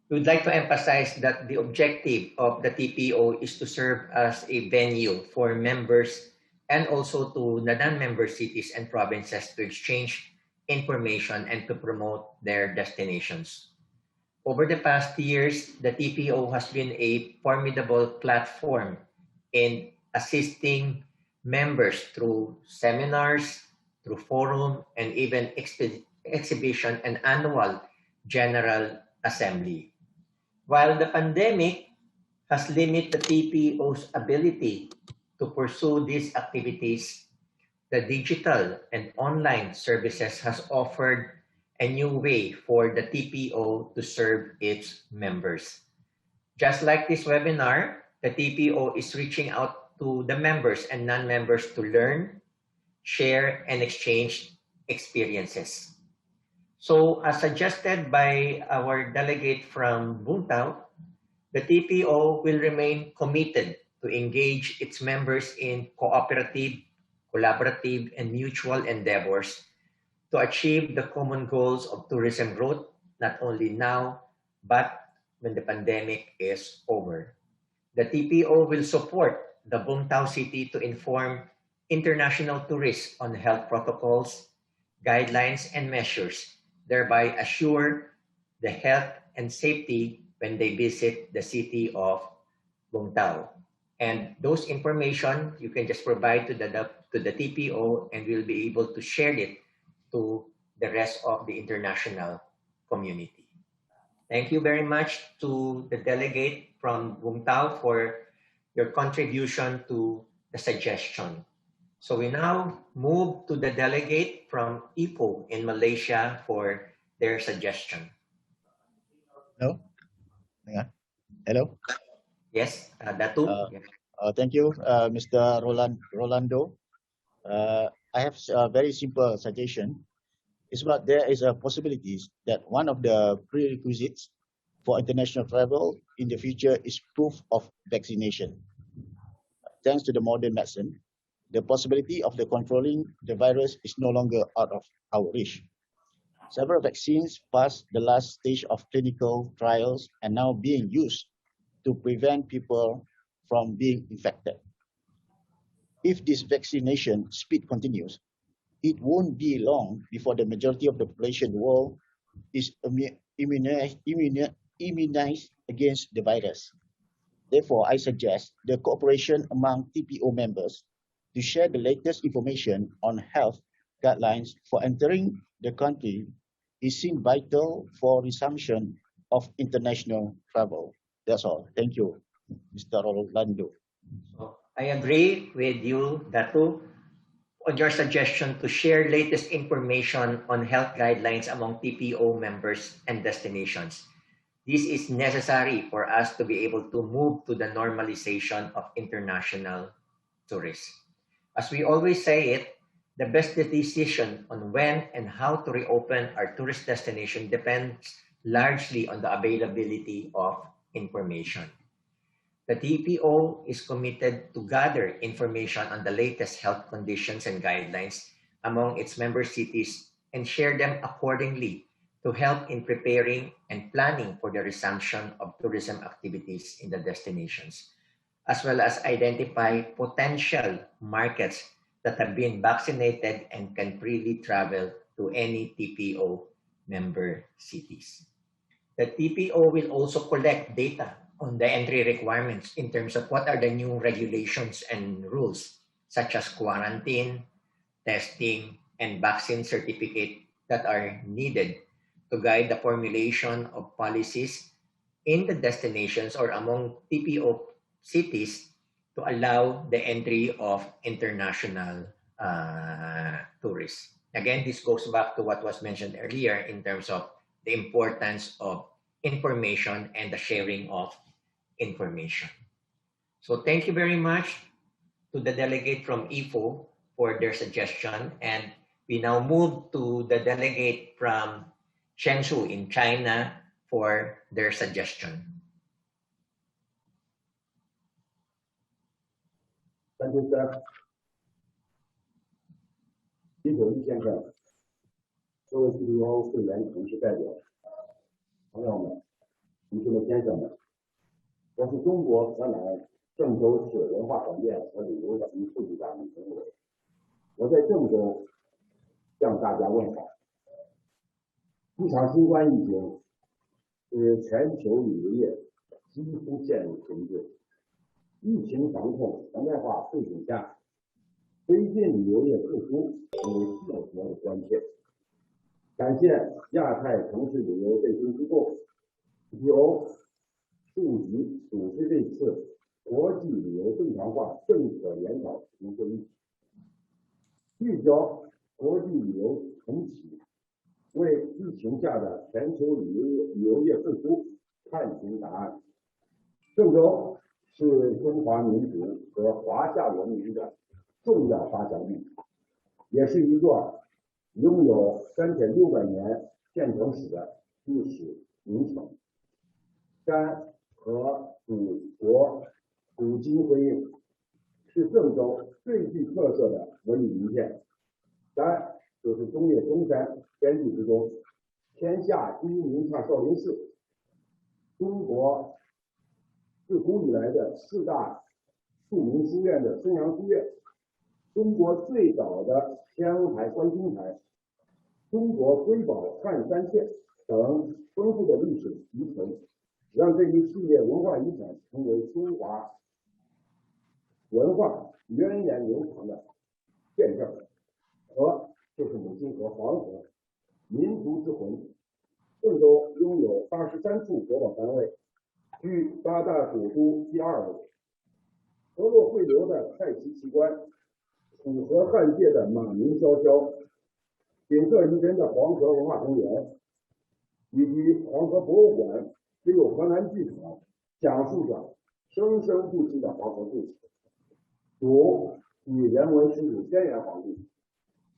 we would like to emphasize that the objective of the TPO is to serve as a venue for members and also to non-member cities and provinces to exchange information and to promote their destinations. Over the past years, the TPO has been a formidable platform in assisting members through seminars, through forum, and even exhibition and annual General Assembly. While the pandemic has limited the TPO's ability to pursue these activities, the digital and online services has offered a new way for the TPO to serve its members. Just like this webinar, the TPO is reaching out to the members and non-members to learn, share, and exchange experiences. So as suggested by our delegate from Vũng Tàu, the TPO will remain committed to engage its members in cooperative, collaborative, and mutual endeavors to achieve the common goals of tourism growth, not only now, but when the pandemic is over. The TPO will support the Vũng Tàu city to inform international tourists on health protocols, guidelines, and measures, thereby assure the health and safety when they visit the city of Vũng Tàu. And those information you can just provide to the TPO, and we'll be able to share it to the rest of the international community. Thank you very much to the delegate from Vung Tau for your contribution to the suggestion. So we now move to the delegate from Ipoh in Malaysia for their suggestion. Hello. Hello. Yes, Datu. Thank you, Mr. Rolando. I have a very simple suggestion. It's about there is a possibility that one of the prerequisites for international travel in the future is proof of vaccination. Thanks to the modern medicine, the possibility of the controlling the virus is no longer out of our reach. Several vaccines passed the last stage of clinical trials and now being used to prevent people from being infected. If this vaccination speed continues, it won't be long before the majority of the population in the world is immunized against the virus. Therefore, I suggest the cooperation among TPO members to share the latest information on health guidelines for entering the country is seen vital for resumption of international travel. That's all. Thank you, Mr. Rolando. I agree with you, Datu, on your suggestion to share latest information on health guidelines among TPO members and destinations. This is necessary for us to be able to move to the normalization of international tourism. As we always say it, the best decision on when and how to reopen our tourist destination depends largely on the availability of information. The TPO is committed to gather information on the latest health conditions and guidelines among its member cities and share them accordingly to help in preparing and planning for the resumption of tourism activities in the destinations, as well as identify potential markets that have been vaccinated and can freely travel to any TPO member cities. The TPO will also collect data on the entry requirements in terms of what are the new regulations and rules, such as quarantine, testing, and vaccine certificate that are needed to guide the formulation of policies in the destinations or among TPO cities to allow the entry of international tourists. Again, this goes back to what was mentioned earlier in terms of the importance of information and the sharing of information. So thank you very much to the delegate from Ipoh for their suggestion. And we now move to the delegate from Chengdu in China for their suggestion. Thank you, sir. 191先生，各位 TPO 会员同事代表、朋友们、同志们、先生们，我是中国河南郑州市文化广电和旅游局副局长李成伟，我在郑州向大家问好。一场新冠疫情使全球旅游业几乎陷入停滞，疫情防控常态化背景下，推进旅游业复苏成为各国的关切。感谢亚太城市旅游振兴机构 TPO 数级组织这次国际旅游正常化政策研讨视频会议，聚焦国际旅游重启，为疫情下的全球旅游业复苏探寻答案。郑州是中华民族和华夏文明的重要发祥地，也是一座拥有3600年建城史的历史名城。山和祖国古今辉映，是郑州最具特色的文旅名片。山就是中岳中山，天地之中，天下第一名唱少林寺，中国自古以来的4大著名书院的孙杨书院，中国最早的天安台、观星台，中国瑰宝汉三线等丰富的历史遗存，让这一世界文化遗产成为中华文化源远流长的见证。河就是母亲河，黄河，民族之魂。郑州拥有83处国保单位，居八大古都第2位。河洛汇流的太极奇观，楚河汉界的马鸣萧萧，景色宜人的黄河文化公园，以及黄河博物馆，只有河南剧场讲述着生生不息的黄河故事。主以人文始祖轩辕皇帝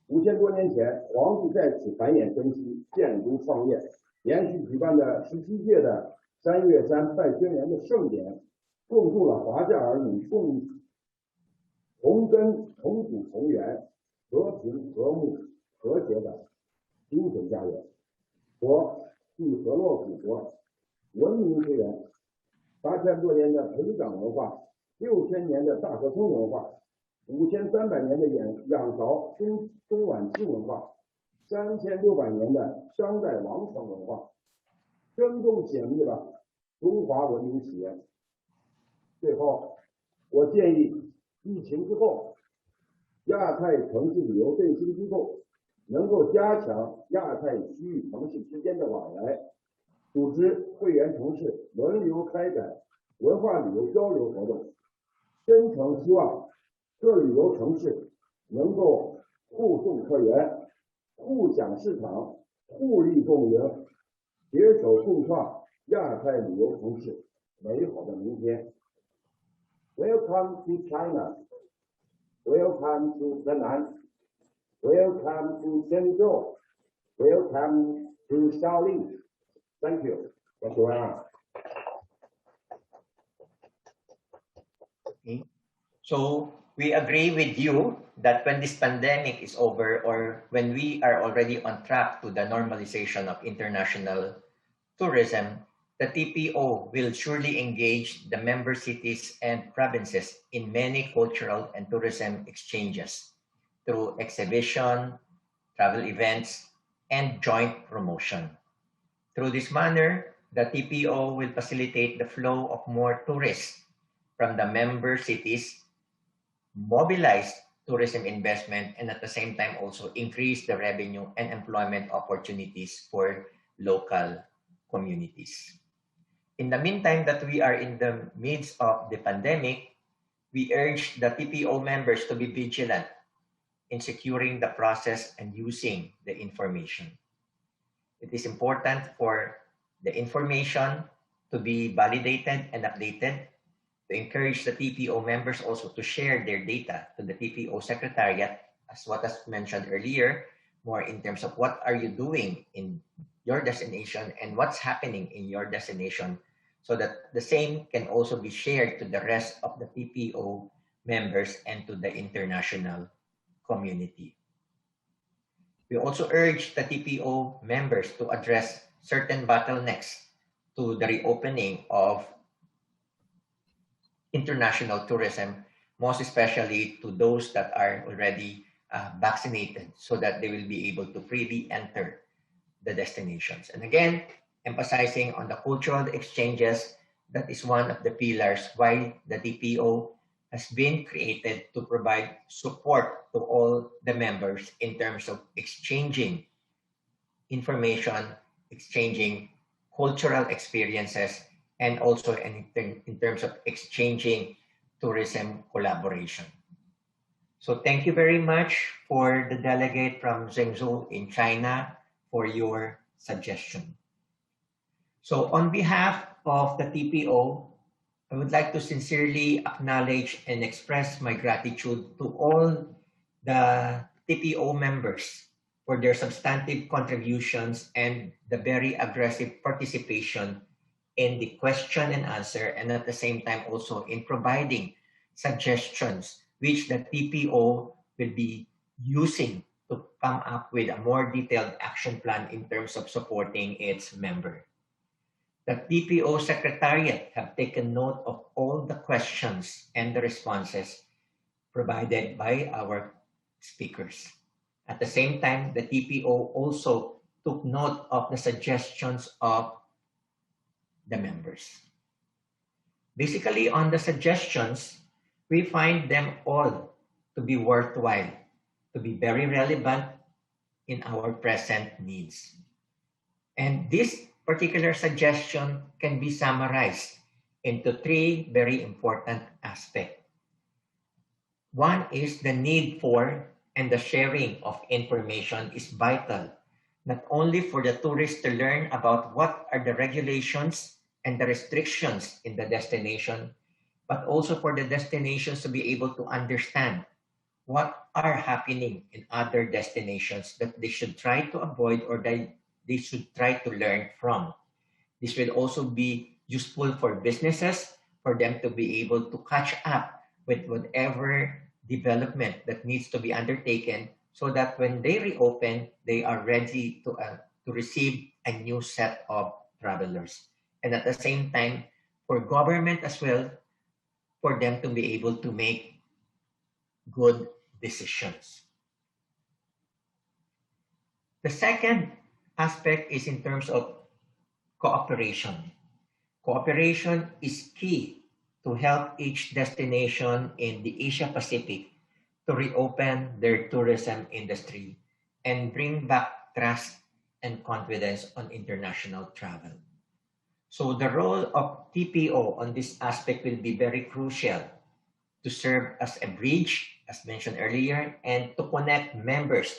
，5000多年前，皇帝在此繁衍生息，建都创业，连续举办的17届的3月3拜轩辕的盛典，共筑了华夏儿女同根同祖同源、和平和睦和谐的精神家园。国即河洛古国，文明之源，8000多年的裴岗文化，6000年的大河村文化，5300年的仰韶中晚期文化，3600年的商代王朝文化，生动显露了中华文明起源。最后，我建议疫情之后，亚太城市旅游振兴机构能够加强亚太区域城市之间的往来，组织会员城市轮流开展文化旅游交流活动。真诚希望各旅游城市能够互送客源，互享市场，互利共赢，携手共创亚太旅游城市美好的明天。Welcome to China. Welcome to Henan. Welcome to Shenzhou. Welcome to Shaolin. Thank you. Thank you very much. Okay. So we agree with you that when this pandemic is over, or when we are already on track to the normalization of international tourism, the TPO will surely engage the member cities and provinces in many cultural and tourism exchanges through exhibition, travel events, and joint promotion. Through this manner, the TPO will facilitate the flow of more tourists from the member cities, mobilize tourism investment, and at the same time also increase the revenue and employment opportunities for local communities. In the meantime that we are in the midst of the pandemic, we urge the TPO members to be vigilant in securing the process and using the information. It is important for the information to be validated and updated, to encourage the TPO members also to share their data to the TPO Secretariat, as what was mentioned earlier, more in terms of what are you doing in your destination and what's happening in your destination, so that the same can also be shared to the rest of the TPO members and to the international community. We also urge the TPO members to address certain bottlenecks to the reopening of international tourism, most especially to those that are already vaccinated, so that they will be able to freely enter the destinations. And again, emphasizing on the cultural exchanges, that is one of the pillars why the TPO has been created, to provide support to all the members in terms of exchanging information, exchanging cultural experiences, and also in terms of exchanging tourism collaboration. So thank you very much for the delegate from Zhengzhou in China for your suggestion. So on behalf of the TPO, I would like to sincerely acknowledge and express my gratitude to all the TPO members for their substantive contributions and the very aggressive participation in the question and answer, and at the same time also in providing suggestions which the TPO will be using to come up with a more detailed action plan in terms of supporting its member. The TPO Secretariat have taken note of all the questions and the responses provided by our speakers. At the same time, the TPO also took note of the suggestions of the members. Basically, on the suggestions, we find them all to be worthwhile, to be very relevant in our present needs. And this particular suggestion can be summarized into 3 very important aspects. One is the need for and the sharing of information is vital, not only for the tourists to learn about what are the regulations and the restrictions in the destination, but also for the destinations to be able to understand what are happening in other destinations that they should try to avoid or they should try to learn from. This will also be useful for businesses, for them to be able to catch up with whatever development that needs to be undertaken so that when they reopen, they are ready to receive a new set of travelers. And at the same time, for government as well, for them to be able to make good decisions. The second aspect is in terms of cooperation. Cooperation is key to help each destination in the Asia Pacific to reopen their tourism industry and bring back trust and confidence on international travel. So the role of TPO on this aspect will be very crucial to serve as a bridge, as mentioned earlier, and to connect members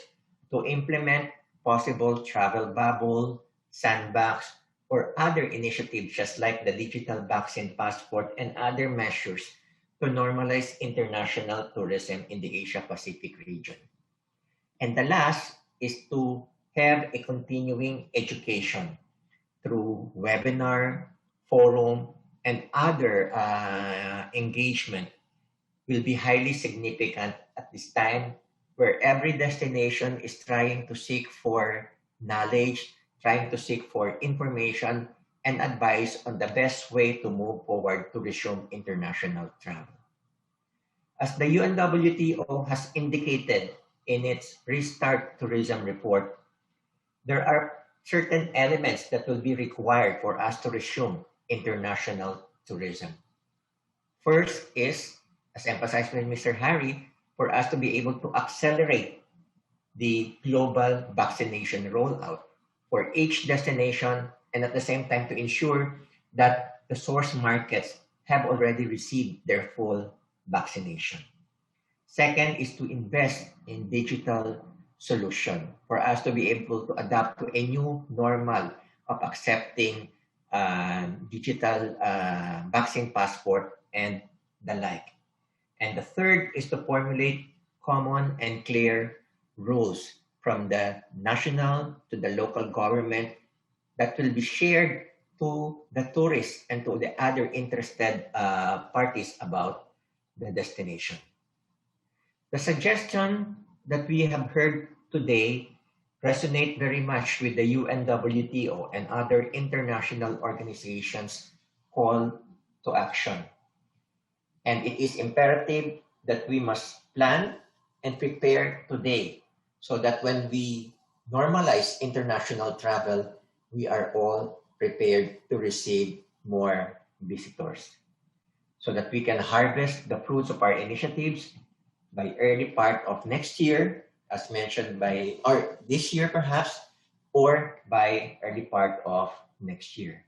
to implement possible travel bubble, sandbox, or other initiatives just like the digital vaccine passport and other measures to normalize international tourism in the Asia Pacific region. And the last is to have a continuing education through webinar, forum, and other engagement will be highly significant at this time where every destination is trying to seek for knowledge, trying to seek for information and advice on the best way to move forward to resume international travel. As the UNWTO has indicated in its Restart Tourism report, there are certain elements that will be required for us to resume international tourism. First is, as emphasized by Mr. Harry, for us to be able to accelerate the global vaccination rollout for each destination and at the same time to ensure that the source markets have already received their full vaccination. Second is to invest in digital solution for us to be able to adapt to a new normal of accepting digital vaccine passport and the like. And the third is to formulate common and clear rules from the national to the local government that will be shared to the tourists and to the other interested parties about the destination. The suggestion that we have heard today resonate very much with the UNWTO and other international organizations' call to action. And it is imperative that we must plan and prepare today so that when we normalize international travel, we are all prepared to receive more visitors so that we can harvest the fruits of our initiatives by early part of next year, as mentioned by, or this year perhaps, or by early part of next year.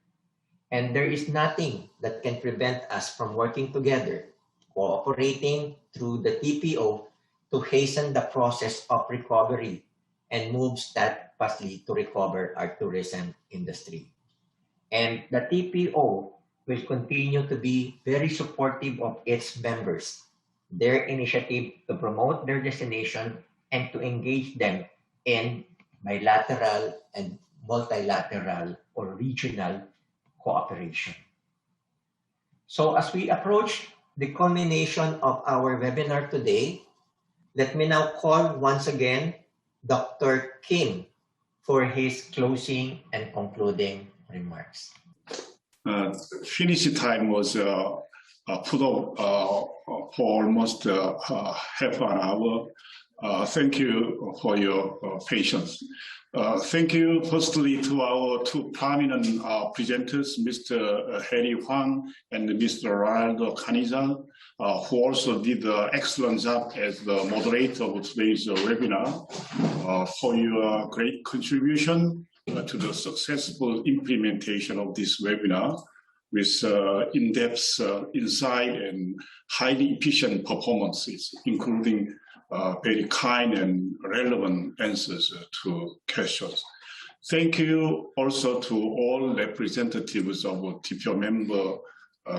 And there is nothing that can prevent us from working together, cooperating through the TPO to hasten the process of recovery and move steadfastly to recover our tourism industry. And the TPO will continue to be very supportive of its members, their initiative to promote their destination and to engage them in bilateral and multilateral or regional cooperation. So as we approach the culmination of our webinar today, let me now call once again Dr. Kim for his closing and concluding remarks. Finish time was put up for almost half an hour. Thank you for your patience. Thank you firstly to our two prominent presenters, Mr. Harry Huang and Mr. Ronaldo Canizal, who also did an excellent job as the moderator of today's webinar, for your great contribution to the successful implementation of this webinar with in-depth insight and highly efficient performances, including very kind and relevant answers to questions. Thank you also to all representatives of TPO member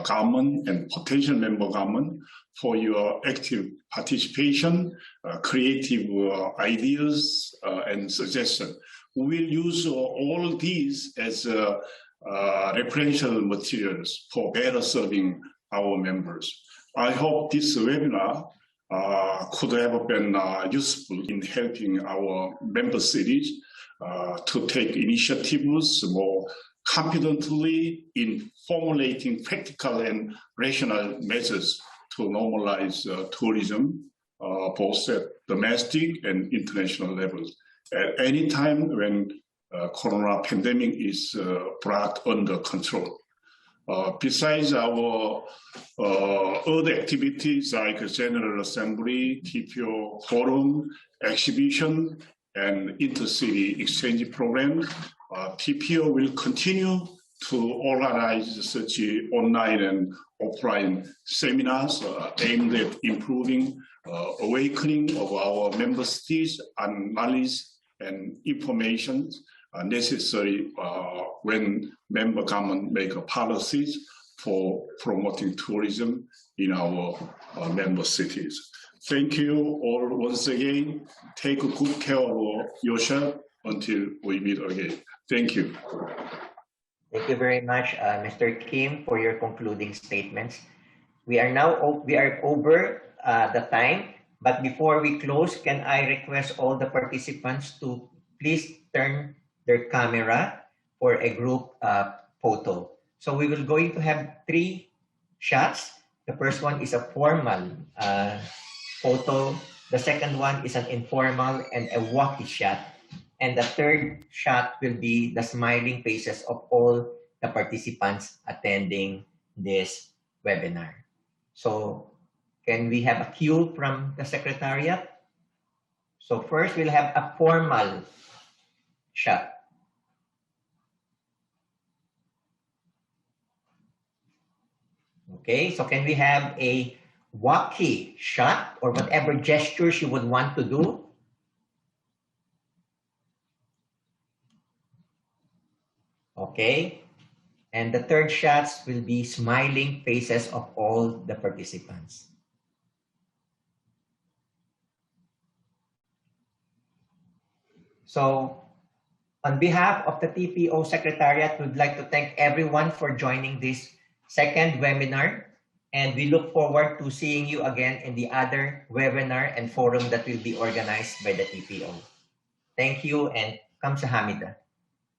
government and potential member government for your active participation, creative ideas and suggestions. We will use all these as referential materials for better serving our members. I hope this webinar could have been useful in helping our member cities to take initiatives more confidently in formulating practical and rational measures to normalize tourism, both at domestic and international levels, at any time when corona pandemic is brought under control. Besides our other activities like General Assembly, TPO Forum, exhibition, and intercity exchange program, TPO will continue to organize such online and offline seminars aimed at improving awakening of our member cities and knowledge and information necessary when member government make policies for promoting tourism in our member cities. Thank you all once again. Take good care of yourself until we meet again. Thank you. Thank you very much, Mr. Kim, for your concluding statements. We are over the time, but before we close, can I request all the participants to please turn their camera for a group photo. So we will going to have 3 shots. The first one is a formal photo. The second one is an informal and a walkie shot. And the third shot will be the smiling faces of all the participants attending this webinar. So can we have a cue from the Secretariat? So first we'll have a formal shot. Okay, so can we have a walkie shot or whatever gestures you would want to do? Okay, and the third shots will be smiling faces of all the participants. So on behalf of the TPO Secretariat, we'd like to thank everyone for joining this second webinar, and we look forward to seeing you again in the other webinar and forum that will be organized by the TPO. Thank you and kamsahamnida.